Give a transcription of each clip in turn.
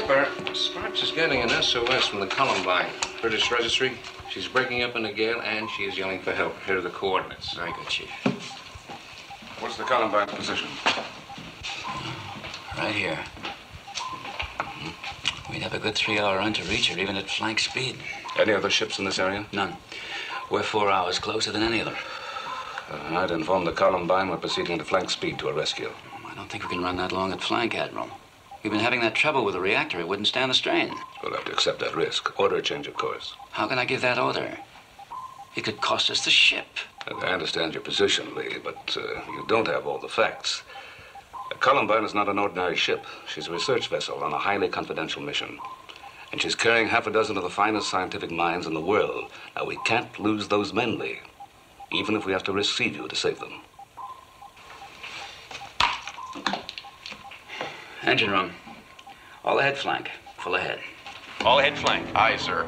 Skipper, Sparks is getting an SOS from the Columbine. British registry. She's breaking up in a gale, and she is yelling for help. Here are the coordinates. Very good, Chief. What's the Columbine position? Right here. We'd have a good 3-hour run to reach her, even at flank speed. Any other ships in this area? None. We're 4 hours closer than any of them. I'd inform the Columbine we're proceeding to flank speed to a rescue. I don't think we can run that long at flank, Admiral. We've been having that trouble with the reactor. It wouldn't stand the strain. We'll have to accept that risk. Order a change of course. How can I give that order? It could cost us the ship. I understand your position, Lee, but you don't have all the facts. Columbine is not an ordinary ship. She's a research vessel on a highly confidential mission. And she's carrying half a dozen of the finest scientific minds in the world. Now, we can't lose those men, Lee, even if we have to risk Seaview to save them. Engine room. All ahead flank. Full ahead. All ahead flank. Aye, sir.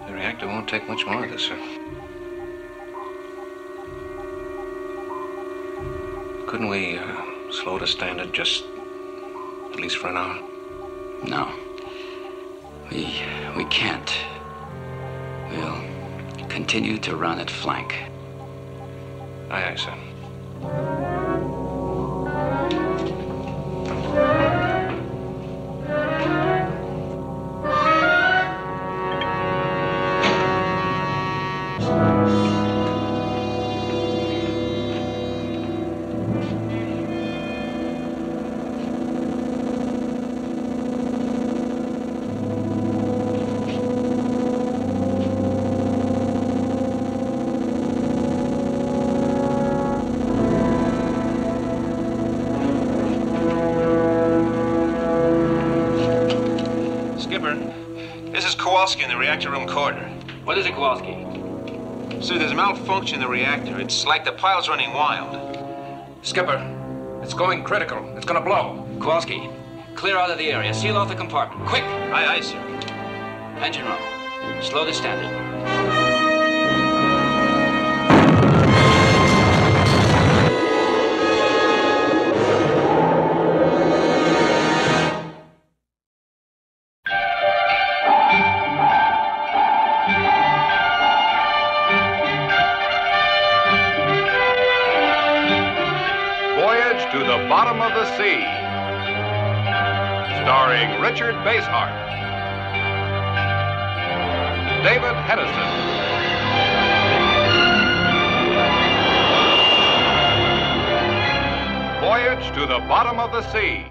The reactor won't take much more of this, sir. Couldn't we slow the standard just at least for an hour? No. We can't. We'll continue to run at flank. Aye, aye, sir. In the reactor room corridor. What is it, Kowalski? Sir, there's a malfunction in the reactor. It's like the pile's running wild. Skipper, it's going critical. It's gonna blow. Kowalski, clear out of the area. Seal off the compartment. Quick! Aye, aye, sir. Engine room. Slow the standard. Voyage to the Bottom of the Sea, starring Richard Basehart, David Hedison, Voyage to the Bottom of the Sea.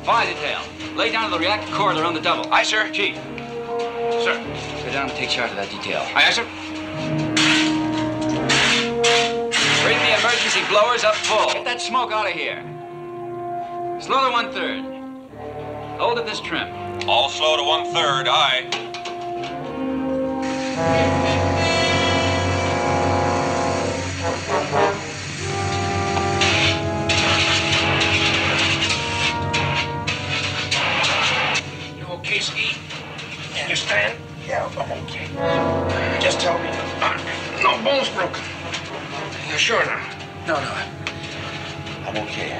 Fire detail. Lay down to the reactor corridor on the double. Aye, sir. Chief. Sir. Go down and take charge of that detail. Aye, aye, sir. Bring the emergency blowers up full. Get that smoke out of here. Slow to 1/3. Hold at this trim. All slow to 1/3. Aye. Okay, Ski? You understand? Yeah, I'm okay. Just tell me. No bones broken. You're sure now? No, I'm okay.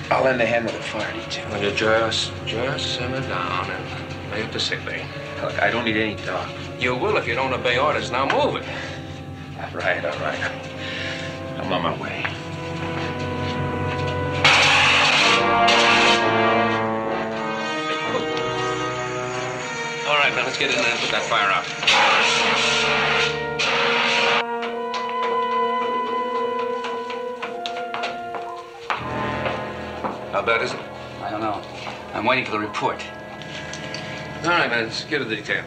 I'll lend a hand with the fire detail. Well, you just simmer down and lay up to sick bay. Look, I don't need any talk. You will if you don't obey orders. Now move it. All right. I'm on my way. All right, now let's get in there and put that fire out. How bad is it? I don't know. I'm waiting for the report. All right, man, let's get to the detail.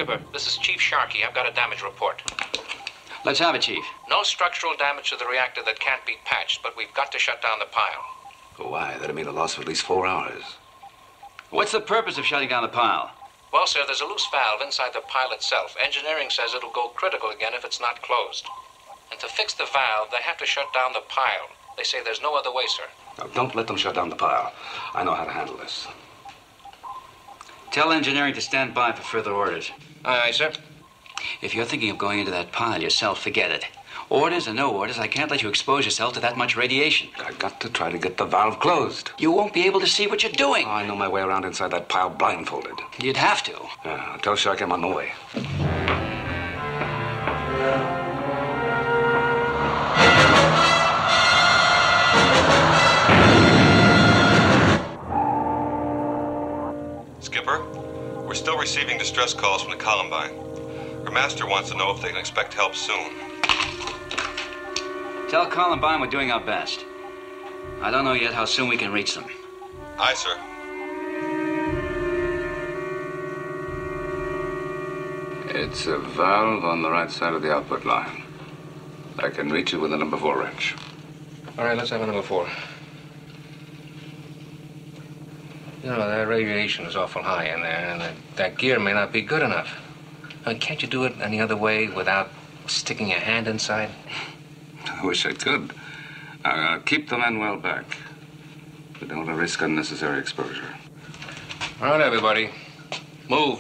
Skipper, this is Chief Sharkey. I've got a damage report. Let's have it, Chief. No structural damage to the reactor that can't be patched, but we've got to shut down the pile. Why? That'd mean a loss of at least 4 hours. What's the purpose of shutting down the pile? Well, sir, there's a loose valve inside the pile itself. Engineering says it'll go critical again if it's not closed. And to fix the valve, they have to shut down the pile. They say there's no other way, sir. Now, don't let them shut down the pile. I know how to handle this. Tell engineering to stand by for further orders. Aye, aye, sir. If you're thinking of going into that pile yourself, forget it. Orders or no orders, I can't let you expose yourself to that much radiation. I got to try to get the valve closed. You won't be able to see what you're doing. I know my way around inside that pile blindfolded. You'd have to. I'll tell Shark I'm on the way. Skipper, we're still receiving distress calls from the Columbine. Her master wants to know if they can expect help soon. Tell Columbine we're doing our best. I don't know yet how soon we can reach them. Aye, sir. It's a valve on the right side of the output line. I can reach it with a number 4 wrench. All right, let's have a number 4. You know, that radiation is awful high in there, and that gear may not be good enough. I mean, can't you do it any other way without sticking your hand inside? I wish I could. Keep the men well back. We don't want to risk unnecessary exposure. All right, everybody. Move.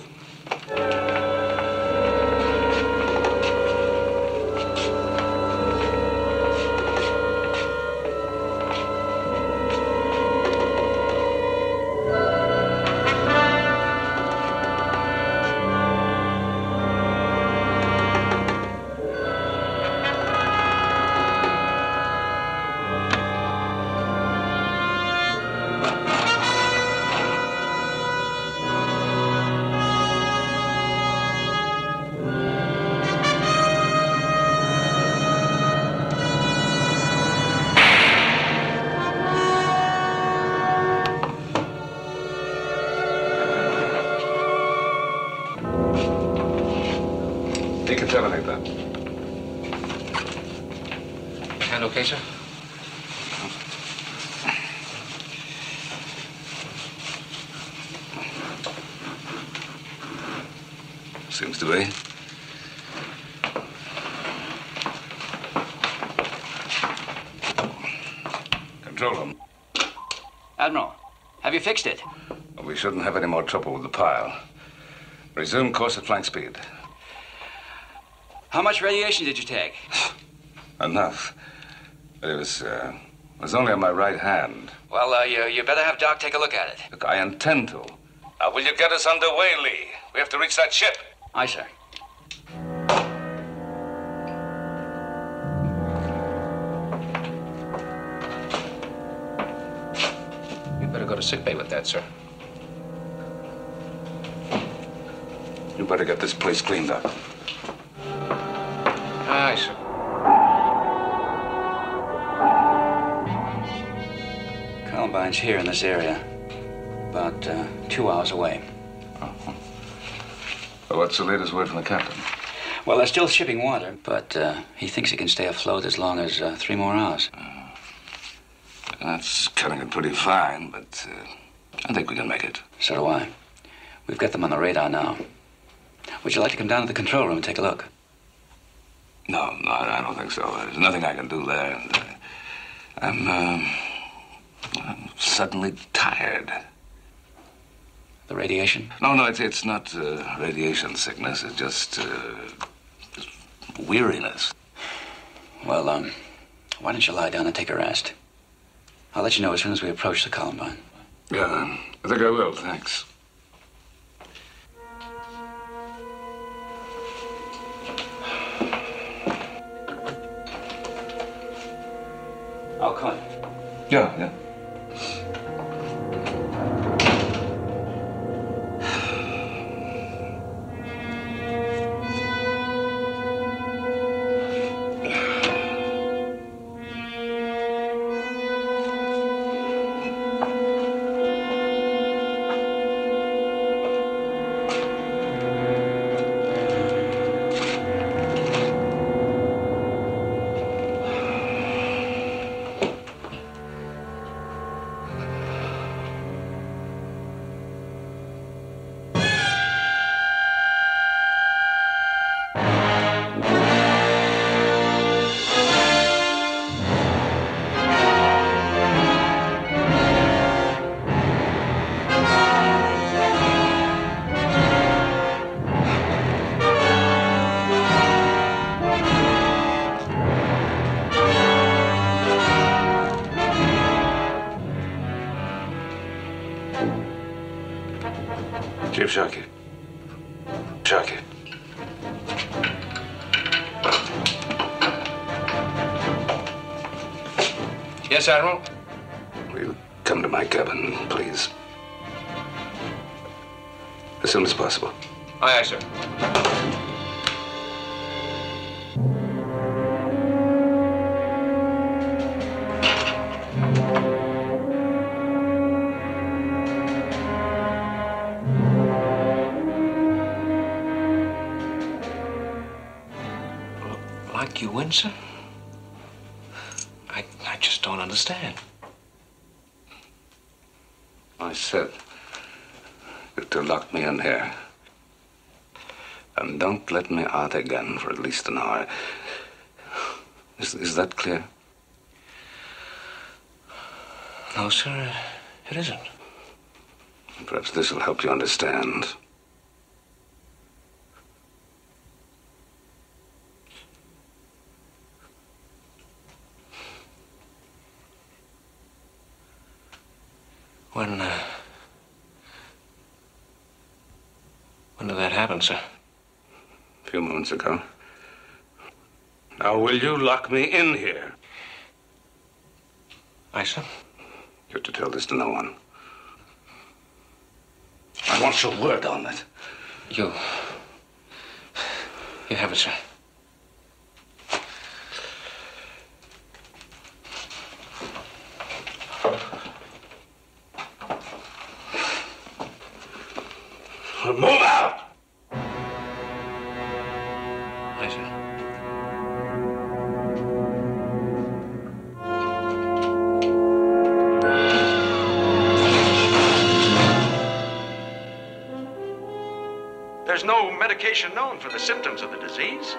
Decontaminate that. Hand okay, sir? Seems to be. Control room. Admiral, have you fixed it? We shouldn't have any more trouble with the pile. Resume course at flank speed. How much radiation did you take? Enough. But it was only on my right hand. Well, you better have Doc take a look at it. Look, I intend to. Will you get us underway, Lee? We have to reach that ship. Aye, sir. You'd better go to sickbay with that, sir. You better get this place cleaned up. Aye, sir. Columbine's here in this area. About 2 hours away. Well, what's the latest word from the captain? Well, they're still shipping water, but he thinks he can stay afloat as long as 3 more hours. That's cutting it pretty fine, but I think we can make it. So do I. We've got them on the radar now. Would you like to come down to the control room and take a look? No, I don't think so. There's nothing I can do there. I'm suddenly tired. The radiation? No, it's not radiation sickness. It's just weariness. Well, why don't you lie down and take a rest? I'll let you know as soon as we approach the Columbine. Yeah, I think I will, thanks. I'll call you. Yeah. Chief Sharkey. Sharkey. Yes, Admiral? Will you come to my cabin, please? As soon as possible. Aye, aye, sir. Like you, Winsor? I just don't understand. I said you to lock me in here. And don't let me out again for at least an hour. Is that clear? No, sir, it isn't. Perhaps this will help you understand. When did that happen, sir? A few moments ago. Now, will you lock me in here? Aye, sir. You're to tell this to no one. I want your word on it. You have it, sir. Move out! Aye, sir. There's no medication known for the symptoms of the disease.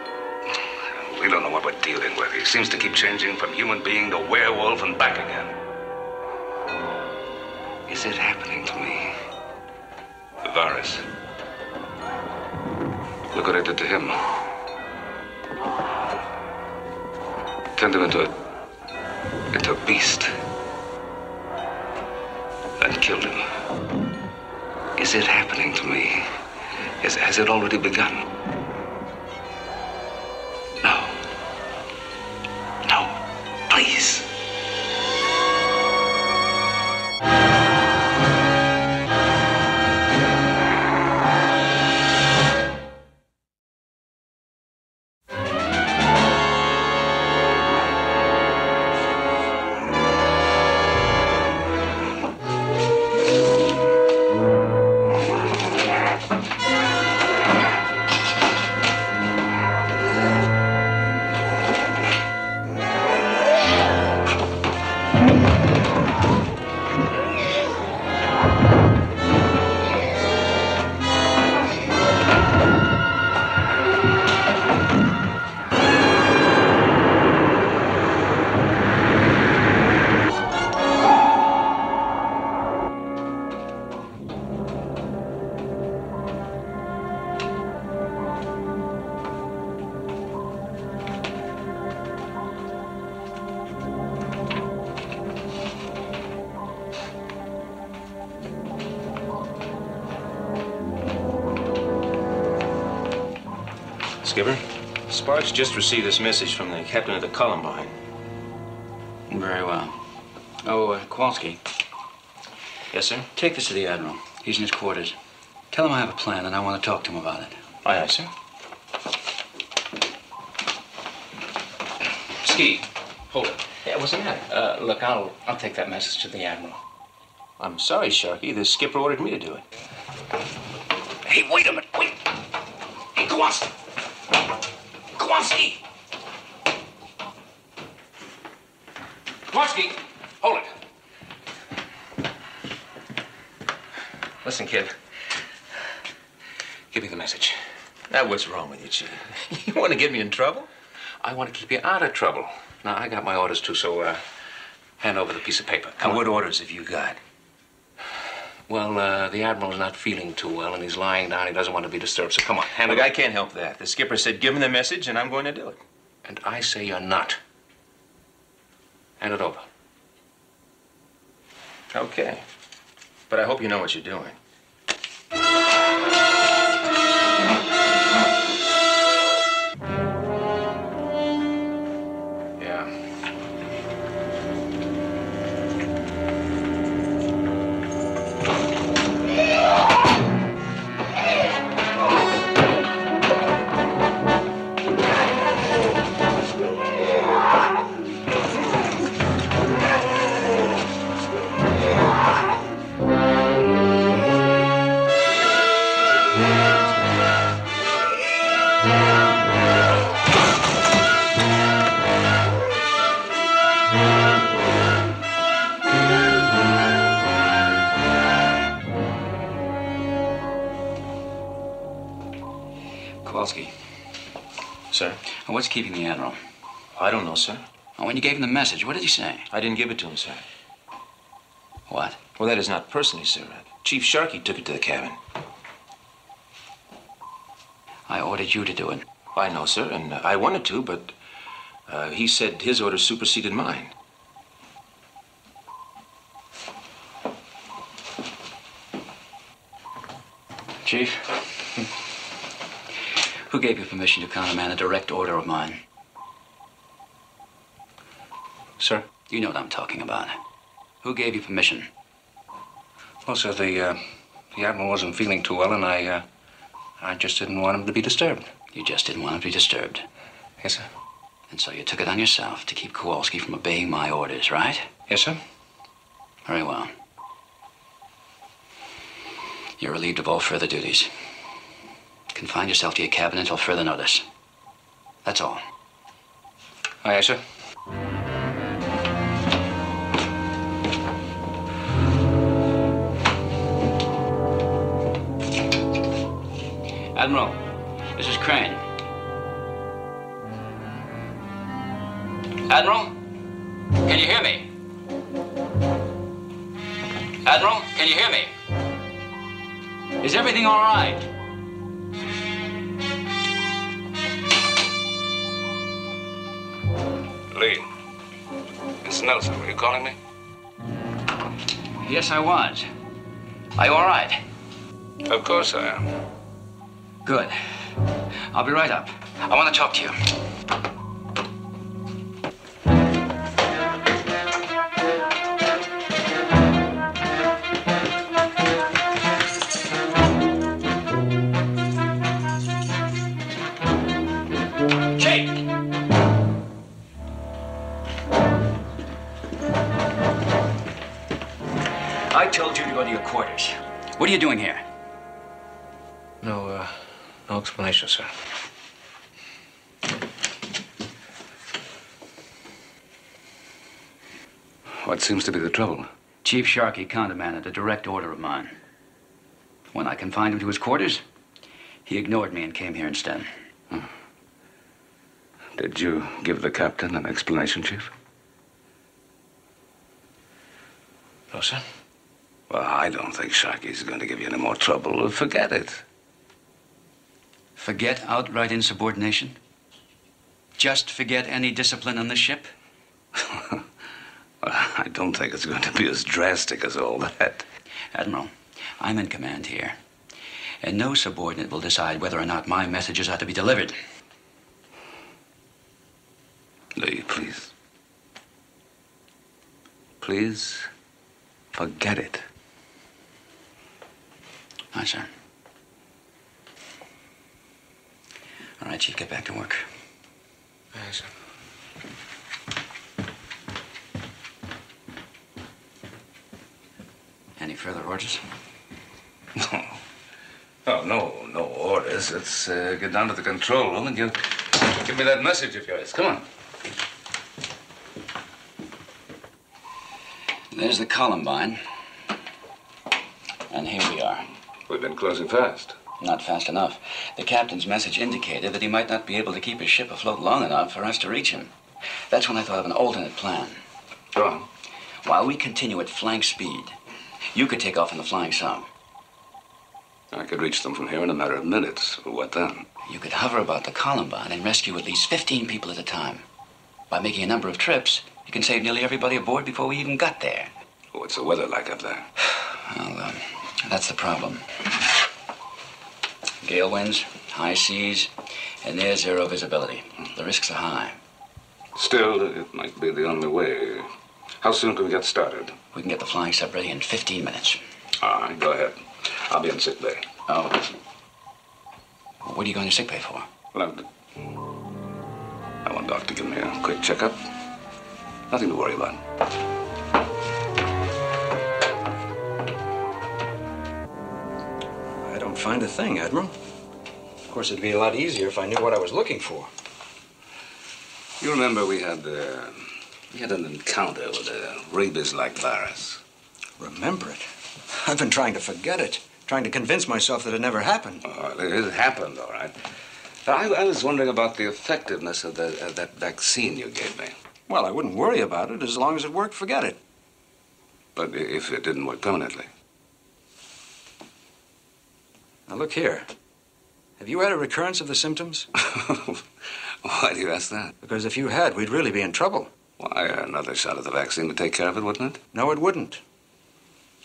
We don't know what we're dealing with. He seems to keep changing from human being to werewolf and back again. Is it happening to me? The virus. Look what I did to him. Turned him into a beast. Then killed him. Is it happening to me? Has it already begun? No. No. Please. Skipper, Sparks just received this message from the captain of the Columbine. Very well. Oh, Kowalski, Yes, sir? take this to the Admiral. He's in his quarters. Tell him I have a plan and I want to talk to him about it. Aye, aye, sir. Ski, hold it. Yeah, what's the matter? Look, I'll take that message to the Admiral. I'm sorry, Sharky. The skipper ordered me to do it. Hey, wait a minute. Wait. Hey, Kowalski. Kowalski. Kowalski, hold it. Listen, kid. Give me the message. Now, what's wrong with you, Chief? You want to get me in trouble? I want to keep you out of trouble. Now, I got my orders, too, so, hand over the piece of paper. Come And on. what orders have you got? Well, the Admiral's not feeling too well, and he's lying down. He doesn't want to be disturbed, so come on, hand Look, it I over. can't help that. The skipper said give him the message, and I'm going to do it. And I say you're not. Hand it over. Okay. But I hope you know what you're doing. Kowalski. Sir? And what's keeping the Admiral? I don't know, sir. And when you gave him the message, what did he say? I didn't give it to him, sir. What? Well, that is not personally, sir. Chief Sharkey took it to the cabin. I ordered you to do it. I know, sir, and I wanted to, but he said his orders superseded mine. Chief, who gave you permission to countermand a direct order of mine? Sir? You know what I'm talking about. Who gave you permission? Well, sir, the Admiral wasn't feeling too well, and I just didn't want him to be disturbed. You just didn't want him to be disturbed. Yes, sir. And so you took it on yourself to keep Kowalski from obeying my orders, right? Yes, sir. Very well. You're relieved of all further duties. Confine yourself to your cabin until further notice. That's all. Aye, yes, sir. Admiral, this is Crane. Admiral, can you hear me? Admiral, can you hear me? Is everything all right? Lee, it's Nelson. Were you calling me? Yes, I was. Are you all right? Of course I am. Good. I'll be right up. I want to talk to you. Jake! I told you to go to your quarters. What are you doing here? No explanation, sir. What seems to be the trouble? Chief Sharkey countermanded a direct order of mine. When I confined him to his quarters, he ignored me and came here instead. Did you give the captain an explanation, Chief? No, sir. Well, I don't think Sharkey's going to give you any more trouble. Forget it. Forget outright insubordination? Just forget any discipline on the ship? I don't think it's going to be as drastic as all that. Admiral, I'm in command here. And no subordinate will decide whether or not my messages are to be delivered. Lee, please. Please, forget it. Aye, sir. All right, Chief, get back to work. Aye, sir. Any further orders? No. Oh, no orders. Let's get down to the control room and you give me that message of yours. Come on. There's the Columbine. And here we are. We've been closing fast. Not fast enough. The captain's message indicated that he might not be able to keep his ship afloat long enough for us to reach him. That's when I thought of an alternate plan. Go on. While we continue at flank speed, you could take off in the flying sub. I could reach them from here in a matter of minutes. What then? You could hover about the Columbine and rescue at least 15 people at a time. By making a number of trips, you can save nearly everybody aboard before we even got there. What's the weather like up there? Well, that's the problem. Gale winds, high seas, and near zero visibility. The risks are high. Still, it might be the only way. How soon can we get started? We can get the flying sub ready in 15 minutes. All right, go ahead. I'll be in sick bay. Oh. What are you going to sick bay for? Well, I want Doc to give me a quick checkup. Nothing to worry about. I don't find a thing, Admiral. Of course, it'd be a lot easier if I knew what I was looking for. You remember we had an encounter with a rabies-like virus. Remember it? I've been trying to forget it. Trying to convince myself that it never happened. Oh, it happened, all right. I was wondering about the effectiveness of that vaccine you gave me. Well, I wouldn't worry about it. As long as it worked, forget it. But if it didn't work permanently? Now, look here. Have you had a recurrence of the symptoms? Why do you ask that? Because if you had, we'd really be in trouble. Why, another shot of the vaccine would take care of it, wouldn't it? No, it wouldn't.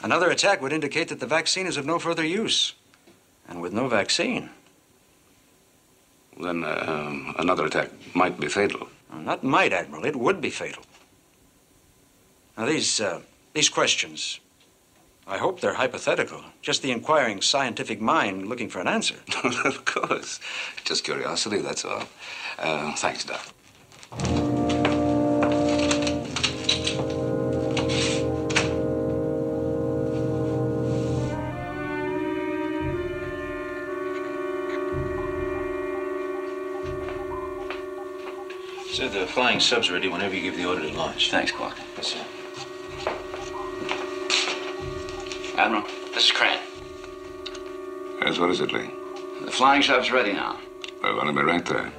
Another attack would indicate that the vaccine is of no further use. And with no vaccine... Then another attack might be fatal. Not might, Admiral. It would be fatal. Now, these questions, I hope they're hypothetical. Just the inquiring scientific mind looking for an answer. Of course. Just curiosity, that's all. Thanks, Doc. So the flying sub's ready whenever you give the order to launch. Thanks, Clark. Yes, sir. Admiral, this is Crane. Yes, what is it, Lee? The flying sub's ready now. Well, I'll be right there.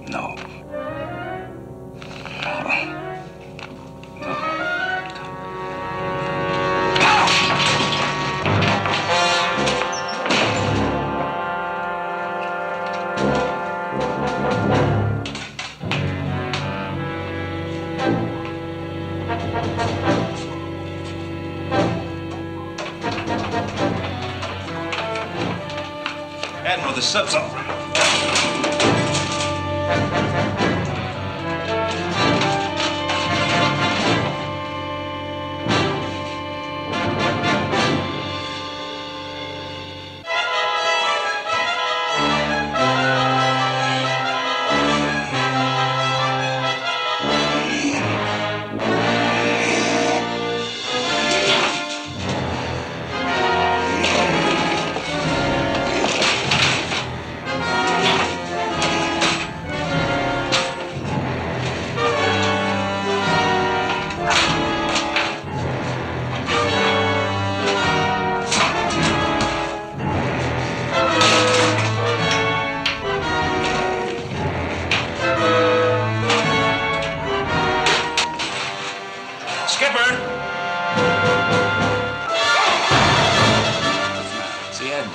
No. Admiral, the sub's over.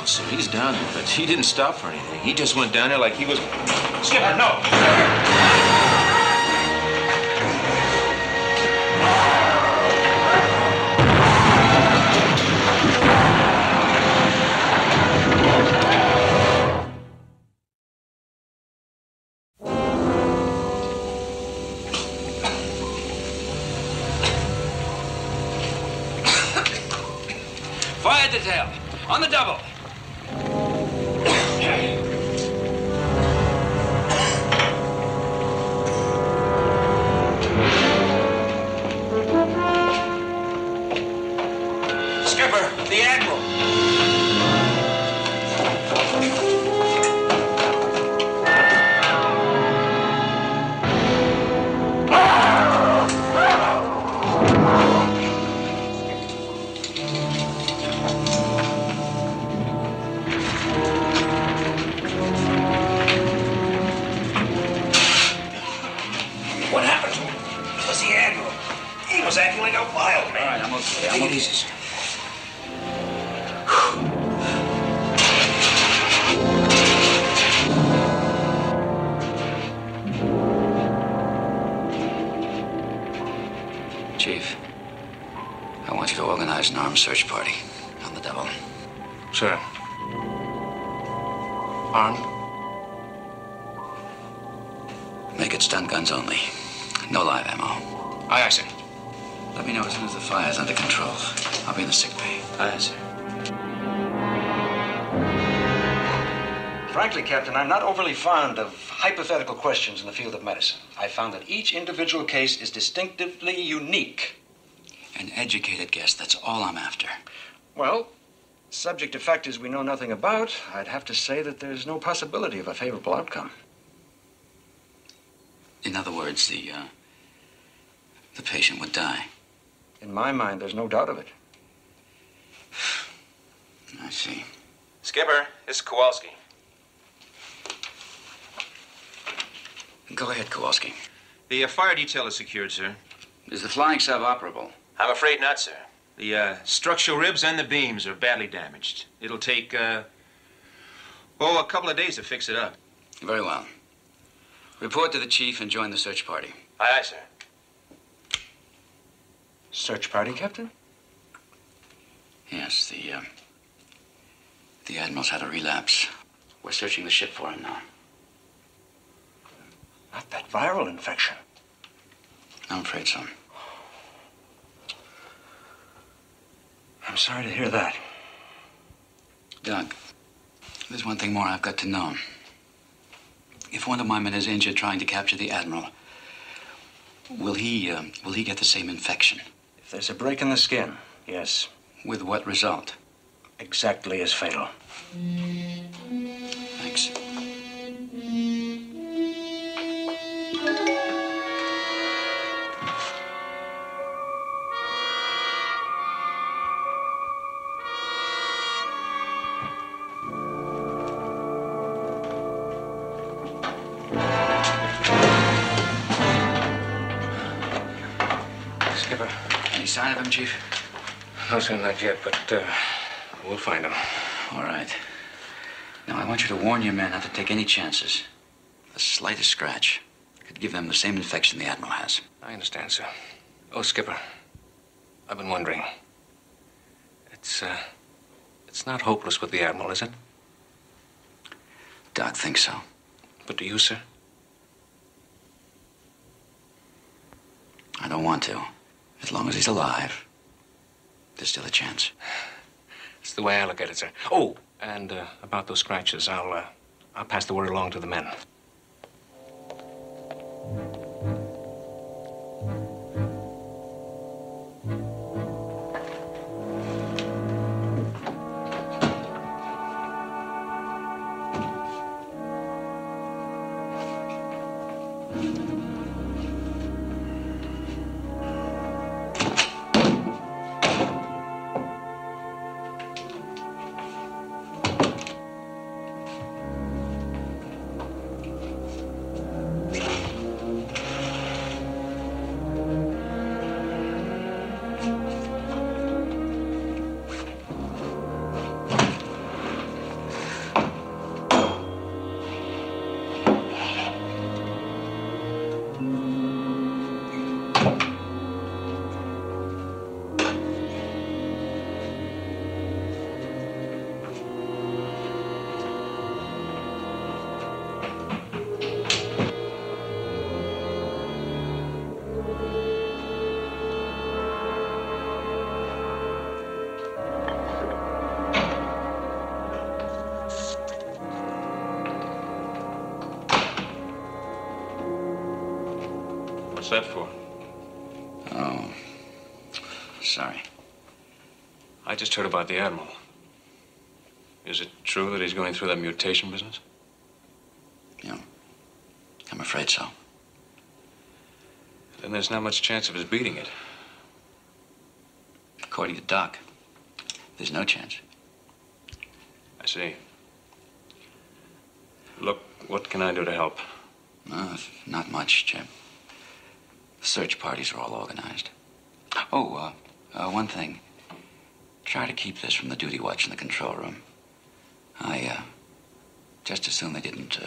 So he's down there, but he didn't stop for anything. He just went down there like he was... Skipper, no! Fire detail. On the double. Skipper, the Admiral. What happened to him? It was the Admiral. He was acting like a wild man. All right, I'm okay. Take it easy, sir. Chief, I want you to organize an armed search party on the double. Sir. Armed? Make it stun guns only. No live ammo. Aye, aye, sir. Let me know as soon as the fire's under control. I'll be in the sick bay. Aye, sir. Frankly, Captain, I'm not overly fond of hypothetical questions in the field of medicine. I found that each individual case is distinctively unique. An educated guess, that's all I'm after. Well, Subject to factors we know nothing about, I'd have to say that there's no possibility of a favorable outcome. In other words, the patient would die. In my mind, there's no doubt of it. I see. Skipper, this is Kowalski. Go ahead, Kowalski. The fire detail is secured, sir. Is the flying sub operable? I'm afraid not, sir. The structural ribs and the beams are badly damaged. It'll take, a couple of days to fix it up. Very well. Report to the chief and join the search party. Aye, aye, sir. Search party, Captain? Yes, the Admiral's had a relapse. We're searching the ship for him now. Not that viral infection. I'm afraid so. I'm sorry to hear that. Doug, there's one thing more I've got to know. If one of my men is injured trying to capture the Admiral, will he get the same infection? If there's a break in the skin, yes. With what result? Exactly as fatal. Thanks. Skipper. Any sign of him, Chief? No, sir, not yet, but we'll find him. All right. Now, I want you to warn your men not to take any chances. The slightest scratch could give them the same infection the Admiral has. I understand, sir. Oh, Skipper, I've been wondering. It's not hopeless with the Admiral, is it? Doc thinks so. But do you, sir? I don't want to. As long as he's alive, there's still a chance. It's the way I look at it, sir. Oh, and about those scratches, I'll pass the word along to the men. What's that for? Oh, sorry. I just heard about the Admiral. Is it true that he's going through that mutation business? Yeah, I'm afraid so. Then there's not much chance of his beating it. According to Doc, there's no chance. I see. Look, what can I do to help? Not much, Jim. The search parties are all organized. Oh, one thing. Try to keep this from the duty watch in the control room. I just assume they didn't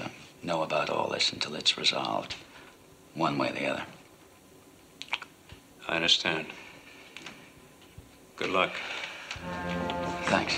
know about all this until it's resolved, one way or the other. I understand. Good luck. Thanks.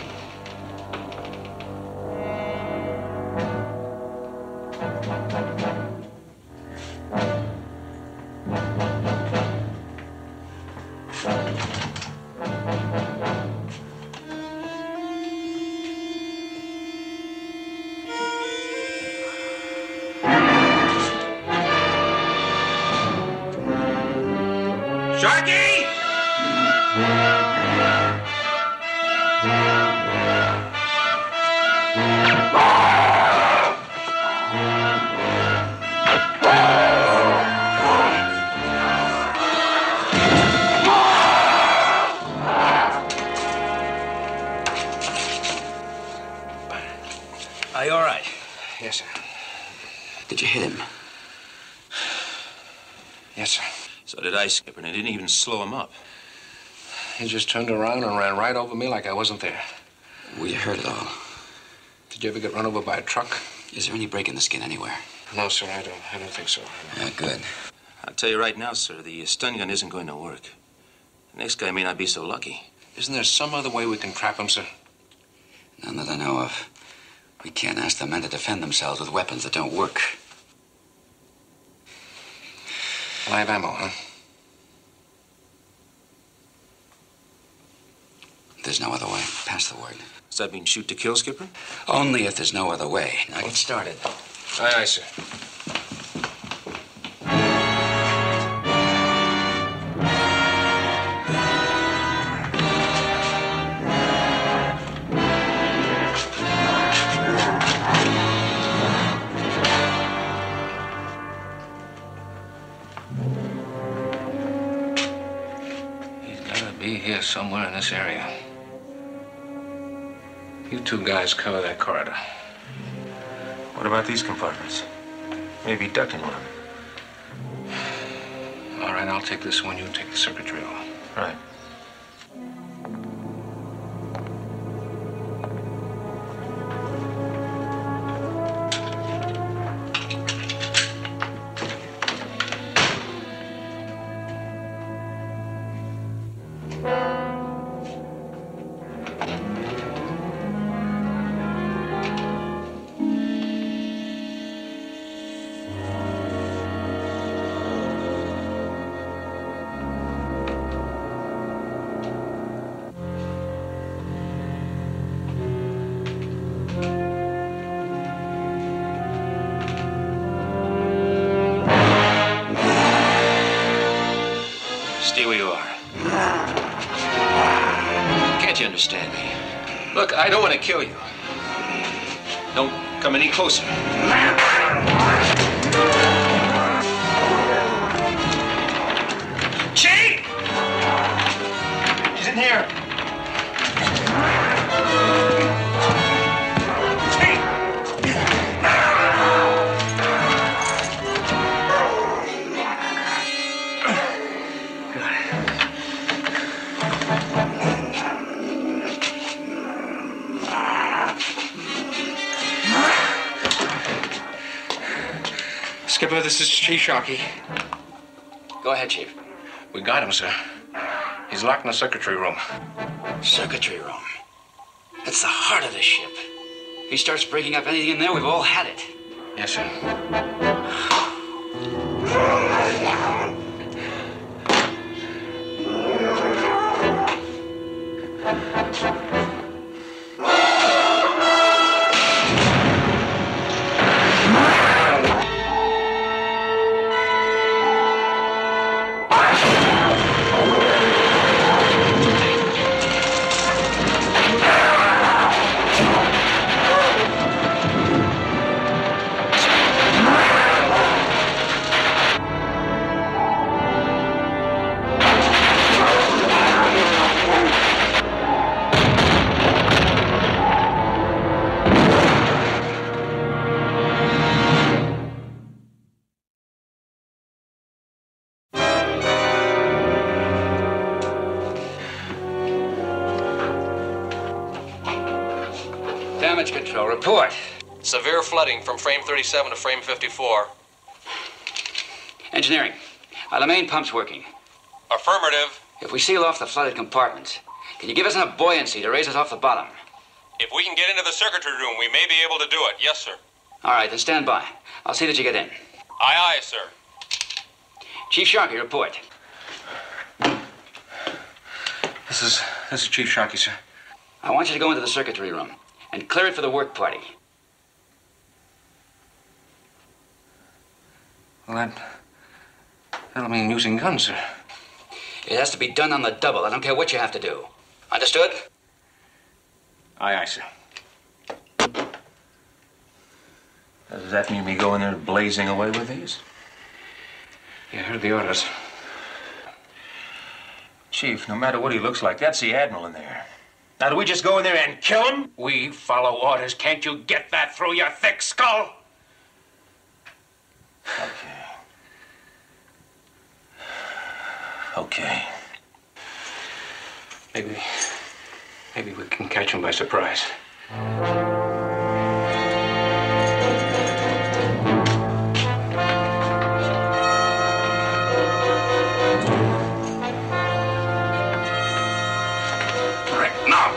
Sharky! Yes, sir. Did you hit him? Yes, sir. So did I, Skipper, and it didn't even slow him up. He just turned around and ran right over me like I wasn't there. We heard it all. Did you ever get run over by a truck? Is there any break in the skin anywhere? No, sir, I don't think so. Yeah, good. I'll tell you right now, sir, the stun gun isn't going to work. The next guy may not be so lucky. Isn't there some other way we can trap him, sir? None that I know of. We can't ask the men to defend themselves with weapons that don't work. Live ammo, huh? There's no other way. Pass the word. Does that mean shoot to kill, Skipper? Only if there's no other way. Now get started. Aye, aye, sir. He's gotta be here somewhere in this area. You two guys cover that corridor. What about these compartments? Maybe ducked in one of them. All right, I'll take this one. You take the circuitry room. Right. Stay where you are. Can't you understand me? Look, I don't want to kill you. Don't come any closer. Chief! He's in here. Skipper, this is Chief Sharkey. Go ahead, Chief. We got him, sir. He's locked in the circuitry room. Circuitry room. That's the heart of the ship. If he starts breaking up anything in there, we've all had it. Yes, sir. Damage control, report. Severe flooding from frame 37 to frame 54. Engineering, are the main pumps working? Affirmative. If we seal off the flooded compartments, can you give us enough buoyancy to raise us off the bottom? If we can get into the circuitry room, we may be able to do it. Yes, sir. All right, then stand by. I'll see that you get in. Aye, aye, sir. Chief Sharkey, report. This is Chief Sharkey, sir. I want you to go into the circuitry room and clear it for the work party. Well, that'll mean using guns, sir. It has to be done on the double. I don't care what you have to do. Understood? Aye, aye, sir. Does that mean we go in there blazing away with these? You heard the orders. Chief, no matter what he looks like, that's the Admiral in there. Now, do we just go in there and kill him? We follow orders. Can't you get that through your thick skull? Okay. Maybe we can catch him by surprise. All right, now.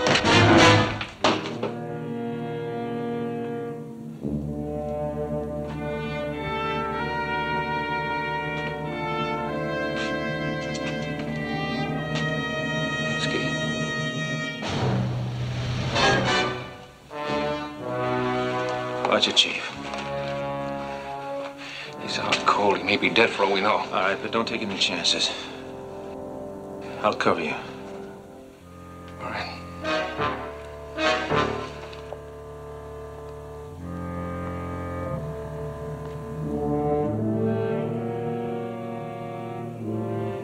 Watch it, Chief. He's out cold. He may be dead for all we know. All right, but don't take any chances. I'll cover you. All right.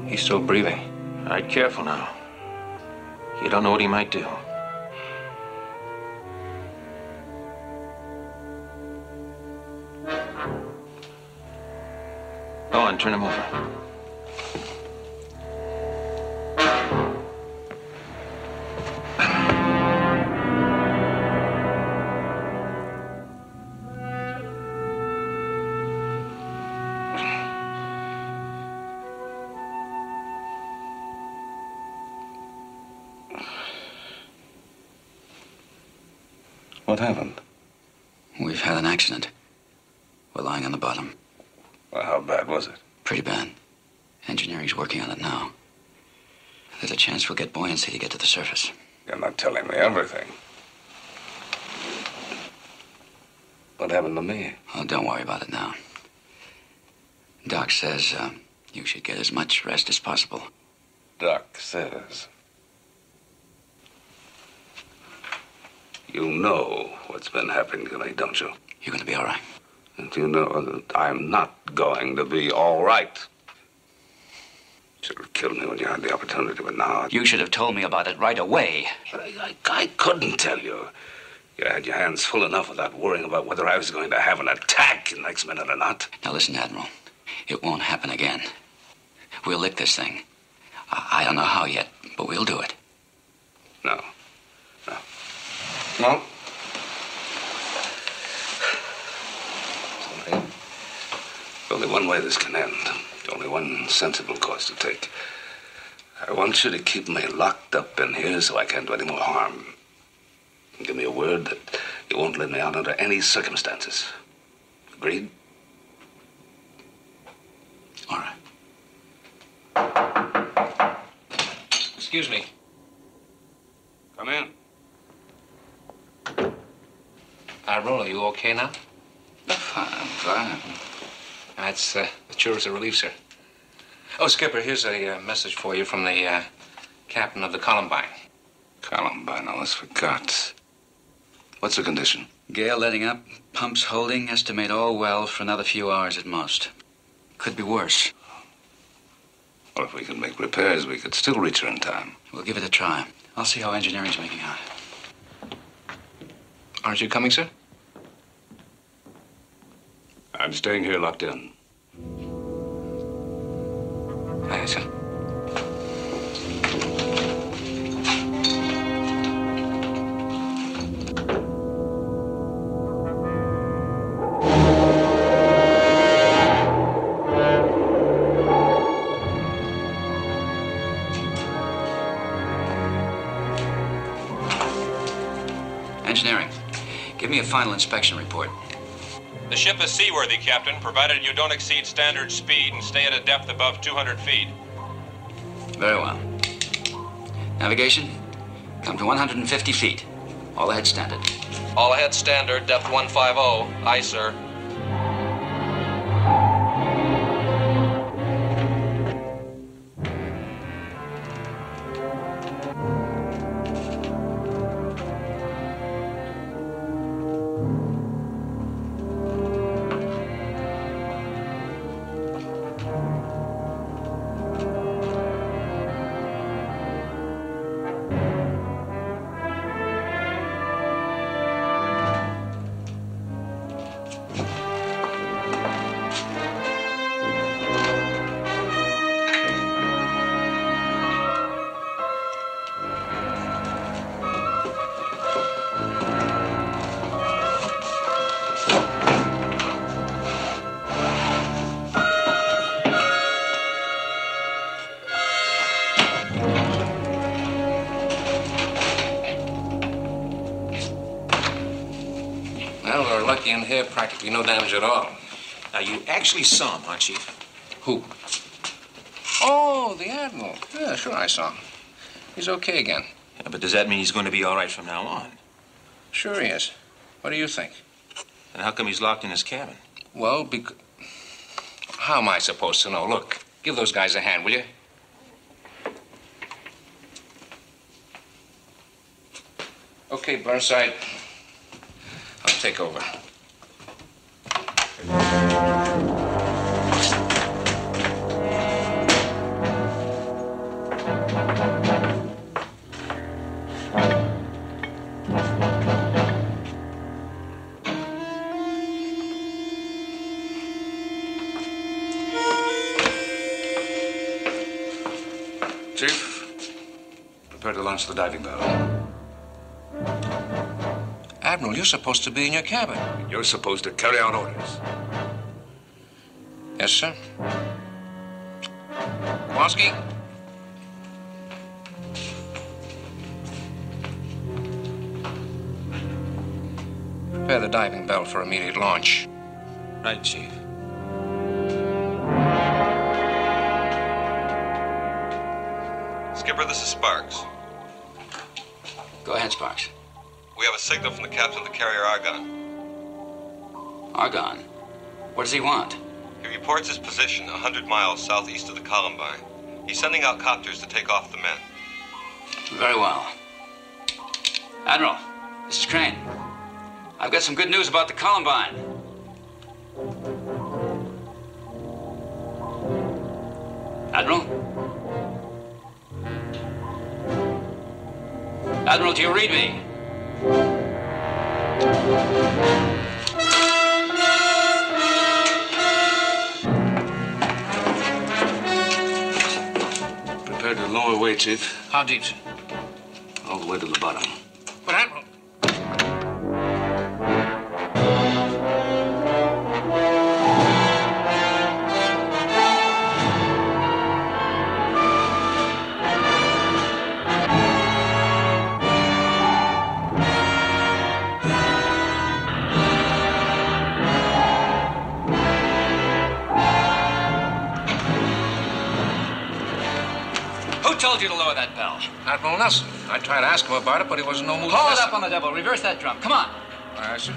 He's still breathing. All right, careful now. You don't know what he might do. Go on, turn him over. What happened? We've had an accident. We're lying on the bottom. Well, how bad was it? Pretty bad. Engineering's working on it now. There's a chance we'll get buoyancy to get to the surface. You're not telling me everything. What happened to me? Oh, don't worry about it now. Doc says you should get as much rest as possible. Doc says. You know what's been happening to me, don't you? You're going to be all right. And you know that I'm not going to be all right. You should have killed me when you had the opportunity, but now... You should have told me about it right away. I couldn't tell you. You had your hands full enough without worrying about whether I was going to have an attack the next minute or not. Now listen, Admiral. It won't happen again. We'll lick this thing. I don't know how yet, but we'll do it. No. No? There's only one way this can end. Only one sensible course to take. I want you to keep me locked up in here so I can't do any more harm. Give me a word that you won't let me out under any circumstances. Agreed? All right. Excuse me. Come in. Admiral, are you okay now? I'm fine. That's sure is a relief, sir. Oh, Skipper, here's a message for you from the captain of the Columbine. Columbine, I almost forgot. What's the condition? Gale letting up, pumps holding, estimate all well for another few hours at most. Could be worse. Well, if we can make repairs, we could still reach her in time. We'll give it a try. I'll see how engineering's making out. Aren't you coming, sir? I'm staying here locked in. Aye, sir. Engineering, give me a final inspection report. The ship is seaworthy, Captain, provided you don't exceed standard speed and stay at a depth above 200 feet. Very well. Navigation, come to 150 feet. All ahead standard. All ahead standard, depth 150. Aye, sir. lucky in here, practically no damage at all. Now, you actually saw him, huh, Chief? Who? Oh, the Admiral. Yeah, sure, I saw him. He's okay again. Yeah, but does that mean he's going to be all right from now on? Sure he is. What do you think? And how come he's locked in his cabin? Well, because... How am I supposed to know? Look, give those guys a hand, will you? Okay, Burnside. I'll take over. Chief, prepare to launch the diving bell. Admiral, you're supposed to be in your cabin. You're supposed to carry out orders. Yes, sir. Kowalski? Prepare the diving bell for immediate launch. Right, Chief. Skipper, this is Sparks. Go ahead, Sparks. We have a signal from the captain of the carrier Argonne. Argonne? What does he want? He reports his position 100 miles southeast of the Columbine. He's sending out copters to take off the men. Very well. Admiral, this is Crane. I've got some good news about the Columbine. Admiral? Admiral, do you read me? Prepare to lower away, Chief. How deep, sir? All the way to the bottom. But Admiral... Who told you to lower that bell? Admiral Nelson. I tried to ask him about it, but he wasn't no mood to Haul it listen. up on the double. Reverse that drum. Come on. All right, sir.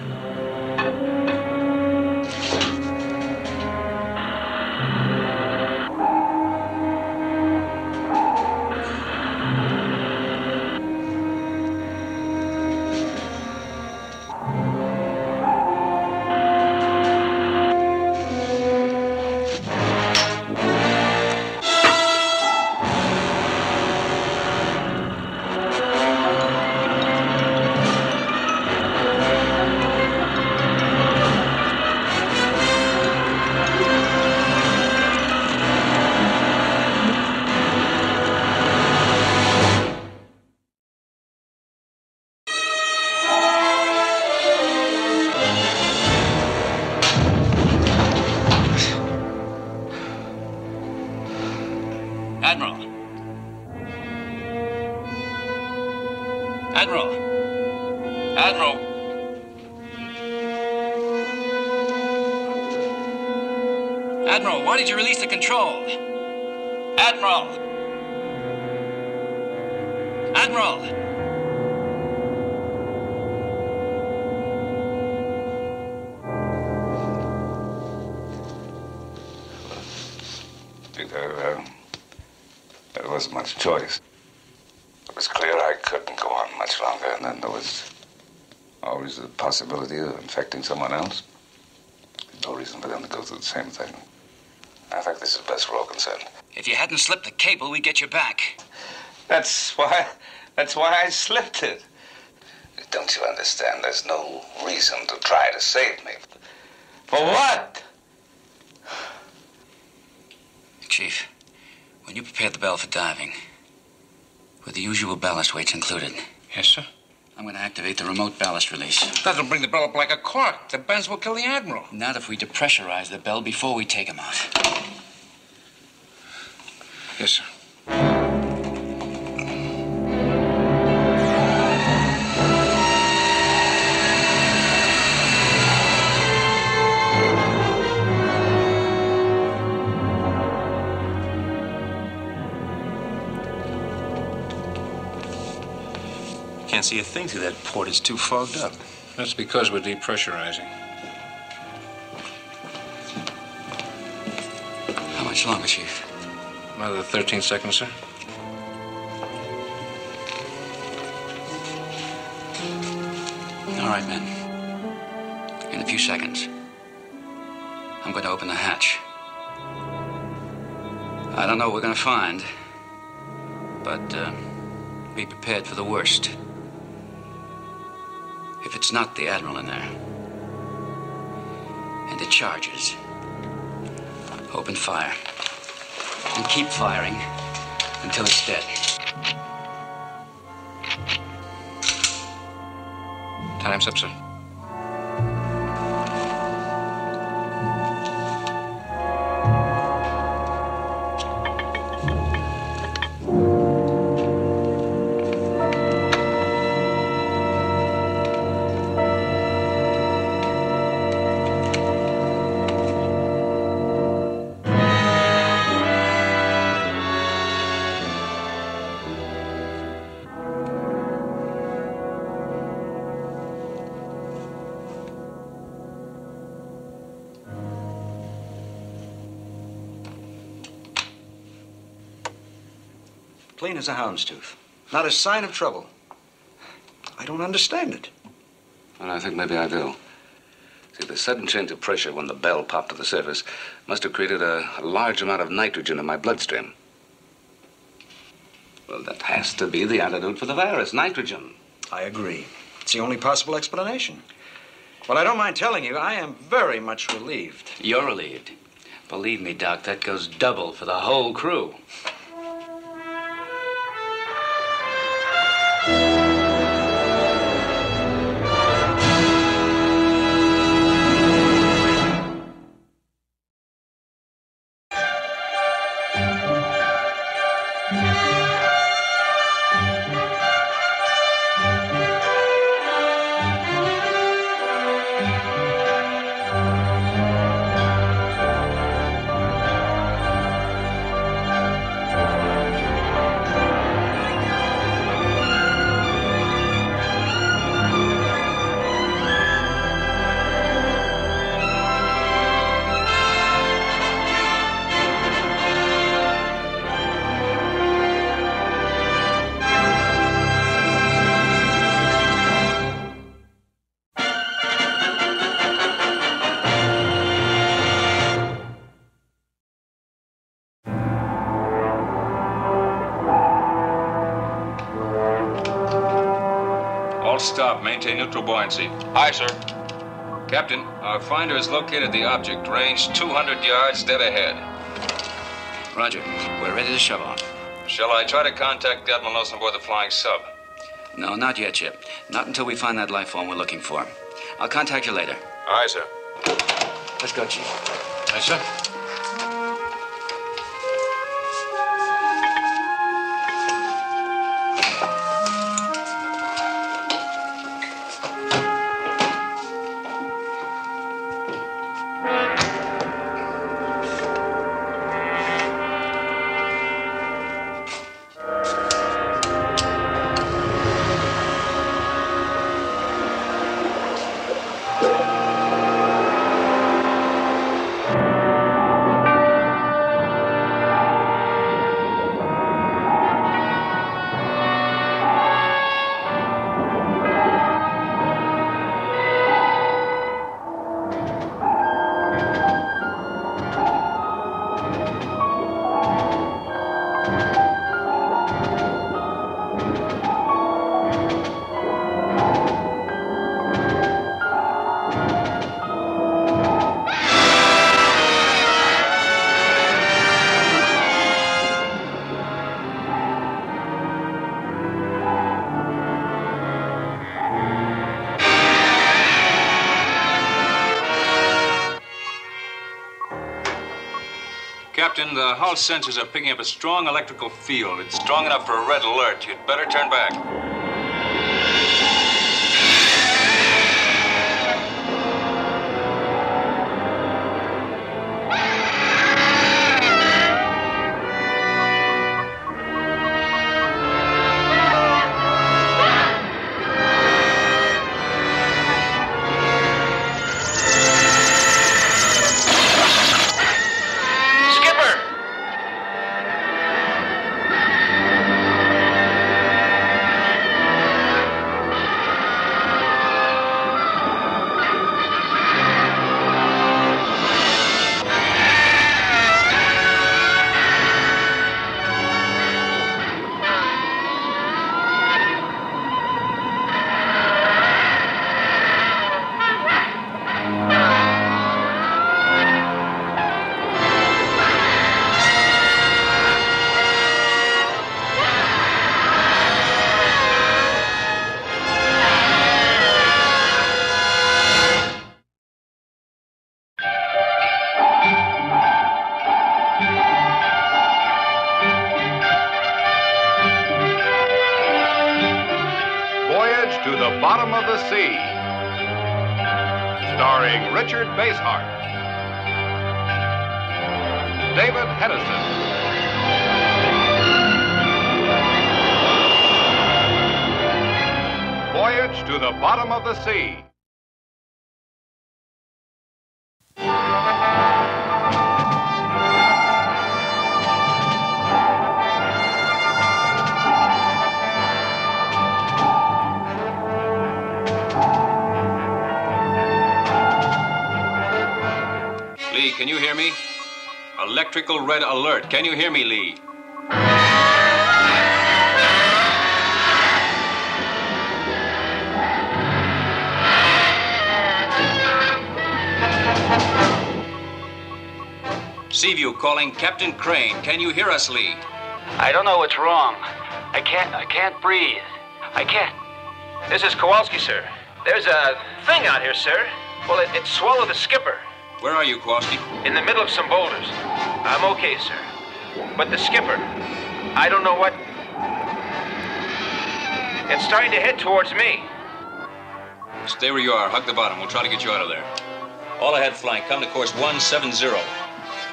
Admiral. Admiral. Admiral. Admiral, why did you release the control? Admiral. Admiral. There wasn't much choice. It was clear I couldn't go on much longer, and then there was always the possibility of infecting someone else. No reason for them to go through the same thing. I think this is best for all concerned. If you hadn't slipped the cable, we'd get you back. That's why I slipped it. Don't you understand? There's no reason to try to save me. For what? Chief, when you prepare the bell for diving, with the usual ballast weights included, Yes, sir. I'm going to activate the remote ballast release. That'll bring the bell up like a cork. The bends will kill the Admiral. Not if we depressurize the bell before we take him out. Yes, sir. Can't see a thing through that port. It's too fogged up. That's because we're depressurizing. How much longer, Chief? Another 13 seconds, sir. All right, men. In a few seconds, I'm going to open the hatch. I don't know what we're going to find, but be prepared for the worst. If it's not the Admiral in there, and it charges, open fire. And keep firing until it's dead. Time's up, sir. Clean as a houndstooth. Not a sign of trouble. I don't understand it. Well, I think maybe I do. See, the sudden change of pressure when the bell popped to the surface must have created a large amount of nitrogen in my bloodstream. Well, that has to be the antidote for the virus, nitrogen. I agree. It's the only possible explanation. Well, I don't mind telling you, I am very much relieved. You're relieved. Believe me, Doc, that goes double for the whole crew. Stop. Maintain neutral buoyancy. Aye, sir. Captain, our finder has located the object. Range 200 yards dead ahead. Roger. We're ready to shove off. Shall I try to contact Admiral Nelson aboard the flying sub? No, not yet, Chip. Not until we find that life form we're looking for. I'll contact you later. Aye, sir. Let's go, Chief. Aye, sir. Captain, the hull sensors are picking up a strong electrical field. It's strong enough for a red alert. You'd better turn back. the Bottom of the Sea, starring Richard Basehart, David Hedison, Voyage to the Bottom of the Sea. Lee, can you hear me? Electrical red alert. Can you hear me, Lee? Seaview calling Captain Crane. Can you hear us, Lee? I don't know what's wrong. I can't breathe. I can't. This is Kowalski, sir. There's a thing out here, sir. Well, it swallowed the skipper. Where are you, Kowalski? In the middle of some boulders. I'm okay, sir. But the skipper, I don't know what... It's starting to head towards me. Stay where you are. Hug the bottom. We'll try to get you out of there. All ahead flank. Come to course 170.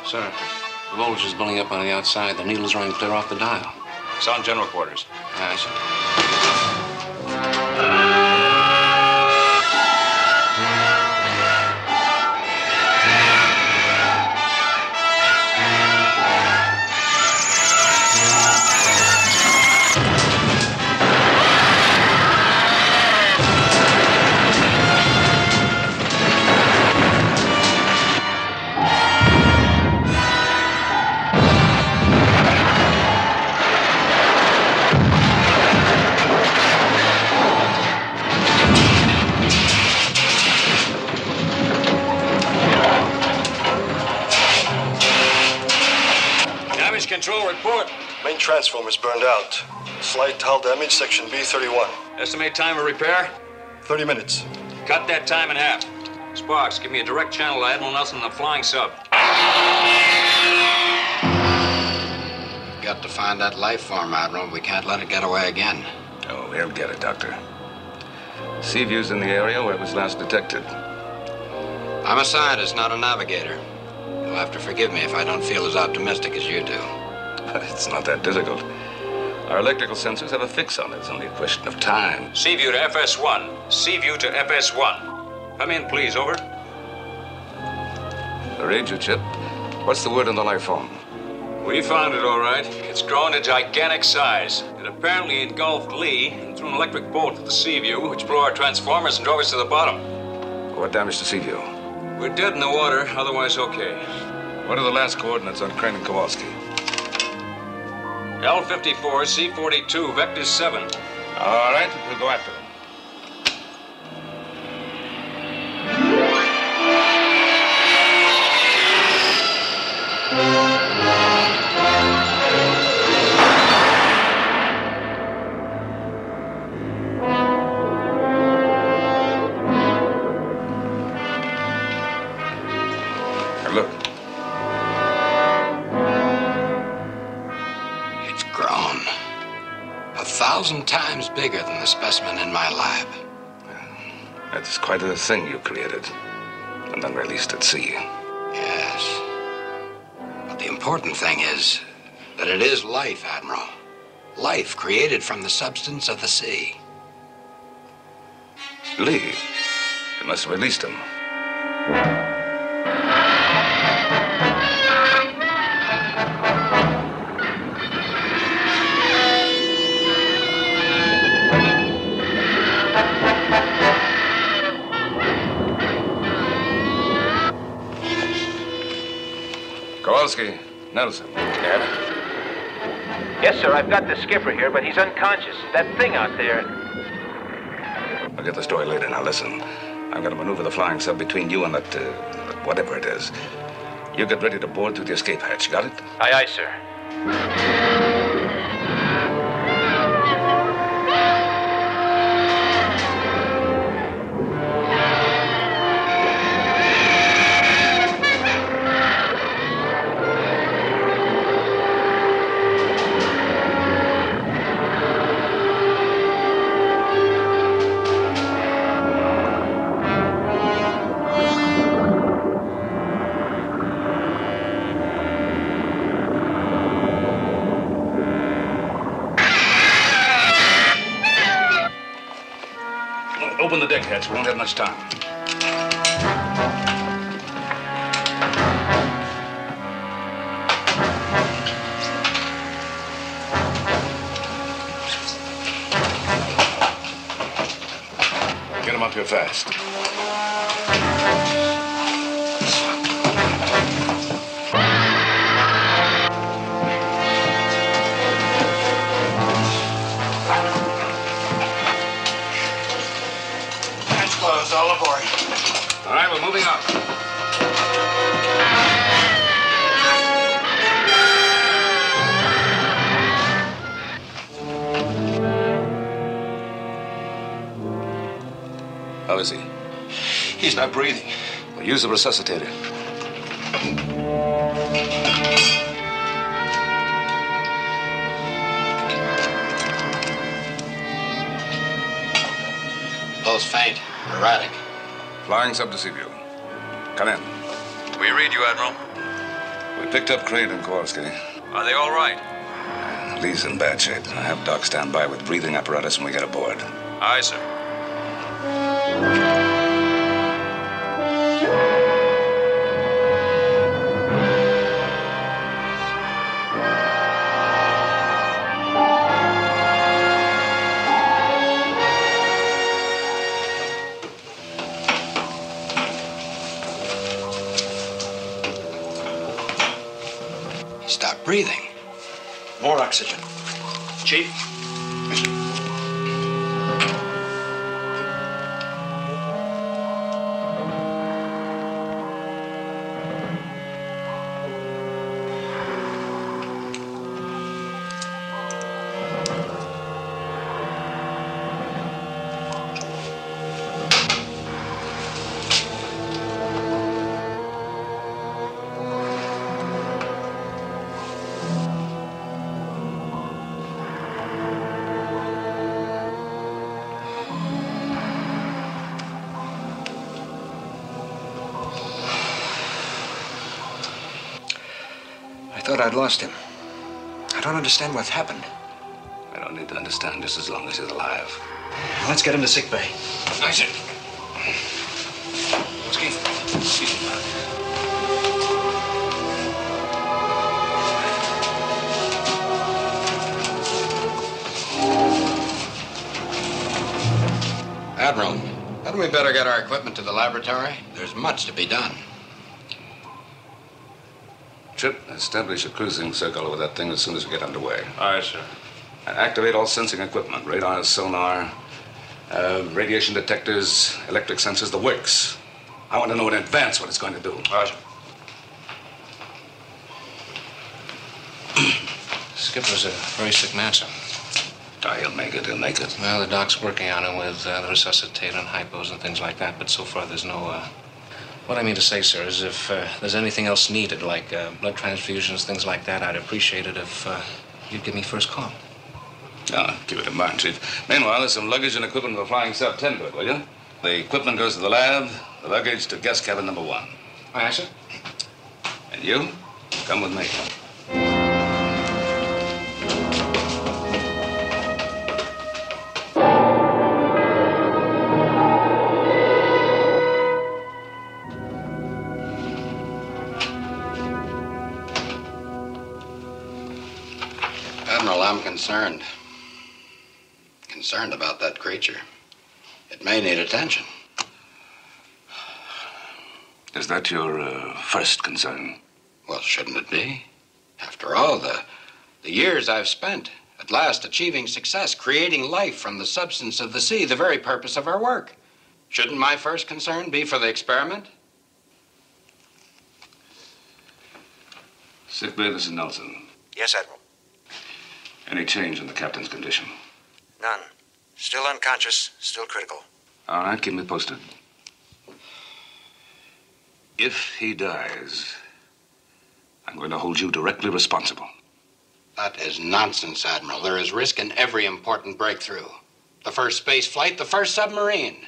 Sir, the voltage is building up on the outside. The needle's running clear off the dial. Sound general quarters. I see. Control report. Main transformer's burned out. Slight hull damage, section B31. Estimate time of repair? 30 minutes. Cut that time in half. Sparks, give me a direct channel to Admiral Nelson and the flying sub. Got to find that life form, Admiral. We can't let it get away again. Oh, we'll get it, Doctor. Seaview's in the area where it was last detected. I'm a scientist, not a navigator. You'll have to forgive me if I don't feel as optimistic as you do. But it's not that difficult. Our electrical sensors have a fix on it. It's only a question of time. Seaview to FS1. Seaview to FS1. Come in, please. Over. The radio chip. What's the word on the life form? We found it, all right. It's grown to gigantic size. It apparently engulfed Lee and threw an electric bolt at the Seaview, which blew our transformers and drove us to the bottom. What damage to Seaview? We're dead in the water, otherwise okay. What are the last coordinates on Crane and Kowalski? L54, C42, vector 7. All right, we'll go after them. Look. It's grown 1,000 times bigger than the specimen in my lab. That's quite a thing you created and then released at sea. Yes. But the important thing is that it is life, Admiral. Life created from the substance of the sea. Lee, you must have released him. Kowalski, Nelson. Yes, sir, I've got the skipper here, but he's unconscious. That thing out there... I'll get the story later. Now, listen. I'm going to maneuver the flying sub between you and that whatever it is. You get ready to board through the escape hatch. Got it? Aye, aye, sir. Open the deck hatch. We won't have much time. Get him up here fast. All aboard. All right, we're moving up. How is he? He's not breathing. Well, use the resuscitator. Pulse faint. Erratic. Flying sub to Seaview. Come in. We read you, Admiral. We picked up Crane and Kowalski. Are they all right? Lee's in bad shape. I have Doc stand by with breathing apparatus when we get aboard. Aye, sir. Stop breathing. More oxygen. Chief? I thought I'd lost him. I don't understand what's happened. I don't need to understand just as long as he's alive. Let's get him to sick bay. I see. Excuse me. Admiral, hadn't we better get our equipment to the laboratory? There's much to be done. Trip, establish a cruising circle over that thing as soon as we get underway. Aye, sir. And activate all sensing equipment. Radar, sonar, radiation detectors, electric sensors, the works. I want to know in advance what it's going to do. Aye, sir. Skipper's a very sick man, sir. He'll make it, he'll make it. Well, the doc's working on him with the resuscitator and hypos and things like that, but so far there's no, What I mean to say, sir, is if there's anything else needed, like blood transfusions, things like that, I'd appreciate it if you'd give me first call. Keep it in mind, Chief. Meanwhile, there's some luggage and equipment for flying sub 10 to it, will you? The equipment goes to the lab, the luggage to guest cabin number 1. Aye, sir. And you, come with me. Admiral, I'm concerned. Concerned about that creature. It may need attention. Is that your first concern? Well, shouldn't it be? After all, the years I've spent at last achieving success, creating life from the substance of the sea, the very purpose of our work. Shouldn't my first concern be for the experiment? Sick bay, this is Nelson. Yes, Admiral. Any change in the captain's condition? None. Still unconscious, still critical. All right, keep me posted. If he dies, I'm going to hold you directly responsible. That is nonsense, Admiral. There is risk in every important breakthrough. The first space flight, the first submarine.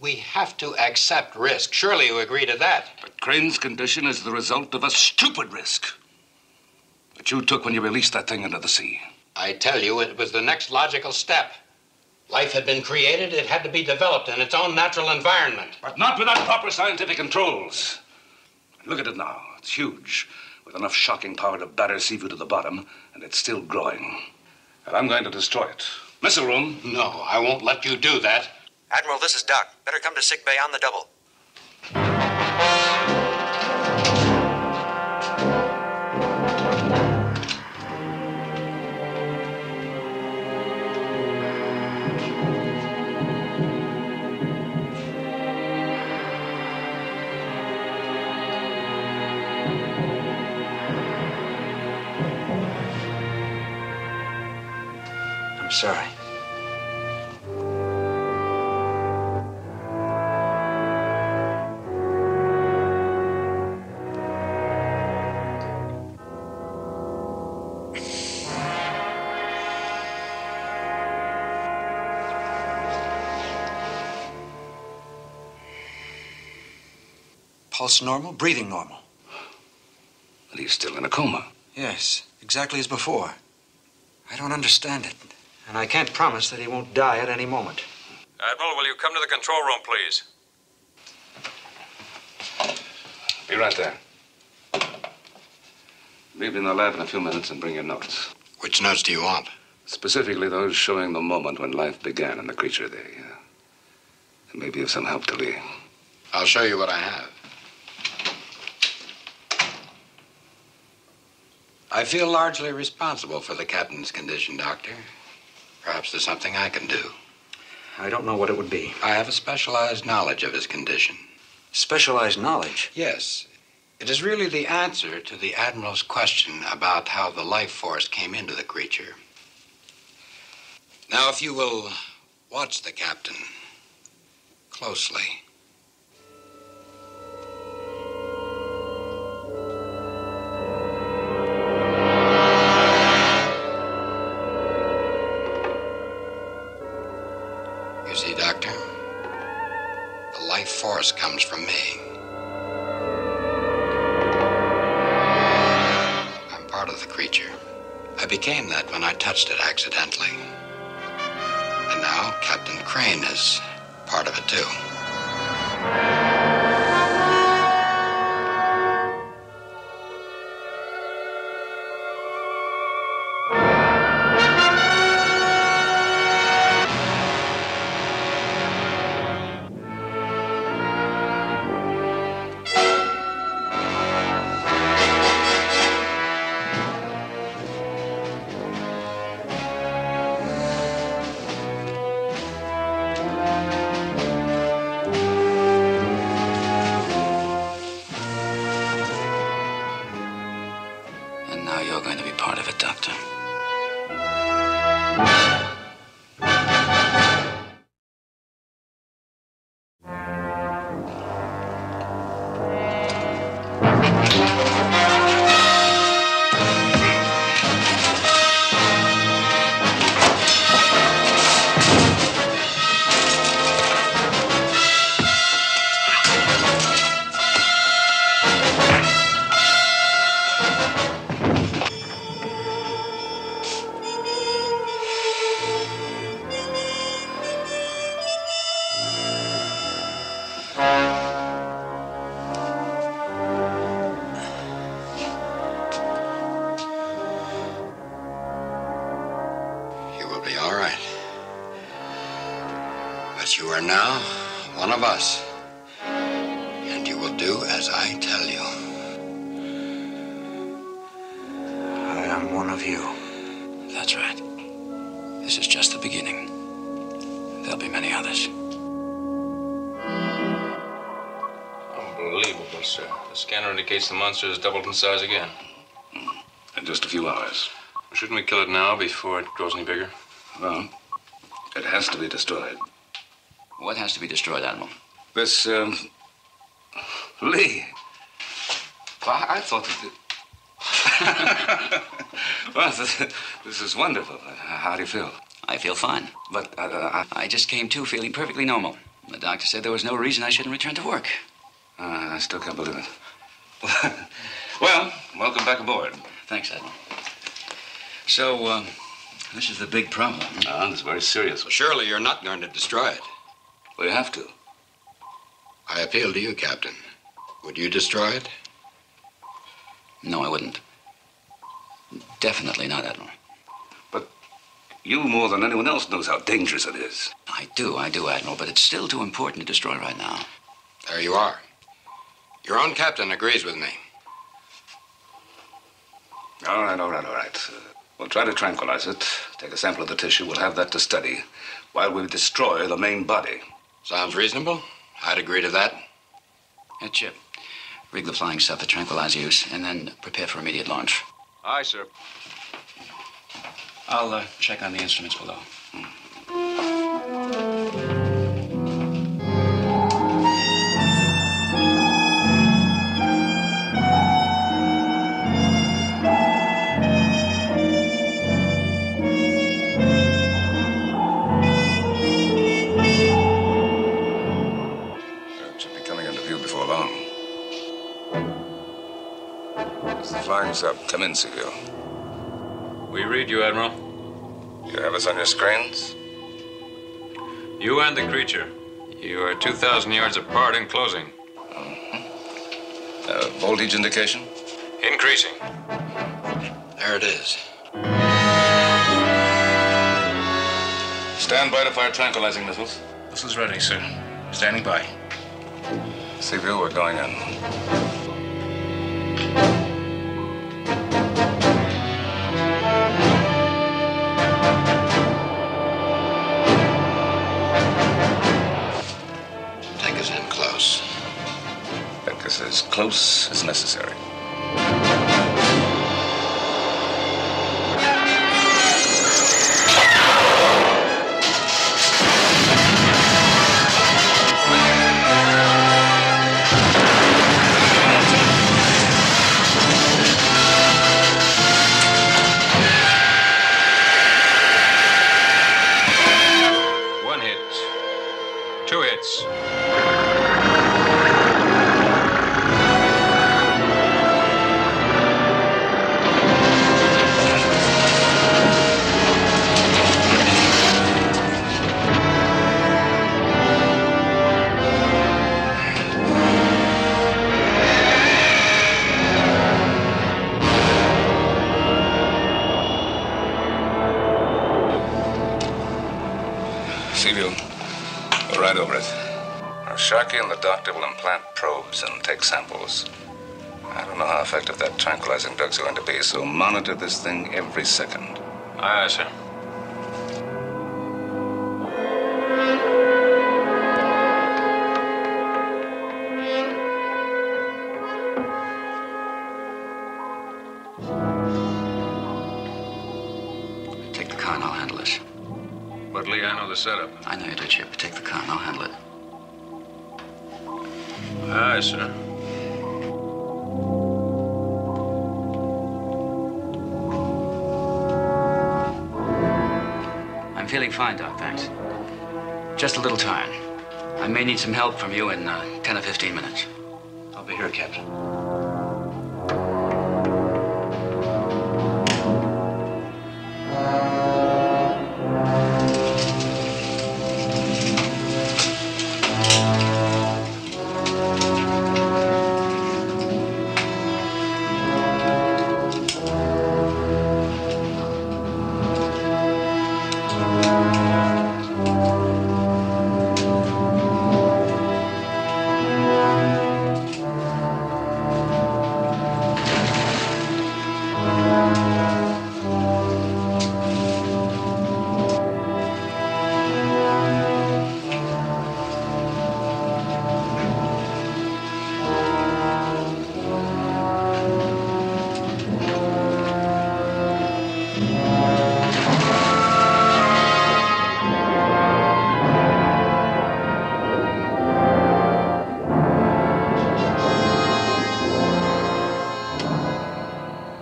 We have to accept risk. Surely you agree to that. But Crane's condition is the result of a stupid risk that you took when you released that thing into the sea. I tell you, it was the next logical step. Life had been created, it had to be developed in its own natural environment. But not without proper scientific controls. Look at it now. It's huge, with enough shocking power to batter Seaview to the bottom, and it's still growing. And I'm going to destroy it. Missile room? No, I won't let you do that. Admiral, this is Doc. Better come to sick bay on the double. I'm sorry. Pulse normal, breathing normal. But he's still in a coma. Yes, exactly as before. I don't understand it. And I can't promise that he won't die at any moment. Admiral, will you come to the control room, please? Be right there. Leave in the lab in a few minutes and bring your notes. Which notes do you want? Specifically those showing the moment when life began in the creature there. It may be of some help to Lee. I'll show you what I have. I feel largely responsible for the captain's condition, Doctor. Perhaps there's something I can do. I don't know what it would be. I have a specialized knowledge of his condition. Specialized knowledge? Yes. It is really the answer to the Admiral's question about how the life force came into the creature. Now, if you will watch the captain closely. You see, Doctor, the life force comes from me. I'm part of the creature. I became that when I touched it accidentally. And now Captain Crane is part of it, too. And now you're going to be part of it, Doctor. You will be all right. But you are now one of us. And you will do as I tell you. I am one of you. That's right. This is just the beginning. There'll be many others. Unbelievable, sir. The scanner indicates the monster has doubled in size again. In just a few hours. Shouldn't we kill it now before it grows any bigger? Well, it has to be destroyed. What has to be destroyed, Admiral? This, Lee. Well, I thought that... Well, this is wonderful. How do you feel? I feel fine. But, I just came to feeling perfectly normal. The doctor said there was no reason I shouldn't return to work. I still can't believe it. Well, welcome back aboard. Thanks, Admiral. So, This is the big problem. It's very serious. Surely you're not going to destroy it. We have to. I appeal to you, Captain. Would you destroy it? No, I wouldn't. Definitely not, Admiral. But you, more than anyone else, knows how dangerous it is. I do, Admiral, but it's still too important to destroy right now. There you are. Your own captain agrees with me. All right. We'll try to tranquilize it. Take a sample of the tissue. We'll have that to study while we destroy the main body. Sounds reasonable. I'd agree to that. Chip, rig the flying stuff to tranquilize use, and then prepare for immediate launch. Aye, sir. I'll check on the instruments below. Flying's up. Come in, Silvio. We read you, Admiral. You have us on your screens? You and the creature. You are 2,000 yards apart in closing. Voltage indication? Increasing. There it is. Stand by to fire tranquilizing missiles. Missiles ready, sir. Standing by. Silvio, we're going in. As close as necessary. One hit. 2 hits. Silvio, we're right over it. Now, Sharkey and the doctor will implant probes and take samples. I don't know how effective that tranquilizing drug's going to be, so monitor this thing every second. Aye, sir. Take the con, I'll handle it. But Lee, I know the setup. I know you do, Chip. Take the con, I'll handle it. Aye, sir. I'm feeling fine, Doc, thanks. Just a little tired. I may need some help from you in 10 or 15 minutes. I'll be here, Captain.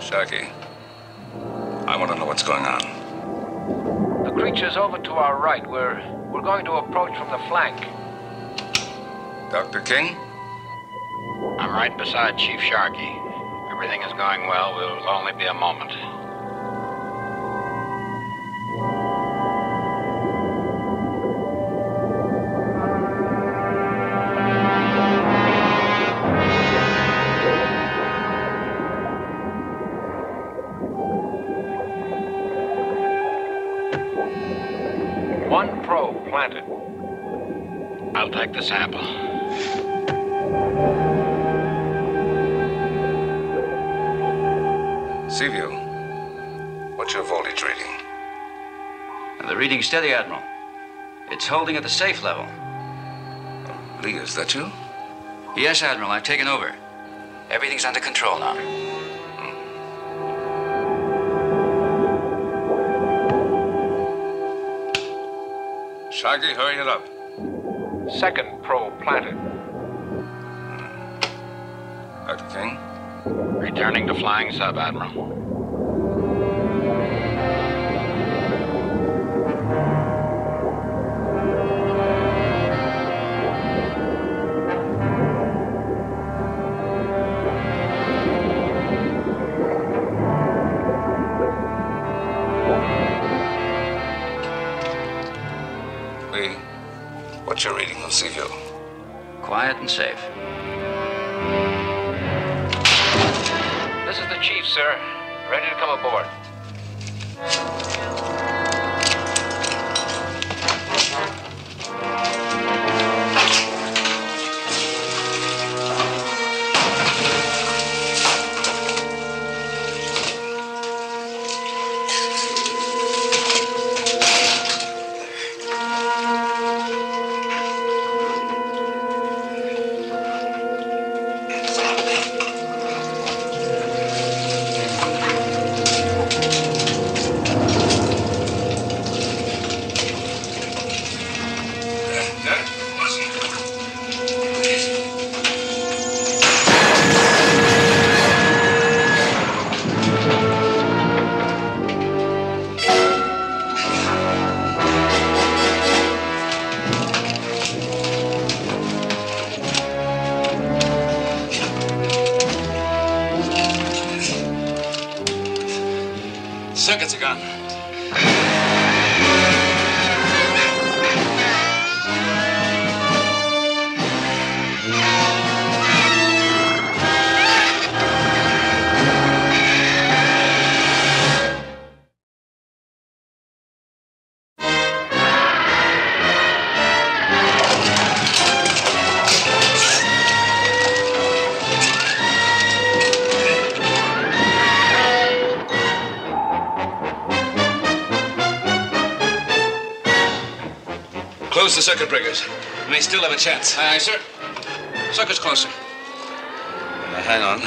Sharkey, I want to know what's going on. The creature's over to our right. We're going to approach from the flank. Dr. King? I'm right beside Chief Sharkey. Everything is going well. We'll only be a moment. One probe planted. I'll take the sample. Seaview, what's your voltage reading? The reading's steady, Admiral. It's holding at the safe level. Lee, is that you? Yes, Admiral, I've taken over. Everything's under control now. Shaggy, hurry it up. Second probe planted. Dr. King? Returning to flying sub, Admiral. Lee, what's your reading on Seaview? Quiet and safe. This is the chief, sir. Ready to come aboard. Circuits are gone. Close the circuit breakers. We may still have a chance. Aye, aye, sir. Circuit's closer. Now, hang on.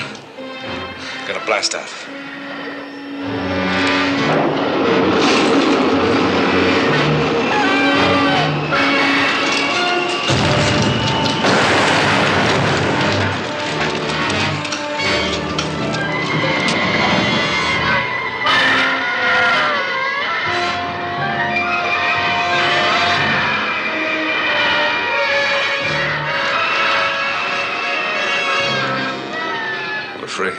Got a blast off. Free.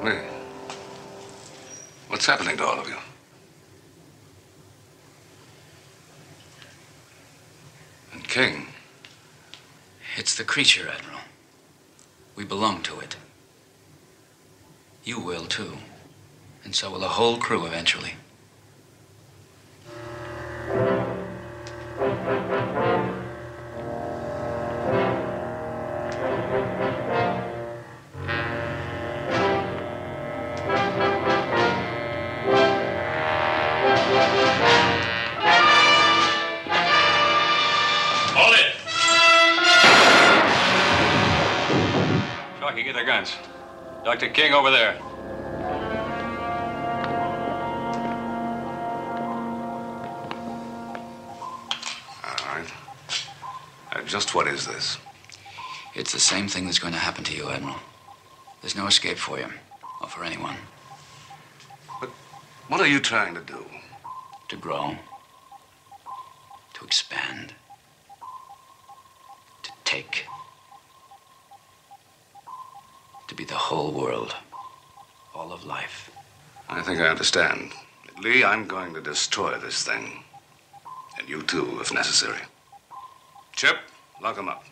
Lee, what's happening to all of you? And King? It's the creature, Admiral. We belong to it. You will, too. And so will the whole crew eventually. Rocky, get their guns. Dr. King over there. All right. Just what is this? It's the same thing that's going to happen to you, Admiral. There's no escape for you, or for anyone. But what are you trying to do? To grow. To expand. To take. To be the whole world. All of life. I think I understand. Lee, I'm going to destroy this thing. And you too, if necessary. Chip, lock him up.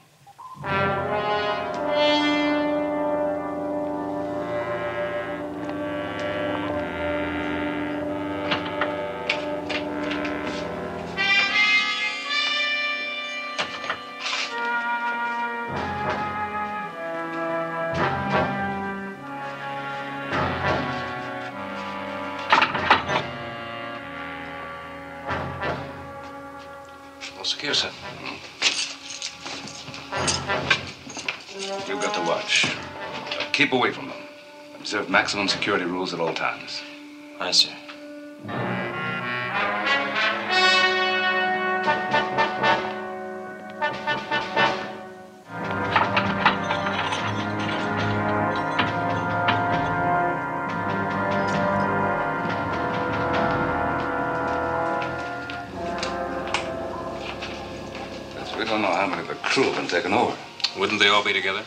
Secure, sir. You've got to watch. Keep away from them. Observe maximum security rules at all times. Aye, sir. We don't know how many of the crew have been taken over. Wouldn't they all be together?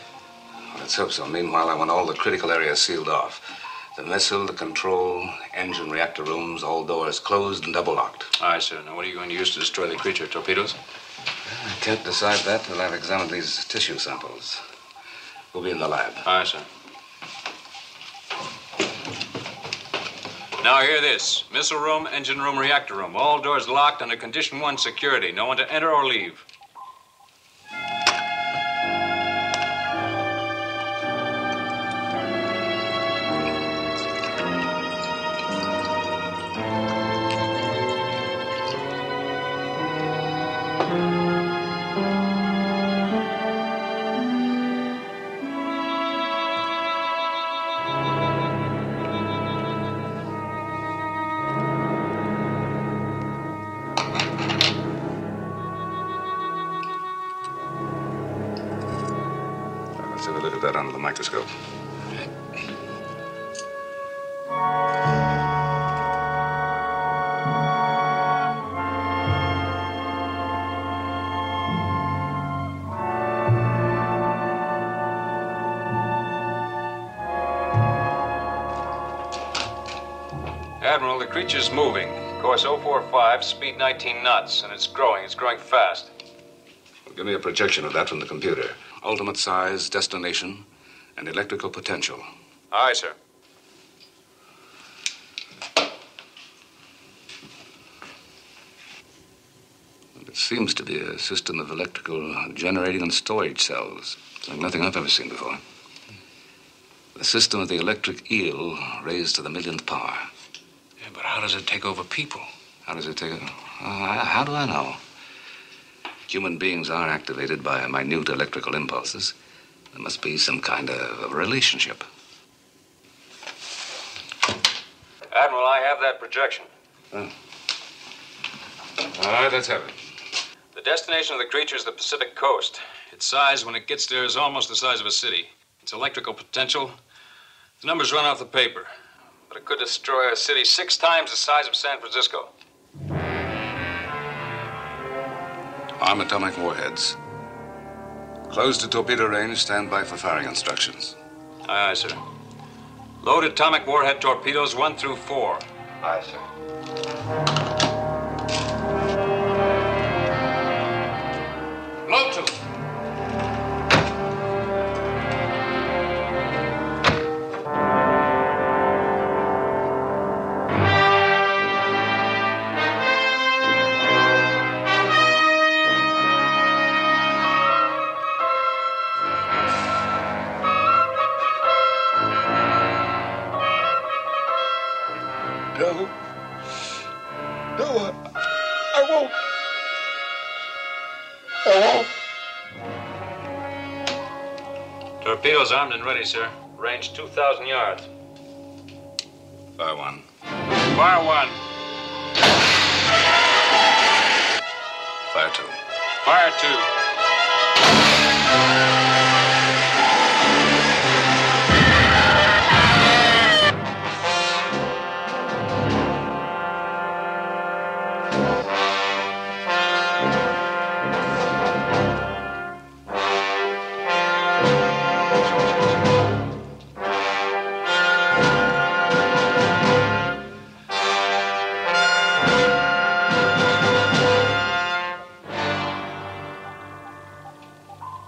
Let's hope so. Meanwhile, I want all the critical areas sealed off. The missile, the control, engine, reactor rooms, all doors closed and double locked. Aye, sir. Now, what are you going to use to destroy the creature? Torpedoes? I can't decide that till I've examined these tissue samples. We'll be in the lab. Aye, sir. Now, hear this. Missile room, engine room, reactor room. All doors locked under Condition 1 security. No one to enter or leave. Let's have a look at that under the microscope. Admiral, the creature's moving. Course 045, speed 19 knots, and it's growing. It's growing fast. Well, give me a projection of that from the computer. Ultimate size, destination, and electrical potential. Aye, sir. It seems to be a system of electrical generating and storage cells. It's like nothing I've ever seen before. The system of the electric eel raised to the millionth power. Yeah, but how does it take over people? How does it take over? How do I know? Human beings are activated by minute electrical impulses. There must be some kind of a relationship. Admiral, I have that projection. Oh. All right, let's have it. The destination of the creature is the Pacific coast. Its size, when it gets there, is almost the size of a city. Its electrical potential, the numbers run off the paper. But it could destroy a city 6 times the size of San Francisco. Arm atomic warheads. Close to torpedo range, stand by for firing instructions. Aye, aye, sir. Load atomic warhead torpedoes 1 through 4. Aye, sir. Blow to. Go. Torpedoes armed and ready, sir. Range 2,000 yards. Fire one. Fire one. Fire two. Fire two.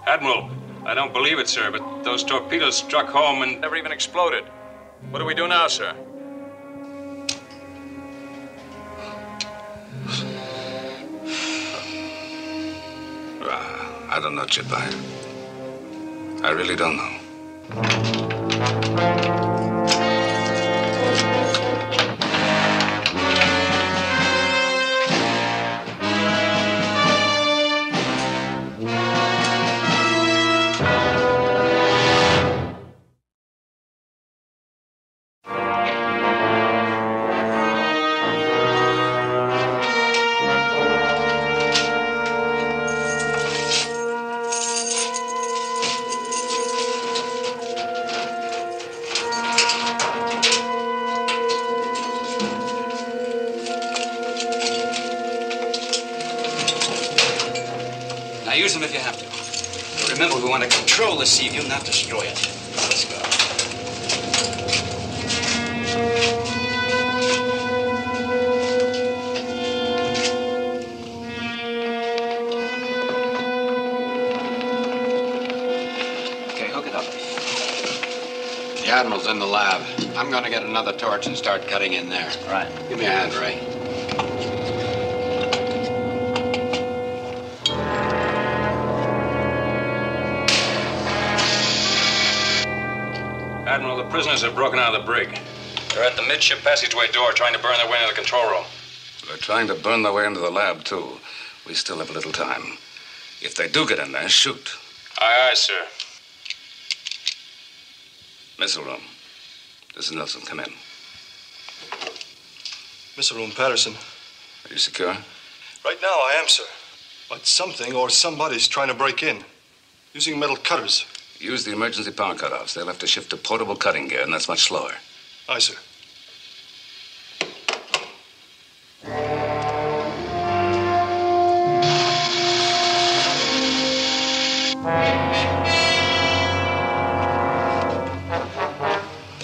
Admiral, I don't believe it, sir, but those torpedoes struck home and never even exploded. What do we do now, sir? I don't know, Chip. I really don't know. Use them if you have to. But remember, we want to control the sea view, not destroy it. Let's go. Okay, hook it up. The Admiral's in the lab. I'm going to get another torch and start cutting in there. Right. Give me a hand, Ray. Admiral, the prisoners have broken out of the brig. They're at the midship passageway door trying to burn their way into the control room. They're trying to burn their way into the lab, too. We still have a little time. If they do get in there, shoot. Aye, aye, sir. Missile room. This is Nelson. Come in. Missile room, Patterson. Are you secure? Right now, I am, sir. But something or somebody's trying to break in. Using metal cutters. Use the emergency power cutoffs. They'll have to shift to portable cutting gear, and that's much slower. Aye, sir.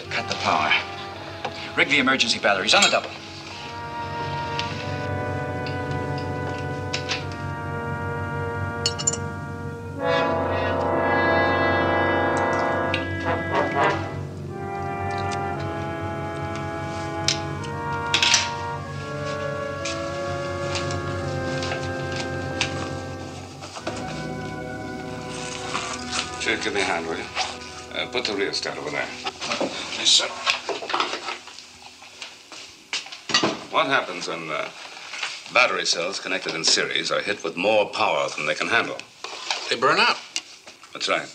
Cut the power. Rig the emergency batteries on the double. Chief, give me a hand, will you? Put the rheostat over there. Yes, sir. What happens when battery cells connected in series are hit with more power than they can handle? They burn out. That's right.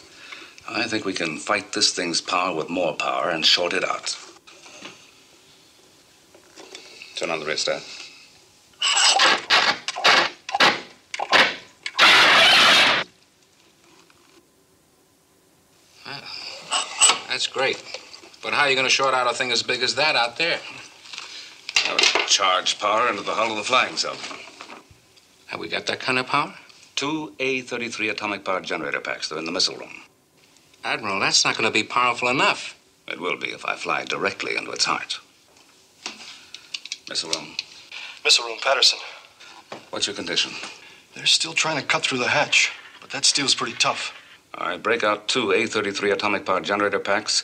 I think we can fight this thing's power with more power and short it out. Turn on the rheostat. That's great. But how are you going to short out a thing as big as that out there? I would charge power into the hull of the flying sub. Have we got that kind of power? 2 A-33 atomic power generator packs. They're in the missile room. Admiral, that's not going to be powerful enough. It will be if I fly directly into its heart. Missile room. Missile room, Patterson. What's your condition? They're still trying to cut through the hatch, but that steel's pretty tough. All right, break out 2 A-33 atomic power generator packs,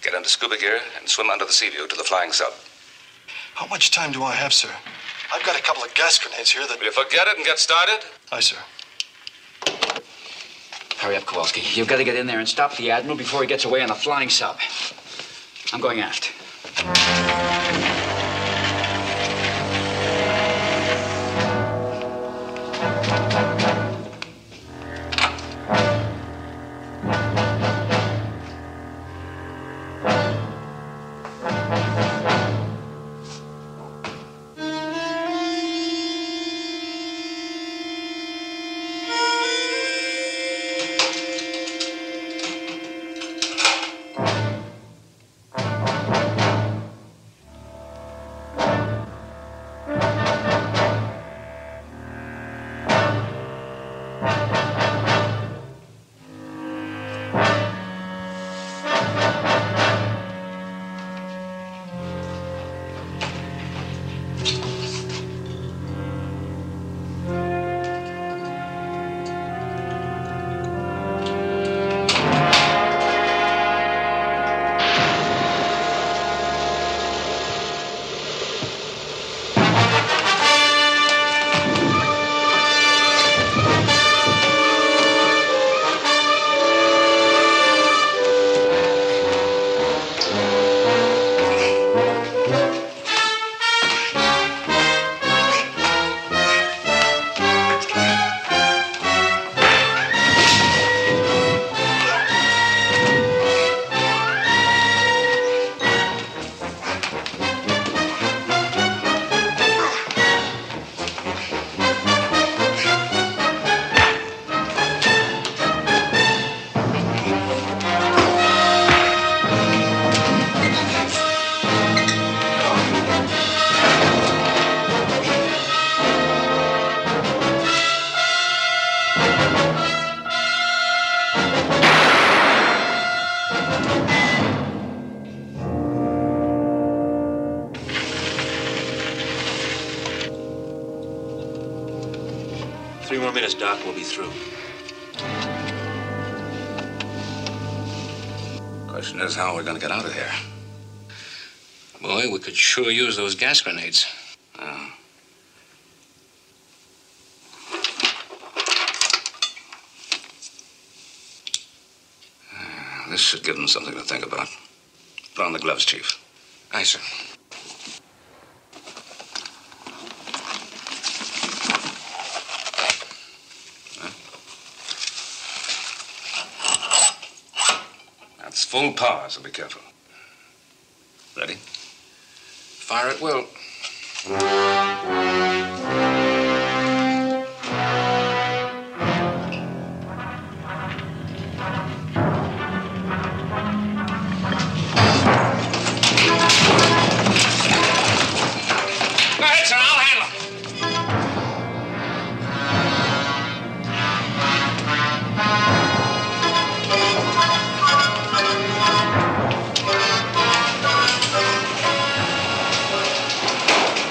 get into scuba gear, and swim under the sea view to the flying sub. How much time do I have, sir? I've got a couple of gas grenades here that... Will you forget it and get started? Aye, sir. Hurry up, Kowalski. You've got to get in there and stop the Admiral before he gets away on the flying sub. I'm going aft. more minutes, Doc, we'll be through. Question is, how are we going to get out of here? Boy, we could sure use those gas grenades. Oh. This should give them something to think about. Put on the gloves, Chief. Aye, sir. That's full power, so be careful. Ready? Fire at will.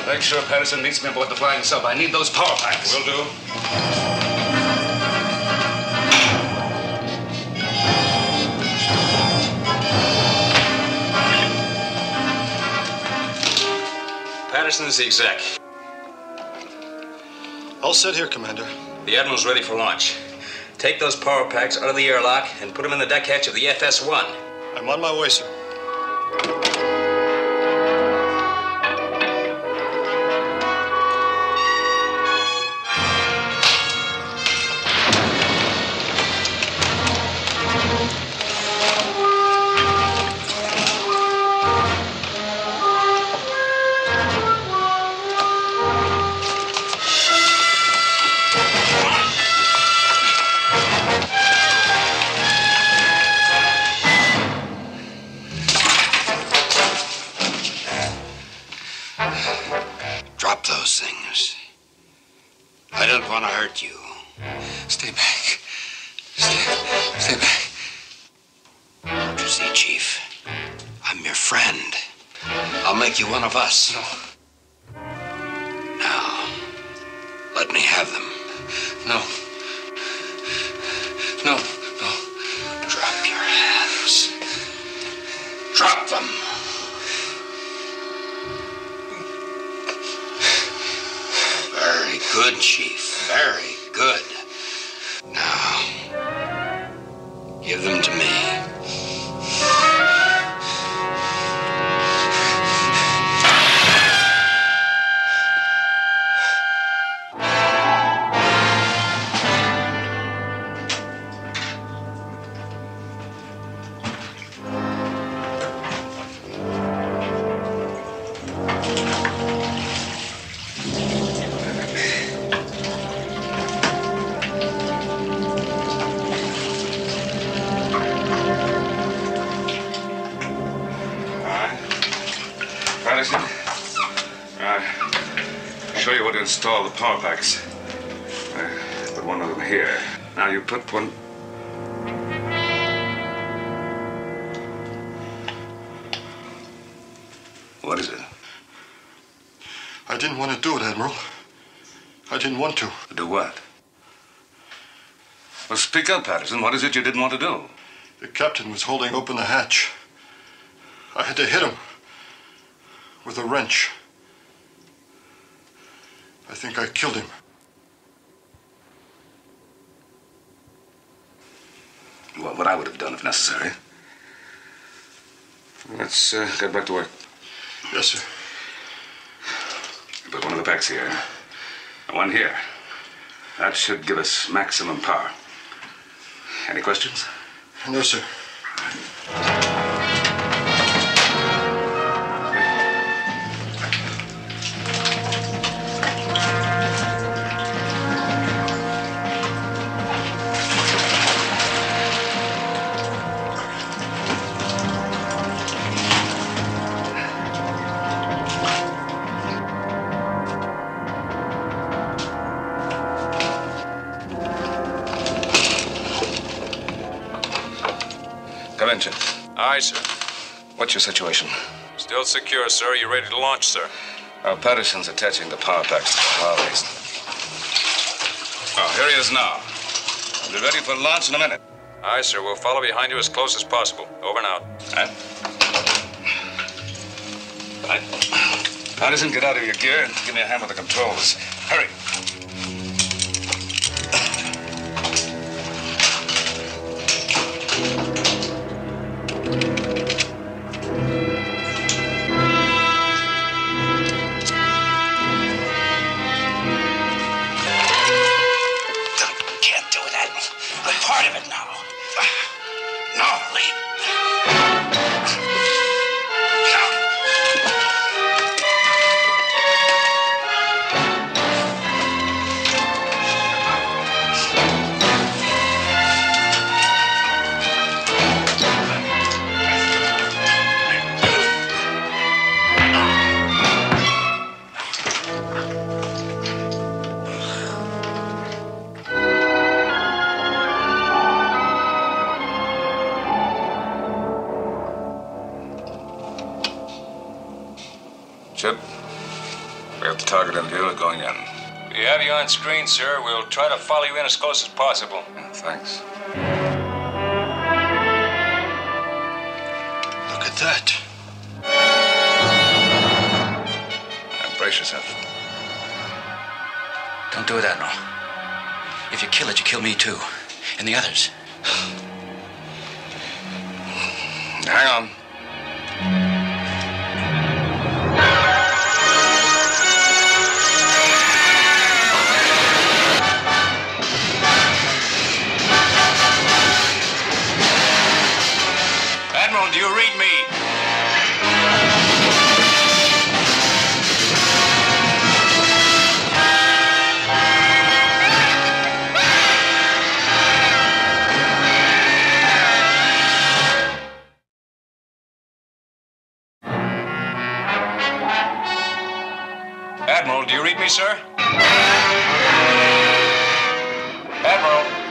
Make sure Patterson meets me aboard the flying sub. I need those power packs. Will do. Patterson's the exec. I'll sit here, Commander. The Admiral's ready for launch. Take those power packs out of the airlock and put them in the deck hatch of the FS-1. I'm on my way, sir. Drop those things. I don't want to hurt you. Stay back. Stay back. Don't you see, Chief? I'm your friend. I'll make you one of us. No. Now, let me have them. No. No. Drop your hands. Drop them. Very good, Chief. Very good. Now, give them to me. Patterson, show you where to install the power packs. Put one of them here. Now you put one... What is it? I didn't want to do it, Admiral. I didn't want to. Do what? Well, speak up, Patterson. What is it you didn't want to do? The captain was holding open the hatch. I had to hit him with a wrench. I think I killed him. What I would have done if necessary. Let's get back to work. Yes, sir. Put one of the packs here. One here. That should give us maximum power. Any questions? No, sir. Come in, Jim. Aye, sir. What's your situation? Still secure, sir. You ready to launch, sir? Patterson's attaching the power packs to the power base. Oh, here he is now. We'll be ready for launch in a minute. Aye, sir. We'll follow behind you as close as possible. Over and out. All right. Anderson, get out of your gear and give me a hand with the controls. Hurry. Can't do it, Admiral. I'm part of it now. No, leave. Chip, we have the target in view. We're going in. We have you on screen, sir. We'll try to follow you in as close as possible. Thanks. Look at that. Now, brace yourself. Don't do it, Admiral. If you kill it, you kill me too. And the others. Hang on. Admiral, do you read me? Admiral, do you read me, sir? Admiral.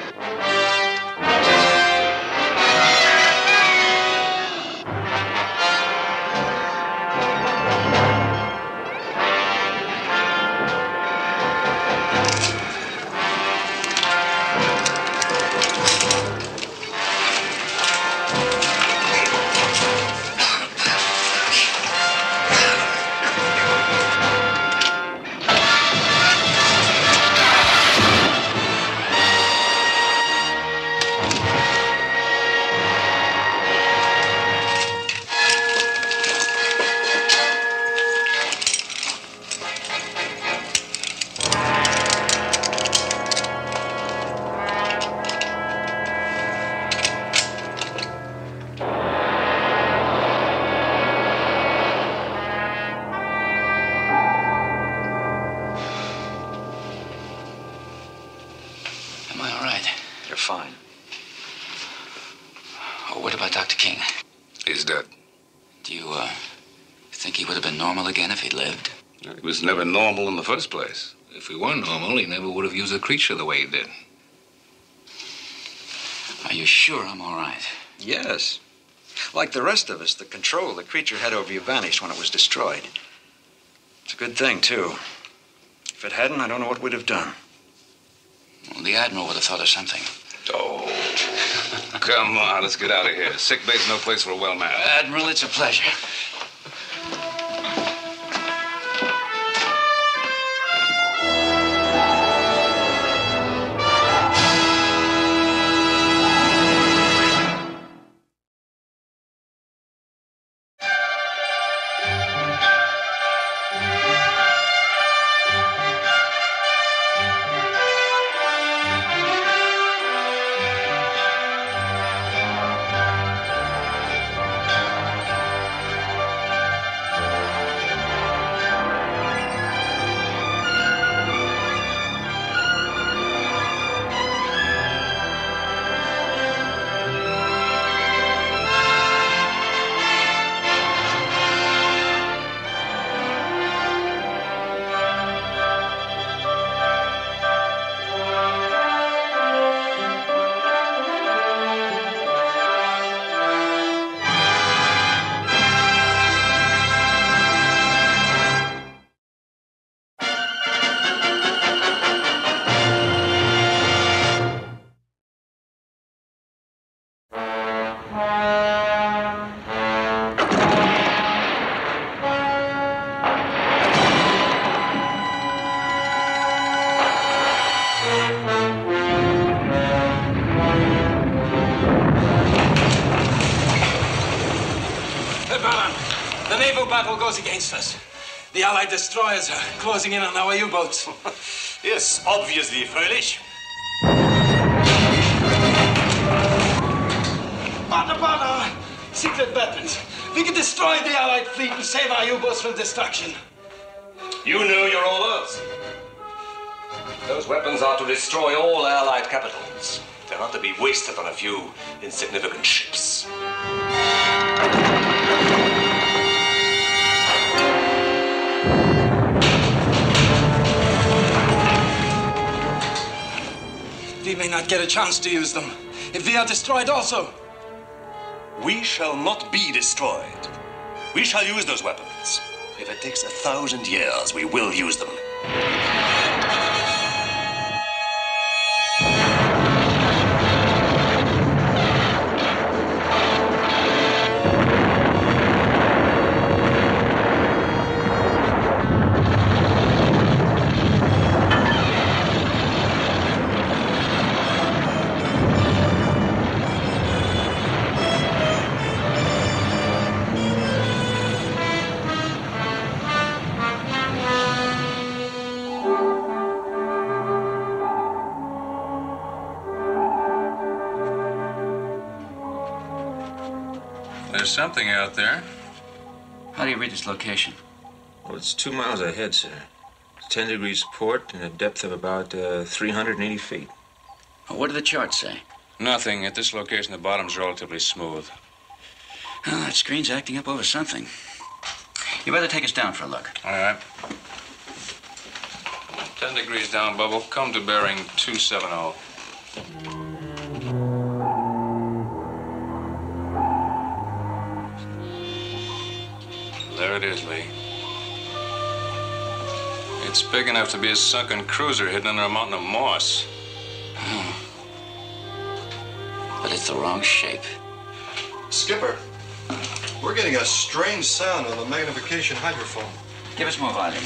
Am I all right? You're fine. Oh, what about Dr. King? He's dead. Do you, think he would have been normal again if he'd lived? He was never normal in the first place. If he were normal, he never would have used the creature the way he did. Are you sure I'm all right? Yes. Like the rest of us, the control the creature had over you vanished when it was destroyed. It's a good thing, too. If it hadn't, I don't know what we'd have done. Well, the Admiral would have thought of something. Oh, come on, let's get out of here. Sick bay's no place for a well man. Admiral, it's a pleasure. The naval battle goes against us. The Allied destroyers are closing in on our U-boats. Yes, obviously, Fröhlich. What about our secret weapons? We can destroy the Allied fleet and save our U-boats from destruction. You know your orders. Those weapons are to destroy all Allied capitals. They're not to be wasted on a few insignificant ships. We may not get a chance to use them if we are destroyed also. We shall not be destroyed. We shall use those weapons. If it takes 1,000 years, we will use them. There's something out there. How do you read its location? Well, it's 2 miles ahead, sir. It's 10 degrees port and a depth of about 380 feet. Well, what do the charts say? Nothing. At this location, the bottom's relatively smooth. Well, that screen's acting up over something. You better take us down for a look. All right. 10 degrees down, Bubble. Come to bearing 270. There it is, Lee. It's big enough to be a sunken cruiser hidden under a mountain of moss. But it's the wrong shape. Skipper, we're getting a strange sound on the magnification hydrophone. Give us more volume.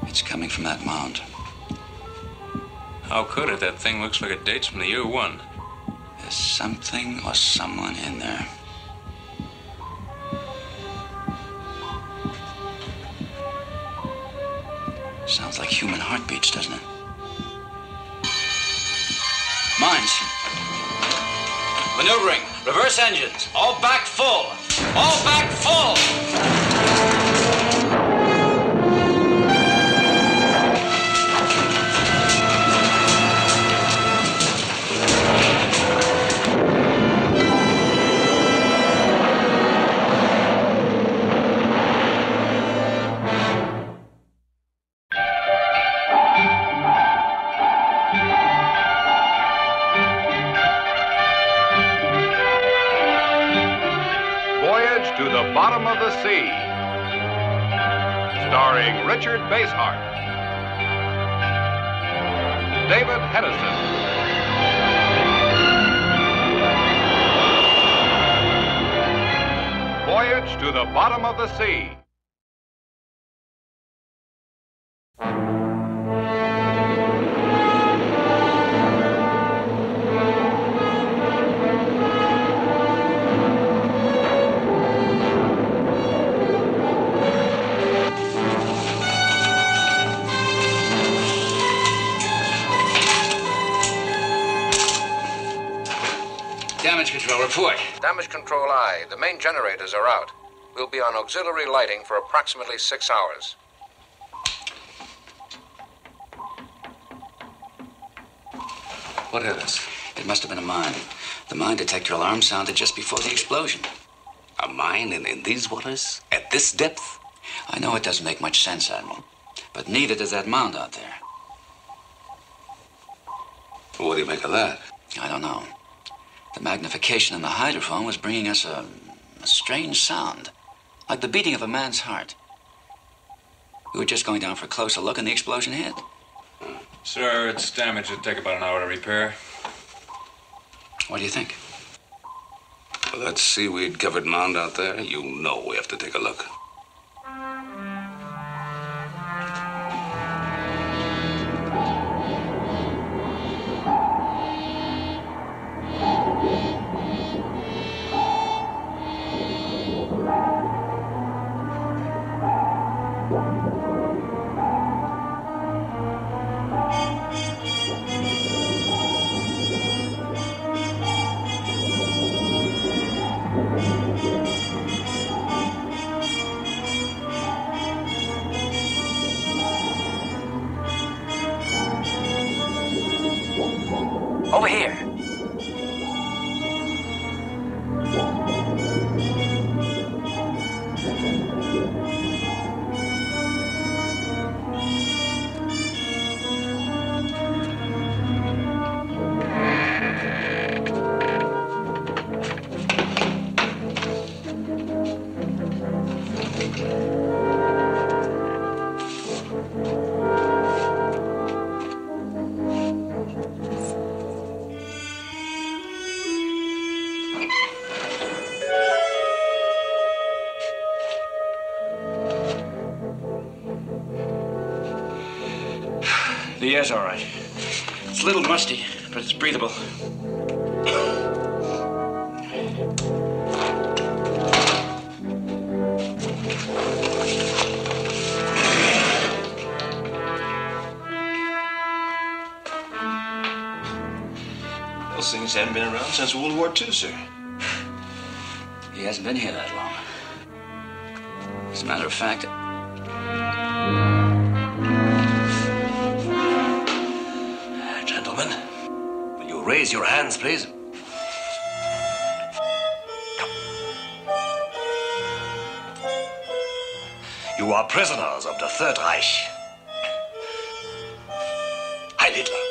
It's coming from that mound. How could it? That thing looks like it dates from the year 1. There's something or someone in there. Sounds like human heartbeats, doesn't it? Mines. Maneuvering. Reverse engines. All back full. All back full. Voyage to the Bottom of the Sea. Starring Richard Basehart, David Hedison, Voyage to the Bottom of the Sea. Damage control, report. Damage control I. The main generators are out. We'll be on auxiliary lighting for approximately 6 hours. What is this? It must have been a mine. The mine detector alarm sounded just before the explosion. A mine in these waters? At this depth? I know it doesn't make much sense, Admiral, but neither does that mound out there. What do you make of that? I don't know. The magnification in the hydrophone was bringing us a strange sound, like the beating of a man's heart. We were just going down for a closer look and the explosion hit. Sir, it's damaged. It'll take about an hour to repair. What do you think? Well, that seaweed covered mound out there, you know we have to take a look. Over here. The air's all right. It's a little musty, but it's breathable. Those things haven't been around since World War II, sir. He hasn't been here that long. As a matter of fact, Gentlemen, will you raise your hands, please? You are prisoners of the Third Reich. Heil Hitler.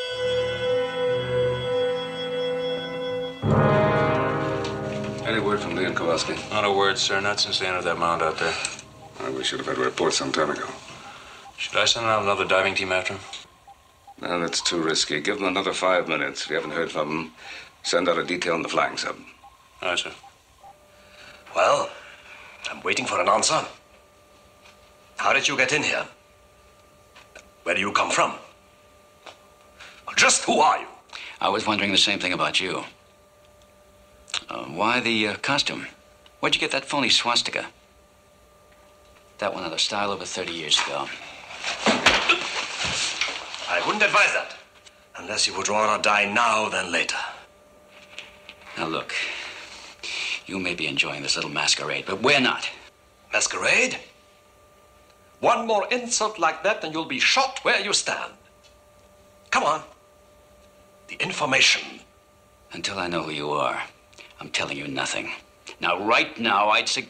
Any word from Lee and Kowalski? Not a word, sir. Not since they entered that mound out there. We should have had a report some time ago. Should I send out another diving team after him? No, that's too risky. Give them another 5 minutes. If you haven't heard from them, send out a detail in the flying sub. All right, sir. Well, I'm waiting for an answer. How did you get in here? Where do you come from? Just who are you? I was wondering the same thing about you. Why the costume? Where'd you get that phony swastika? That one out of style over 30 years ago. I wouldn't advise that. Unless you would rather die now than later. Now look, you may be enjoying this little masquerade, but we're not. Masquerade? One more insult like that and you'll be shot where you stand. Come on. The information. Until I know who you are, I'm telling you nothing. Now, right now, I'd say...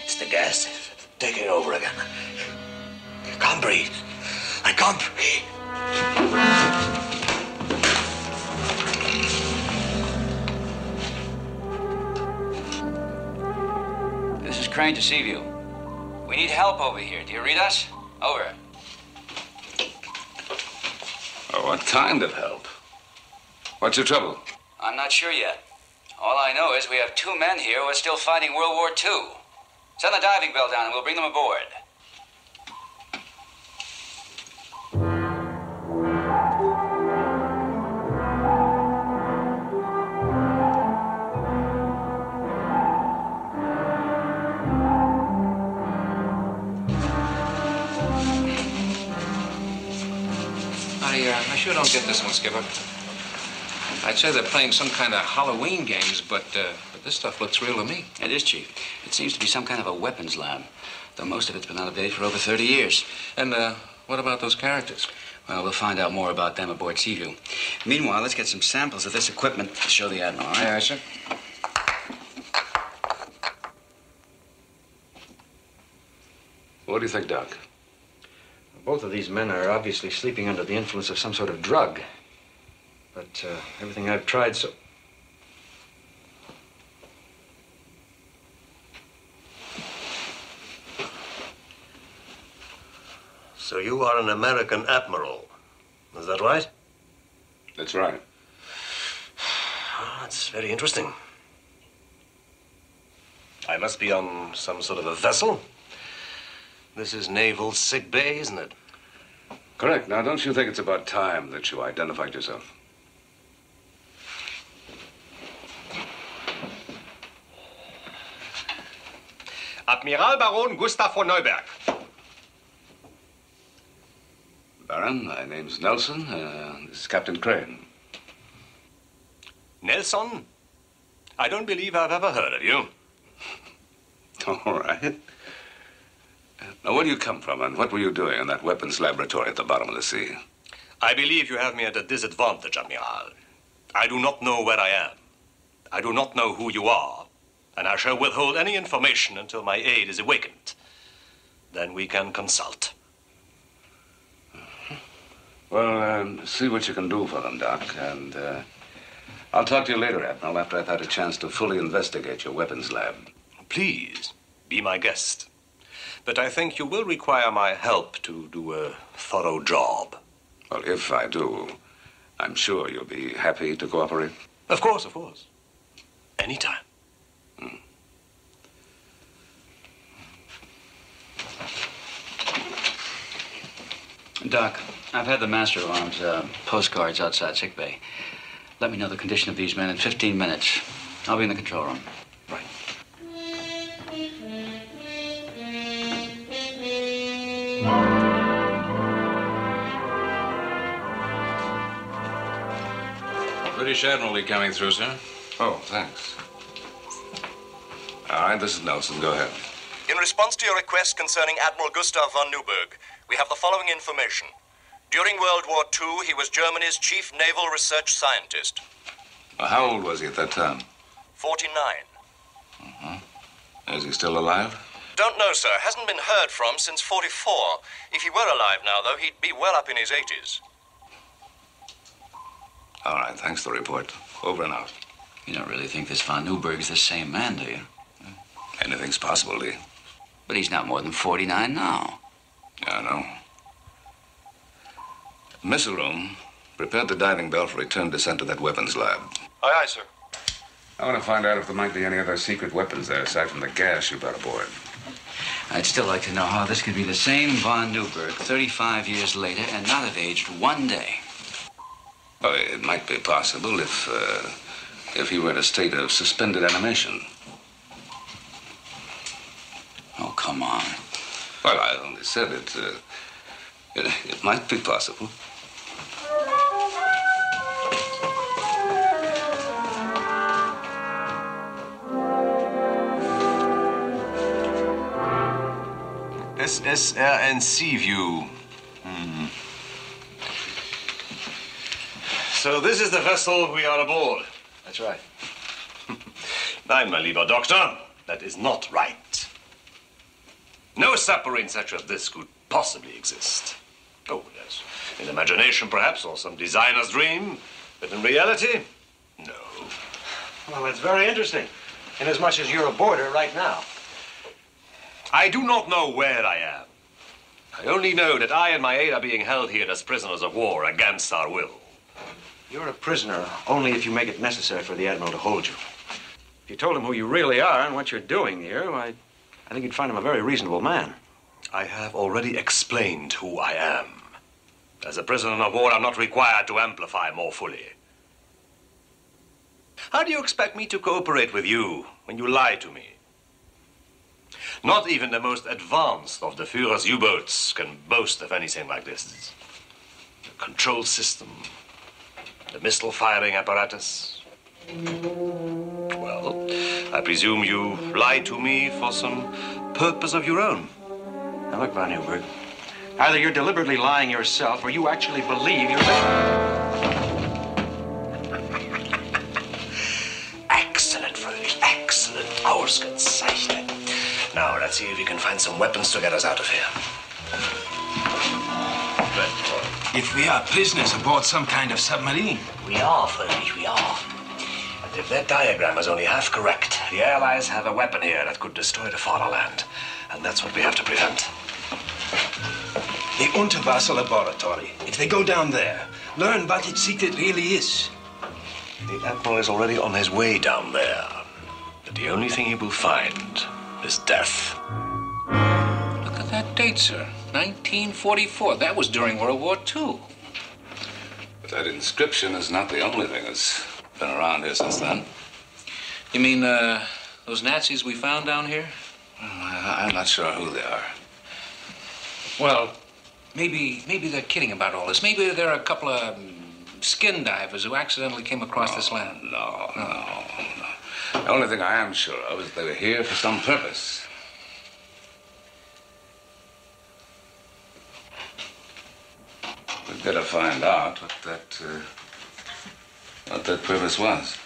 It's the gas taking over again. I can't breathe. I can't breathe. This is Crane to Seaview. We need help over here. Do you read us? Over. Oh, what kind of help? What's your trouble? I'm not sure yet. All I know is we have 2 men here who are still fighting World War II. Send the diving bell down and we'll bring them aboard. I sure don't get this one, Skipper. I'd say they're playing some kind of Halloween games, but this stuff looks real to me. It is, Chief. It seems to be some kind of a weapons lab, though most of it's been out of date for over 30 years. And what about those characters? Well, we'll find out more about them aboard Seaview. Meanwhile, let's get some samples of this equipment to show the Admiral. Aye, aye, sir. What do you think, Doc? Both of these men are obviously sleeping under the influence of some sort of drug. But everything I've tried so... So you are an American admiral. Is that right? That's right. Oh, that's very interesting. I must be on some sort of a vessel. This is naval sick bay, isn't it? Correct. Now, don't you think it's about time that you identified yourself? Admiral Baron Gustav von Neuberg. Baron, my name's Nelson. This is Captain Crane. Nelson? I don't believe I've ever heard of you. All right. Now, where do you come from, and what were you doing in that weapons laboratory at the bottom of the sea? I believe you have me at a disadvantage, Admiral. I do not know where I am. I do not know who you are, and I shall withhold any information until my aide is awakened. Then we can consult. Well, see what you can do for them, Doc, and I'll talk to you later, Admiral, after I've had a chance to fully investigate your weapons lab. Please, be my guest. But I think you will require my help to do a thorough job. Well, if I do, I'm sure you'll be happy to cooperate. Of course, of course. Anytime. Doc, I've had the Master of Arms postcards outside sickbay. Let me know the condition of these men in 15 minutes. I'll be in the control room. Right. British Admiralty coming through, sir. Oh, thanks. All right, this is Nelson. Go ahead. In response to your request concerning Admiral Gustav von Neuburg, we have the following information. During World War II, he was Germany's chief naval research scientist. Well, how old was he at that time? 49. Is he still alive? Don't know, sir. Hasn't been heard from since 44. If he were alive now, though, he'd be well up in his 80s. All right, thanks for the report. Over and out. You don't really think this von Neuburg's the same man, do you? Anything's possible, Lee. But he's not more than 49 now. I know. Missile room, prepare the diving bell for return descent to that weapons lab. Aye, aye, sir. I want to find out if there might be any other secret weapons there aside from the gas you brought aboard. I'd still like to know how this could be the same von Neuburg 35 years later and not have aged one day. Well, it might be possible if he were in a state of suspended animation. Oh, come on. Well, I only said it might be possible. SSRNC view. So this is the vessel we are aboard. That's right. Nein, my lieber Doctor, that is not right. No submarine such as this could possibly exist. Oh, yes. In imagination, perhaps, or some designer's dream. But in reality, no. Well, that's very interesting, inasmuch as you're aboard her right now. I do not know where I am. I only know that I and my aide are being held here as prisoners of war against our will. You're a prisoner only if you make it necessary for the Admiral to hold you. If you told him who you really are and what you're doing here, I think you'd find him a very reasonable man. I have already explained who I am. As a prisoner of war, I'm not required to amplify more fully. How do you expect me to cooperate with you when you lie to me? Not even the most advanced of the Führer's U-boats can boast of anything like this. The control system, the missile firing apparatus. Well, I presume you lie to me for some purpose of your own. Now look, von Neuburg, either you're deliberately lying yourself or you actually believe you're... Excellent, Frederick, excellent. Ausgezeichnet. Now, let's see if we can find some weapons to get us out of here. If we are prisoners aboard some kind of submarine. We are, Frederick, we are. And if that diagram is only half correct, the Allies have a weapon here that could destroy the fatherland. And that's what we have to prevent. The Unterwasser laboratory. If they go down there, learn what its secret really is. The Admiral is already on his way down there. But the only thing he will find is death. Look at that date, sir. 1944. That was during World War II. But that inscription is not the only thing that's been around here since then. You mean, those Nazis we found down here? Well, I'm not sure who they are. Well, maybe they're kidding about all this. Maybe they're a couple of skin divers who accidentally came across this land. No. The only thing I am sure of is they were here for some purpose. better find out what that purpose was.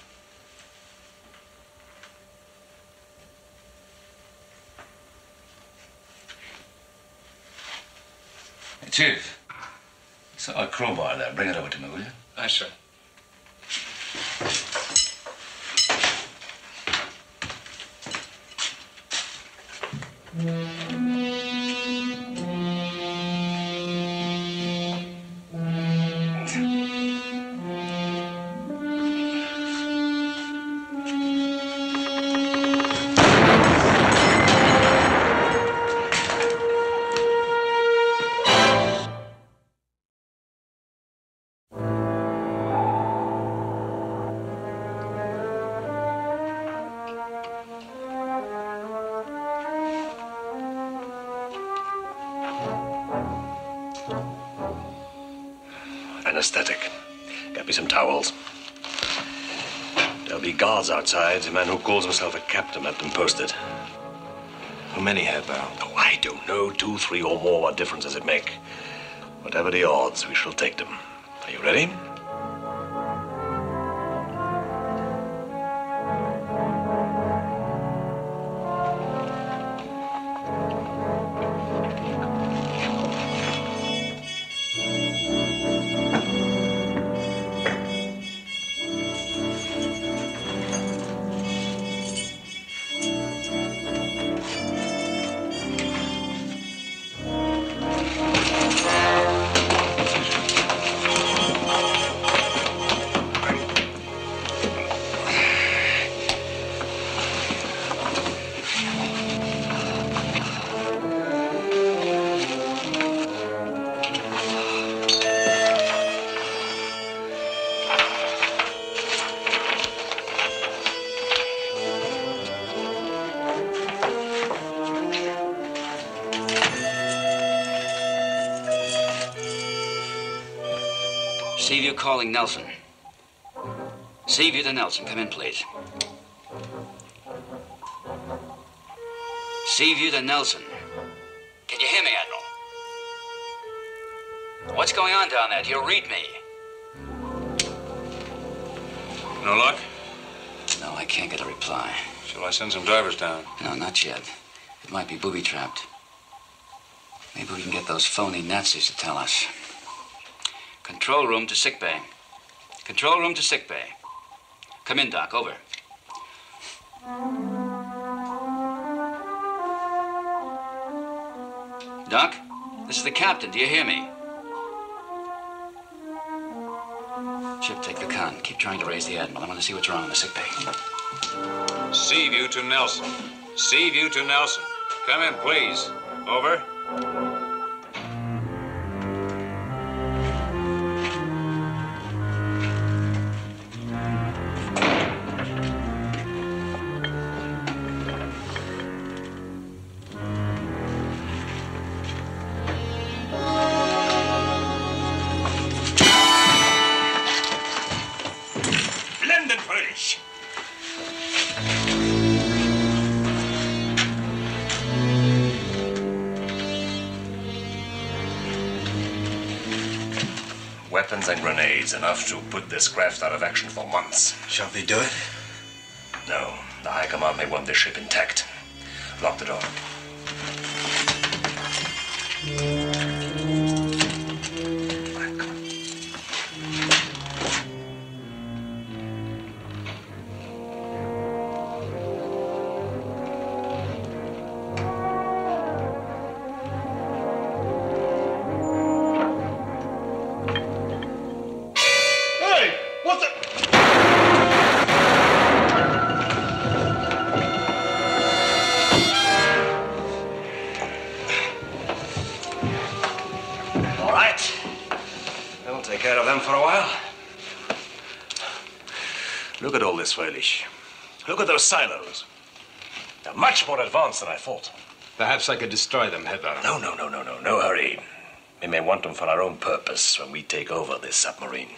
Hey, Chief. Saw a crowbar there. Bring it over to me, will you? Aye, sir. Anesthetic. Get me some towels. There'll be guards outside. The man who calls himself a captain had them posted. How many, Herr Baron? Oh, I don't know. 2, 3, or more. What difference does it make? Whatever the odds, we shall take them. Are you ready? Seaview calling Nelson. Seaview to Nelson. Come in, please. Seaview to Nelson. Can you hear me, Admiral? What's going on down there? Do you read me? No luck? No, I can't get a reply. Shall I send some divers down? No, not yet. It might be booby-trapped. Maybe we can get those phony Nazis to tell us. Control room to sick bay. Control room to sick bay. Come in, Doc. Over. Doc, this is the captain. Do you hear me? Chip, take the con. Keep trying to raise the Admiral. I want to see what's wrong in the sick bay. Seaview to Nelson. Seaview to Nelson. Come in, please. Over. Weapons and grenades, enough to put this craft out of action for months. Shall we do it? No. The High Command may want this ship intact. Lock the door. Look at all this foliage. Look at those silos. They're much more advanced than I thought. Perhaps I could destroy them, Herr Baron. No hurry. We may want them for our own purpose when we take over this submarine.